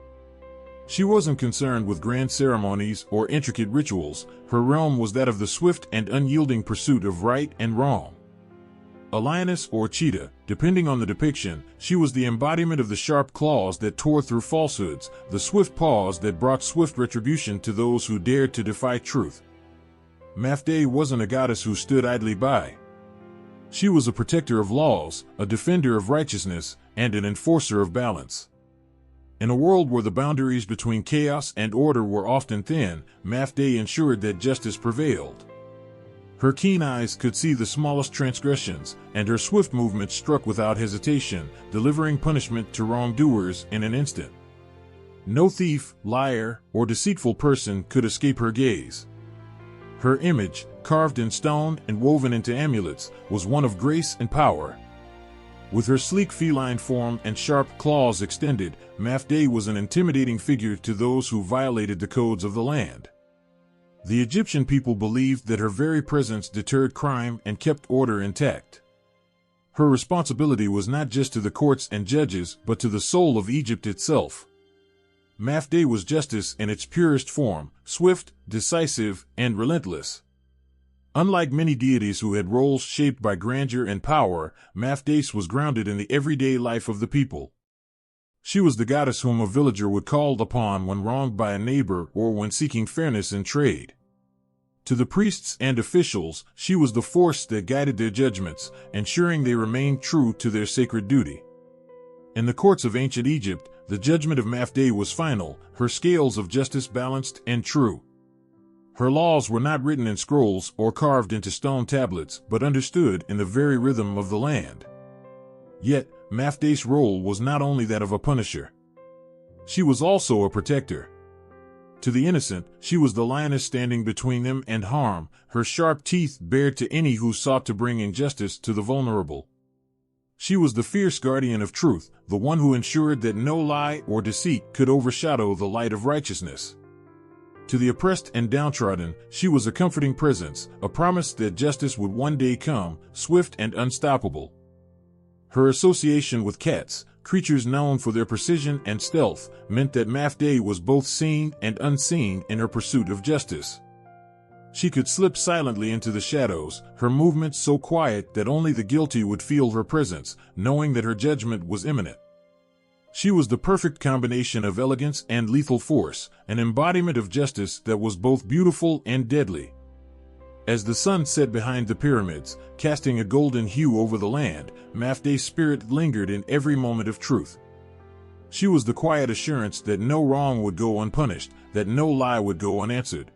She wasn't concerned with grand ceremonies or intricate rituals. Her realm was that of the swift and unyielding pursuit of right and wrong. A lioness or cheetah, depending on the depiction, she was the embodiment of the sharp claws that tore through falsehoods, the swift paws that brought swift retribution to those who dared to defy truth. Mafde wasn't a goddess who stood idly by. She was a protector of laws, a defender of righteousness, and an enforcer of balance. In a world where the boundaries between chaos and order were often thin, Mafde ensured that justice prevailed. Her keen eyes could see the smallest transgressions, and her swift movement struck without hesitation, delivering punishment to wrongdoers in an instant. No thief, liar, or deceitful person could escape her gaze. Her image, carved in stone and woven into amulets, was one of grace and power. With her sleek feline form and sharp claws extended, Mafde was an intimidating figure to those who violated the codes of the land. The Egyptian people believed that her very presence deterred crime and kept order intact. Her responsibility was not just to the courts and judges, but to the soul of Egypt itself. Mafde was justice in its purest form, swift, decisive, and relentless. Unlike many deities who had roles shaped by grandeur and power, Mafde was grounded in the everyday life of the people. She was the goddess whom a villager would call upon when wronged by a neighbor or when seeking fairness in trade. To the priests and officials, she was the force that guided their judgments, ensuring they remained true to their sacred duty. In the courts of ancient Egypt, the judgment of Mafde was final, her scales of justice balanced and true. Her laws were not written in scrolls or carved into stone tablets, but understood in the very rhythm of the land. Yet, Mafde's role was not only that of a punisher. She was also a protector. To the innocent, she was the lioness standing between them and harm, her sharp teeth bared to any who sought to bring injustice to the vulnerable. She was the fierce guardian of truth, the one who ensured that no lie or deceit could overshadow the light of righteousness. To the oppressed and downtrodden, she was a comforting presence, a promise that justice would one day come, swift and unstoppable. Her association with cats, creatures known for their precision and stealth, meant that Mafde was both seen and unseen in her pursuit of justice. She could slip silently into the shadows, her movements so quiet that only the guilty would feel her presence, knowing that her judgment was imminent. She was the perfect combination of elegance and lethal force, an embodiment of justice that was both beautiful and deadly. As the sun set behind the pyramids, casting a golden hue over the land, Mafde's spirit lingered in every moment of truth. She was the quiet assurance that no wrong would go unpunished, that no lie would go unanswered.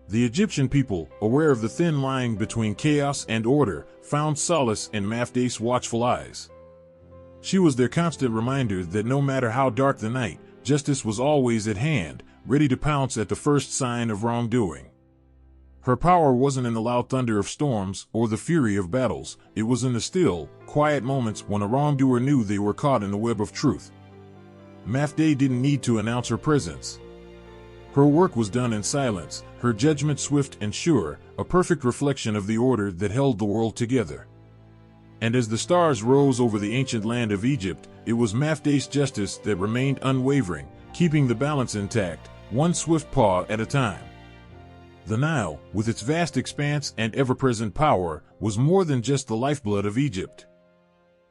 The Egyptian people, aware of the thin line between chaos and order, found solace in Mafde's watchful eyes. She was their constant reminder that no matter how dark the night, justice was always at hand, ready to pounce at the first sign of wrongdoing. Her power wasn't in the loud thunder of storms or the fury of battles, it was in the still, quiet moments when a wrongdoer knew they were caught in the web of truth. Mafde didn't need to announce her presence. Her work was done in silence, her judgment swift and sure, a perfect reflection of the order that held the world together. And as the stars rose over the ancient land of Egypt, it was Mafde's justice that remained unwavering, keeping the balance intact, one swift paw at a time. The Nile, with its vast expanse and ever-present power, was more than just the lifeblood of Egypt.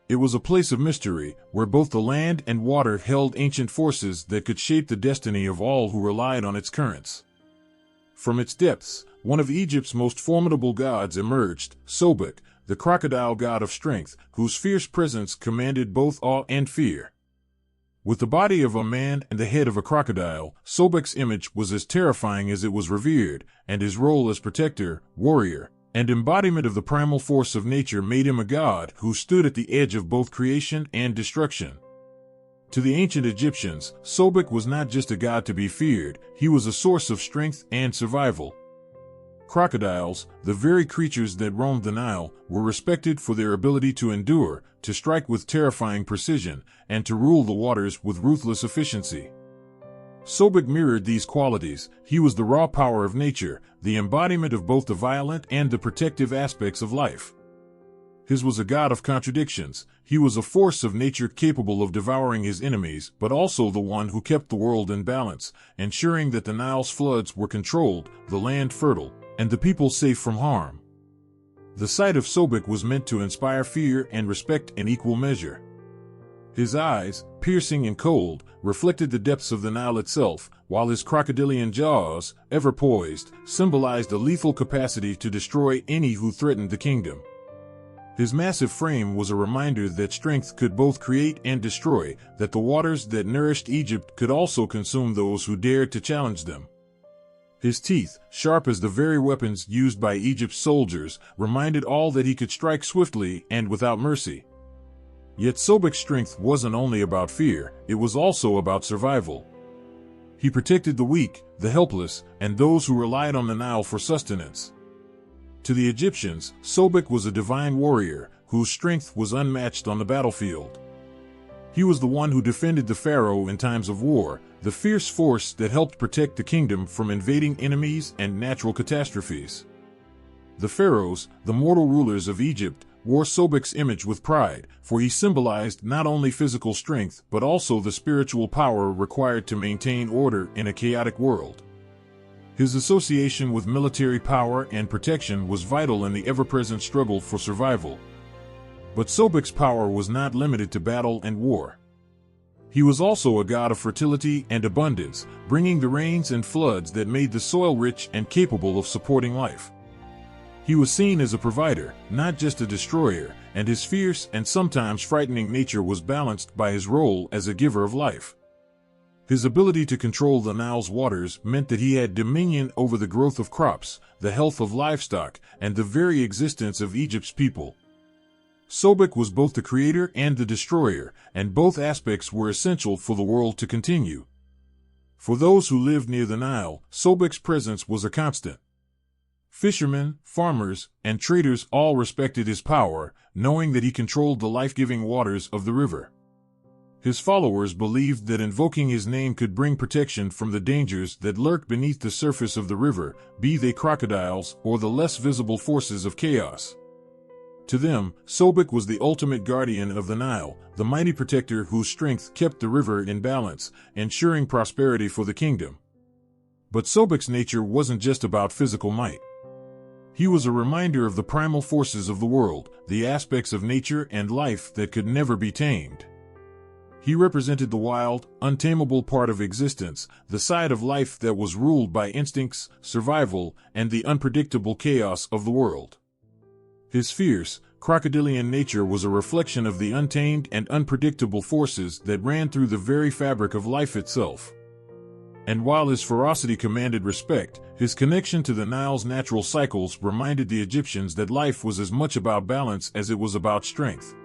It was a place of mystery, where both the land and water held ancient forces that could shape the destiny of all who relied on its currents. From its depths, one of Egypt's most formidable gods emerged, Sobek, the crocodile god of strength, whose fierce presence commanded both awe and fear. With the body of a man and the head of a crocodile, Sobek's image was as terrifying as it was revered, and his role as protector, warrior, and embodiment of the primal force of nature made him a god who stood at the edge of both creation and destruction. To the ancient Egyptians, Sobek was not just a god to be feared, he was a source of strength and survival. Crocodiles, the very creatures that roamed the Nile, were respected for their ability to endure, to strike with terrifying precision, and to rule the waters with ruthless efficiency. Sobek mirrored these qualities. He was the raw power of nature, the embodiment of both the violent and the protective aspects of life. His was a god of contradictions. He was a force of nature capable of devouring his enemies, but also the one who kept the world in balance, ensuring that the Nile's floods were controlled, the land fertile, and the people safe from harm. The sight of Sobek was meant to inspire fear and respect in equal measure. His eyes, piercing and cold, reflected the depths of the Nile itself, while his crocodilian jaws, ever poised, symbolized a lethal capacity to destroy any who threatened the kingdom. His massive frame was a reminder that strength could both create and destroy, that the waters that nourished Egypt could also consume those who dared to challenge them. His teeth, sharp as the very weapons used by Egypt's soldiers, reminded all that he could strike swiftly and without mercy. Yet Sobek's strength wasn't only about fear, it was also about survival. He protected the weak, the helpless, and those who relied on the Nile for sustenance. To the Egyptians, Sobek was a divine warrior, whose strength was unmatched on the battlefield. He was the one who defended the pharaoh in times of war, the fierce force that helped protect the kingdom from invading enemies and natural catastrophes. The pharaohs, the mortal rulers of Egypt, wore Sobek's image with pride, for he symbolized not only physical strength but also the spiritual power required to maintain order in a chaotic world. His association with military power and protection was vital in the ever-present struggle for survival. But Sobek's power was not limited to battle and war. He was also a god of fertility and abundance, bringing the rains and floods that made the soil rich and capable of supporting life. He was seen as a provider, not just a destroyer, and his fierce and sometimes frightening nature was balanced by his role as a giver of life. His ability to control the Nile's waters meant that he had dominion over the growth of crops, the health of livestock, and the very existence of Egypt's people. Sobek was both the creator and the destroyer, and both aspects were essential for the world to continue. For those who lived near the Nile, Sobek's presence was a constant. Fishermen, farmers, and traders all respected his power, knowing that he controlled the life-giving waters of the river. His followers believed that invoking his name could bring protection from the dangers that lurked beneath the surface of the river, be they crocodiles or the less visible forces of chaos. To them, Sobek was the ultimate guardian of the Nile, the mighty protector whose strength kept the river in balance, ensuring prosperity for the kingdom. But Sobek's nature wasn't just about physical might. He was a reminder of the primal forces of the world, the aspects of nature and life that could never be tamed. He represented the wild, untamable part of existence, the side of life that was ruled by instincts, survival, and the unpredictable chaos of the world. His fierce, crocodilian nature was a reflection of the untamed and unpredictable forces that ran through the very fabric of life itself. And while his ferocity commanded respect, his connection to the Nile's natural cycles reminded the Egyptians that life was as much about balance as it was about strength.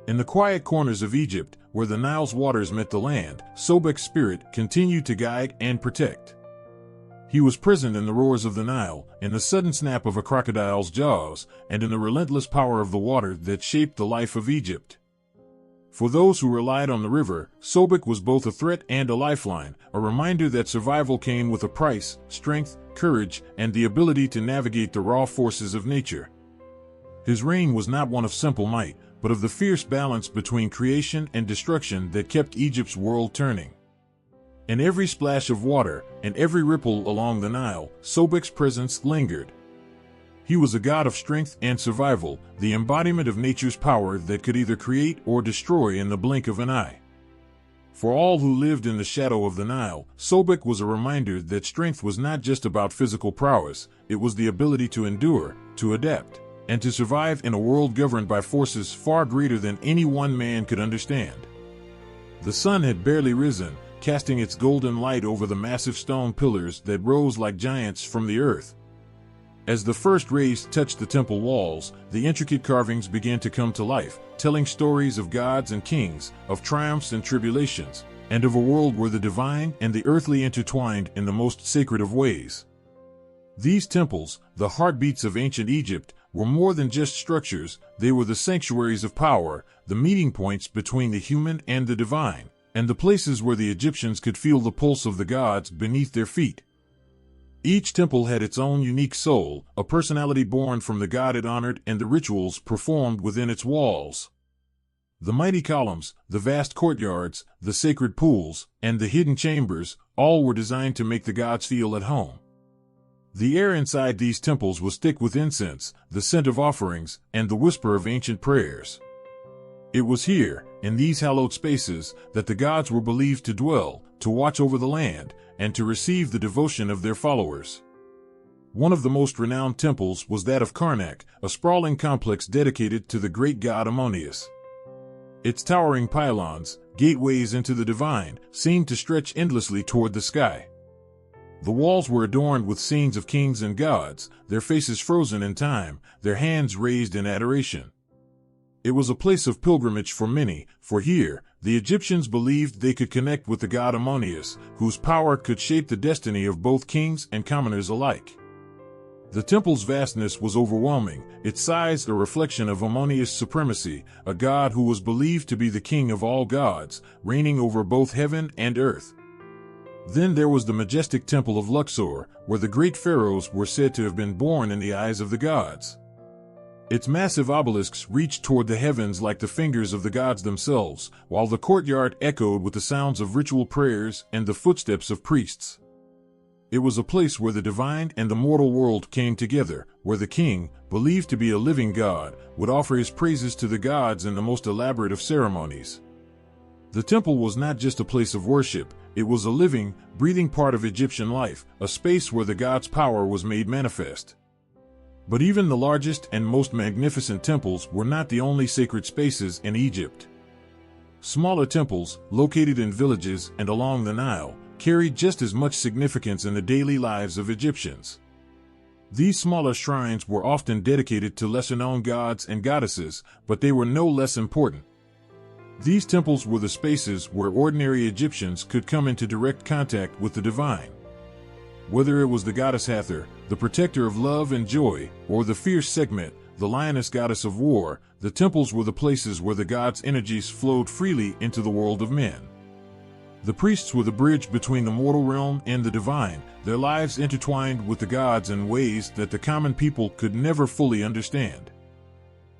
In the quiet corners of Egypt, where the Nile's waters met the land, Sobek's spirit continued to guide and protect. He was present in the roars of the Nile, in the sudden snap of a crocodile's jaws, and in the relentless power of the water that shaped the life of Egypt. For those who relied on the river, Sobek was both a threat and a lifeline, a reminder that survival came with a price, strength, courage, and the ability to navigate the raw forces of nature. His reign was not one of simple might, but of the fierce balance between creation and destruction that kept Egypt's world turning. In every splash of water, and every ripple along the Nile, Sobek's presence lingered. He was a god of strength and survival, the embodiment of nature's power that could either create or destroy in the blink of an eye. For all who lived in the shadow of the Nile, Sobek was a reminder that strength was not just about physical prowess, it was the ability to endure, to adapt, and to survive in a world governed by forces far greater than any one man could understand. The sun had barely risen, casting its golden light over the massive stone pillars that rose like giants from the earth. As the first rays touched the temple walls, the intricate carvings began to come to life, telling stories of gods and kings, of triumphs and tribulations, and of a world where the divine and the earthly intertwined in the most sacred of ways. These temples, the heartbeats of ancient Egypt, were more than just structures. They were the sanctuaries of power, the meeting points between the human and the divine, and the places where the Egyptians could feel the pulse of the gods beneath their feet. Each temple had its own unique soul, a personality born from the god it honored and the rituals performed within its walls. The mighty columns, the vast courtyards, the sacred pools, and the hidden chambers, all were designed to make the gods feel at home. The air inside these temples was thick with incense, the scent of offerings, and the whisper of ancient prayers. It was here, in these hallowed spaces, that the gods were believed to dwell, to watch over the land, and to receive the devotion of their followers. One of the most renowned temples was that of Karnak, a sprawling complex dedicated to the great god Ammonius. Its towering pylons, gateways into the divine, seemed to stretch endlessly toward the sky. The walls were adorned with scenes of kings and gods, their faces frozen in time, their hands raised in adoration. It was a place of pilgrimage for many, for here, the Egyptians believed they could connect with the god Ammonius, whose power could shape the destiny of both kings and commoners alike. The temple's vastness was overwhelming, its size a reflection of Ammonius' supremacy, a god who was believed to be the king of all gods, reigning over both heaven and earth. Then there was the majestic temple of Luxor, where the great pharaohs were said to have been born in the eyes of the gods. Its massive obelisks reached toward the heavens like the fingers of the gods themselves, while the courtyard echoed with the sounds of ritual prayers and the footsteps of priests. It was a place where the divine and the mortal world came together, where the king, believed to be a living god, would offer his praises to the gods in the most elaborate of ceremonies. The temple was not just a place of worship, it was a living, breathing part of Egyptian life, a space where the god's power was made manifest. But even the largest and most magnificent temples were not the only sacred spaces in Egypt. Smaller temples, located in villages and along the Nile, carried just as much significance in the daily lives of Egyptians. These smaller shrines were often dedicated to lesser-known gods and goddesses, but they were no less important. These temples were the spaces where ordinary Egyptians could come into direct contact with the divine. Whether it was the goddess Hathor, the protector of love and joy, or the fierce Sekhmet, the lioness goddess of war, the temples were the places where the gods' energies flowed freely into the world of men. The priests were the bridge between the mortal realm and the divine, their lives intertwined with the gods in ways that the common people could never fully understand.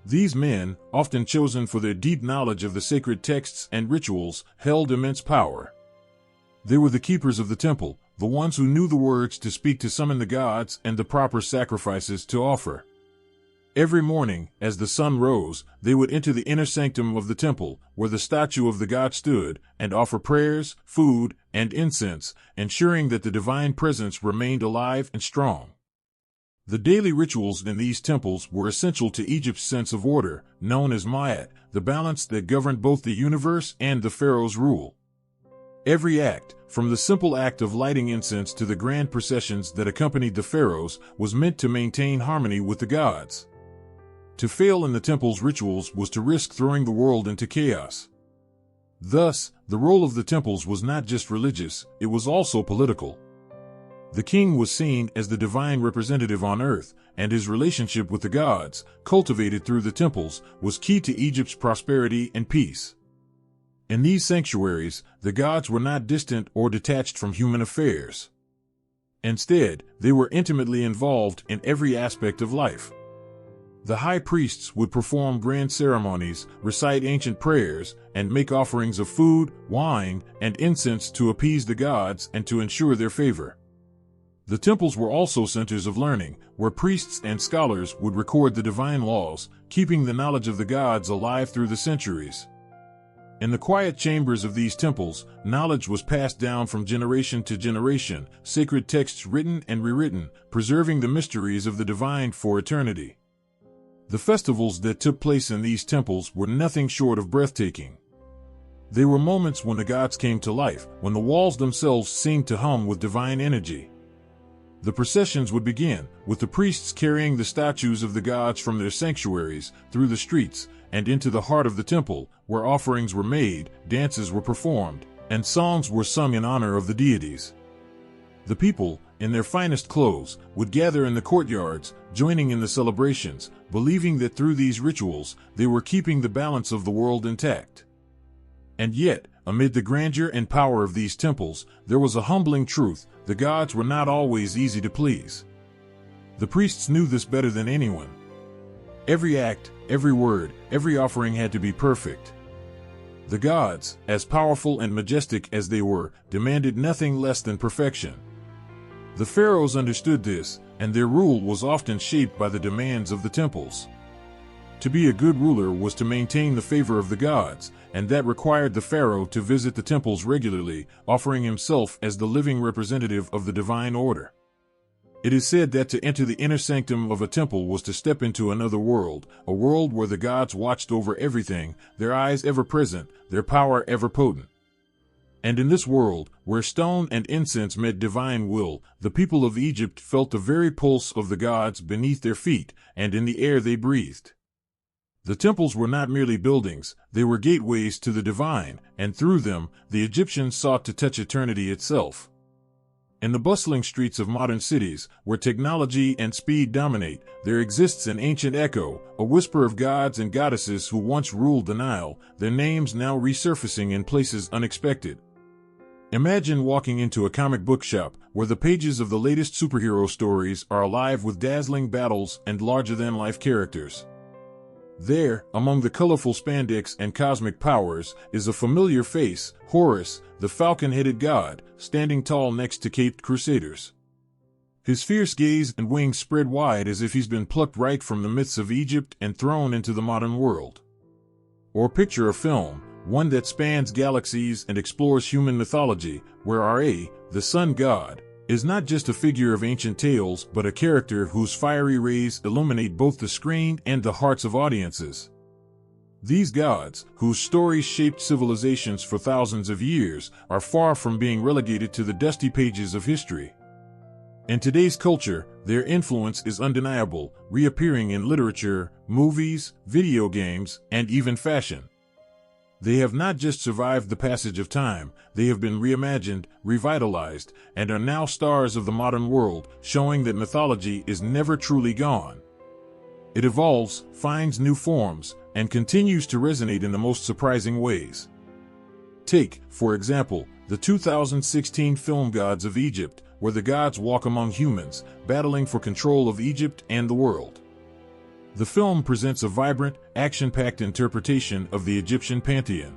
These men, often chosen for their deep knowledge of the sacred texts and rituals, held immense power. They were the keepers of the temple, the ones who knew the words to speak to summon the gods and the proper sacrifices to offer. Every morning, as the sun rose, they would enter the inner sanctum of the temple, where the statue of the god stood, and offer prayers, food, and incense, ensuring that the divine presence remained alive and strong. The daily rituals in these temples were essential to Egypt's sense of order, known as Ma'at, the balance that governed both the universe and the pharaoh's rule. Every act, from the simple act of lighting incense to the grand processions that accompanied the pharaohs, was meant to maintain harmony with the gods. To fail in the temple's rituals was to risk throwing the world into chaos. Thus, the role of the temples was not just religious, it was also political. The king was seen as the divine representative on earth, and his relationship with the gods, cultivated through the temples, was key to Egypt's prosperity and peace. In these sanctuaries, the gods were not distant or detached from human affairs. Instead, they were intimately involved in every aspect of life. The high priests would perform grand ceremonies, recite ancient prayers, and make offerings of food, wine, and incense to appease the gods and to ensure their favor. The temples were also centers of learning, where priests and scholars would record the divine laws, keeping the knowledge of the gods alive through the centuries. In the quiet chambers of these temples, knowledge was passed down from generation to generation, sacred texts written and rewritten, preserving the mysteries of the divine for eternity. The festivals that took place in these temples were nothing short of breathtaking. They were moments when the gods came to life, when the walls themselves seemed to hum with divine energy. The processions would begin, with the priests carrying the statues of the gods from their sanctuaries, through the streets, and into the heart of the temple, where offerings were made, dances were performed, and songs were sung in honor of the deities. The people, in their finest clothes, would gather in the courtyards, joining in the celebrations, believing that through these rituals, they were keeping the balance of the world intact. And yet, amid the grandeur and power of these temples, there was a humbling truth: the gods were not always easy to please. The priests knew this better than anyone. Every act, every word, every offering had to be perfect. The gods, as powerful and majestic as they were, demanded nothing less than perfection. The pharaohs understood this, and their rule was often shaped by the demands of the temples. To be a good ruler was to maintain the favor of the gods, and that required the pharaoh to visit the temples regularly, offering himself as the living representative of the divine order. It is said that to enter the inner sanctum of a temple was to step into another world, a world where the gods watched over everything, their eyes ever present, their power ever potent. And in this world, where stone and incense met divine will, the people of Egypt felt the very pulse of the gods beneath their feet, and in the air they breathed. The temples were not merely buildings, they were gateways to the divine, and through them, the Egyptians sought to touch eternity itself. In the bustling streets of modern cities, where technology and speed dominate, there exists an ancient echo, a whisper of gods and goddesses who once ruled the Nile, their names now resurfacing in places unexpected. Imagine walking into a comic book shop, where the pages of the latest superhero stories are alive with dazzling battles and larger-than-life characters. There, among the colorful spandex and cosmic powers, is a familiar face, Horus, the falcon-headed god, standing tall next to caped crusaders. His fierce gaze and wings spread wide as if he's been plucked right from the myths of Egypt and thrown into the modern world. Or picture a film, one that spans galaxies and explores human mythology, where Ra, the sun god, is not just a figure of ancient tales but a character whose fiery rays illuminate both the screen and the hearts of audiences. These gods, whose stories shaped civilizations for thousands of years, are far from being relegated to the dusty pages of history. In today's culture, their influence is undeniable, reappearing in literature, movies, video games, and even fashion. They have not just survived the passage of time, they have been reimagined, revitalized, and are now stars of the modern world, showing that mythology is never truly gone. It evolves, finds new forms, and continues to resonate in the most surprising ways. Take, for example, the 2016 film Gods of Egypt, where the gods walk among humans, battling for control of Egypt and the world. The film presents a vibrant, action-packed interpretation of the Egyptian pantheon.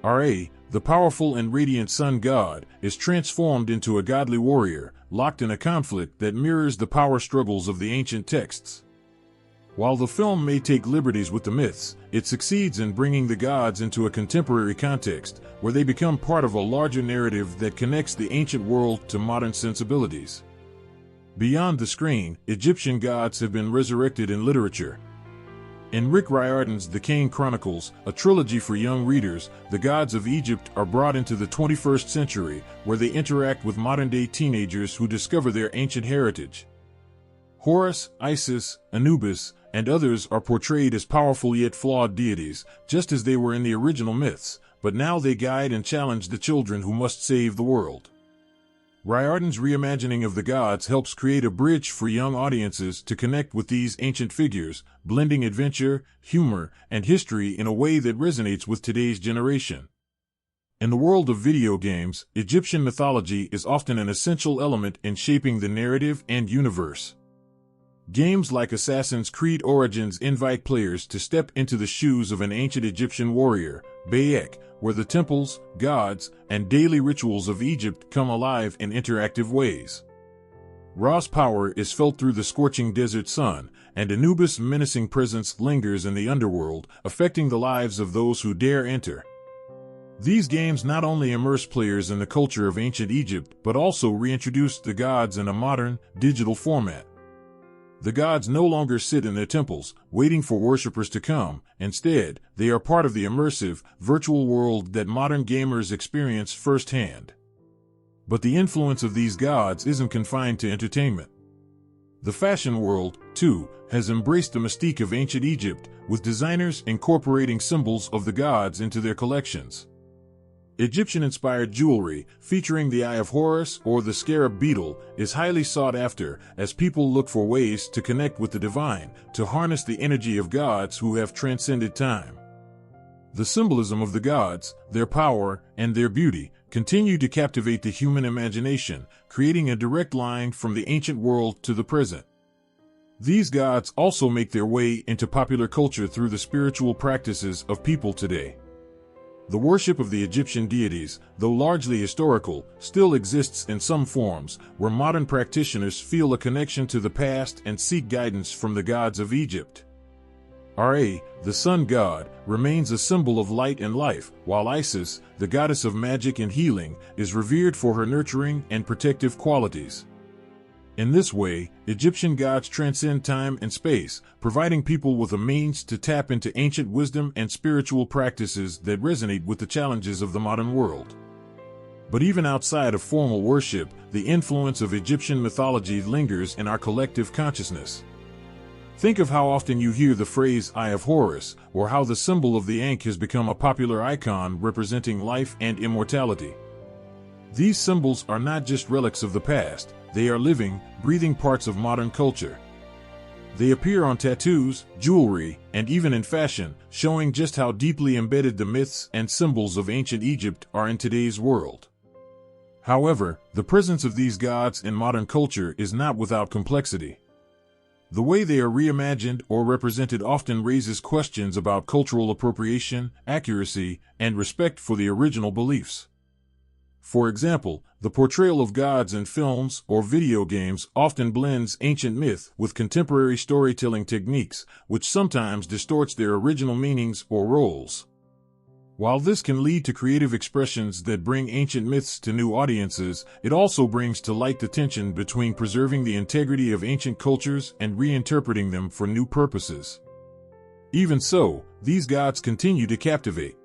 Ra, the powerful and radiant sun god, is transformed into a godly warrior, locked in a conflict that mirrors the power struggles of the ancient texts. While the film may take liberties with the myths, it succeeds in bringing the gods into a contemporary context, where they become part of a larger narrative that connects the ancient world to modern sensibilities. Beyond the screen, Egyptian gods have been resurrected in literature. In Rick Riordan's The Kane Chronicles, a trilogy for young readers, the gods of Egypt are brought into the 21st century, where they interact with modern-day teenagers who discover their ancient heritage. Horus, Isis, Anubis, and others are portrayed as powerful yet flawed deities, just as they were in the original myths, but now they guide and challenge the children who must save the world. Riordan's reimagining of the gods helps create a bridge for young audiences to connect with these ancient figures, blending adventure, humor, and history in a way that resonates with today's generation. In the world of video games, Egyptian mythology is often an essential element in shaping the narrative and universe. Games like Assassin's Creed Origins invite players to step into the shoes of an ancient Egyptian warrior, Bayek, where the temples, gods, and daily rituals of Egypt come alive in interactive ways. Ra's power is felt through the scorching desert sun, and Anubis' menacing presence lingers in the underworld, affecting the lives of those who dare enter. These games not only immerse players in the culture of ancient Egypt, but also reintroduce the gods in a modern, digital format. The gods no longer sit in their temples, waiting for worshippers to come. Instead, they are part of the immersive, virtual world that modern gamers experience firsthand. But the influence of these gods isn't confined to entertainment. The fashion world, too, has embraced the mystique of ancient Egypt, with designers incorporating symbols of the gods into their collections. Egyptian-inspired jewelry, featuring the Eye of Horus or the scarab beetle, is highly sought after as people look for ways to connect with the divine, to harness the energy of gods who have transcended time. The symbolism of the gods, their power, and their beauty continue to captivate the human imagination, creating a direct line from the ancient world to the present. These gods also make their way into popular culture through the spiritual practices of people today. The worship of the Egyptian deities, though largely historical, still exists in some forms, where modern practitioners feel a connection to the past and seek guidance from the gods of Egypt. Ra, the sun god, remains a symbol of light and life, while Isis, the goddess of magic and healing, is revered for her nurturing and protective qualities. In this way, Egyptian gods transcend time and space, providing people with a means to tap into ancient wisdom and spiritual practices that resonate with the challenges of the modern world. But even outside of formal worship, the influence of Egyptian mythology lingers in our collective consciousness. Think of how often you hear the phrase Eye of Horus, or how the symbol of the Ankh has become a popular icon representing life and immortality. These symbols are not just relics of the past, they are living, breathing parts of modern culture. They appear on tattoos, jewelry, and even in fashion, showing just how deeply embedded the myths and symbols of ancient Egypt are in today's world. However, the presence of these gods in modern culture is not without complexity. The way they are reimagined or represented often raises questions about cultural appropriation, accuracy, and respect for the original beliefs. For example, the portrayal of gods in films or video games often blends ancient myth with contemporary storytelling techniques, which sometimes distorts their original meanings or roles. While this can lead to creative expressions that bring ancient myths to new audiences, it also brings to light the tension between preserving the integrity of ancient cultures and reinterpreting them for new purposes. Even so, these gods continue to captivate.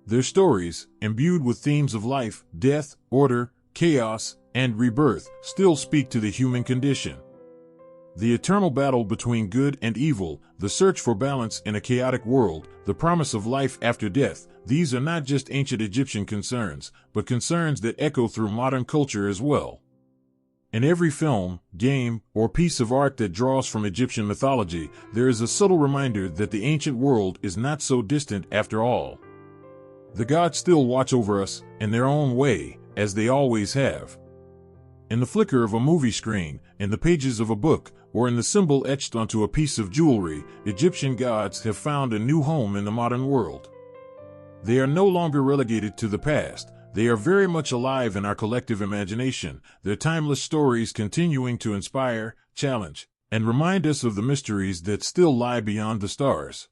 Their stories, imbued with themes of life, death, order, chaos, and rebirth, still speak to the human condition. The eternal battle between good and evil, the search for balance in a chaotic world, the promise of life after death, these are not just ancient Egyptian concerns, but concerns that echo through modern culture as well. In every film, game, or piece of art that draws from Egyptian mythology, there is a subtle reminder that the ancient world is not so distant after all. The gods still watch over us, in their own way, as they always have. In the flicker of a movie screen, in the pages of a book, or in the symbol etched onto a piece of jewelry, Egyptian gods have found a new home in the modern world. They are no longer relegated to the past, they are very much alive in our collective imagination, their timeless stories continuing to inspire, challenge, and remind us of the mysteries that still lie beyond the stars.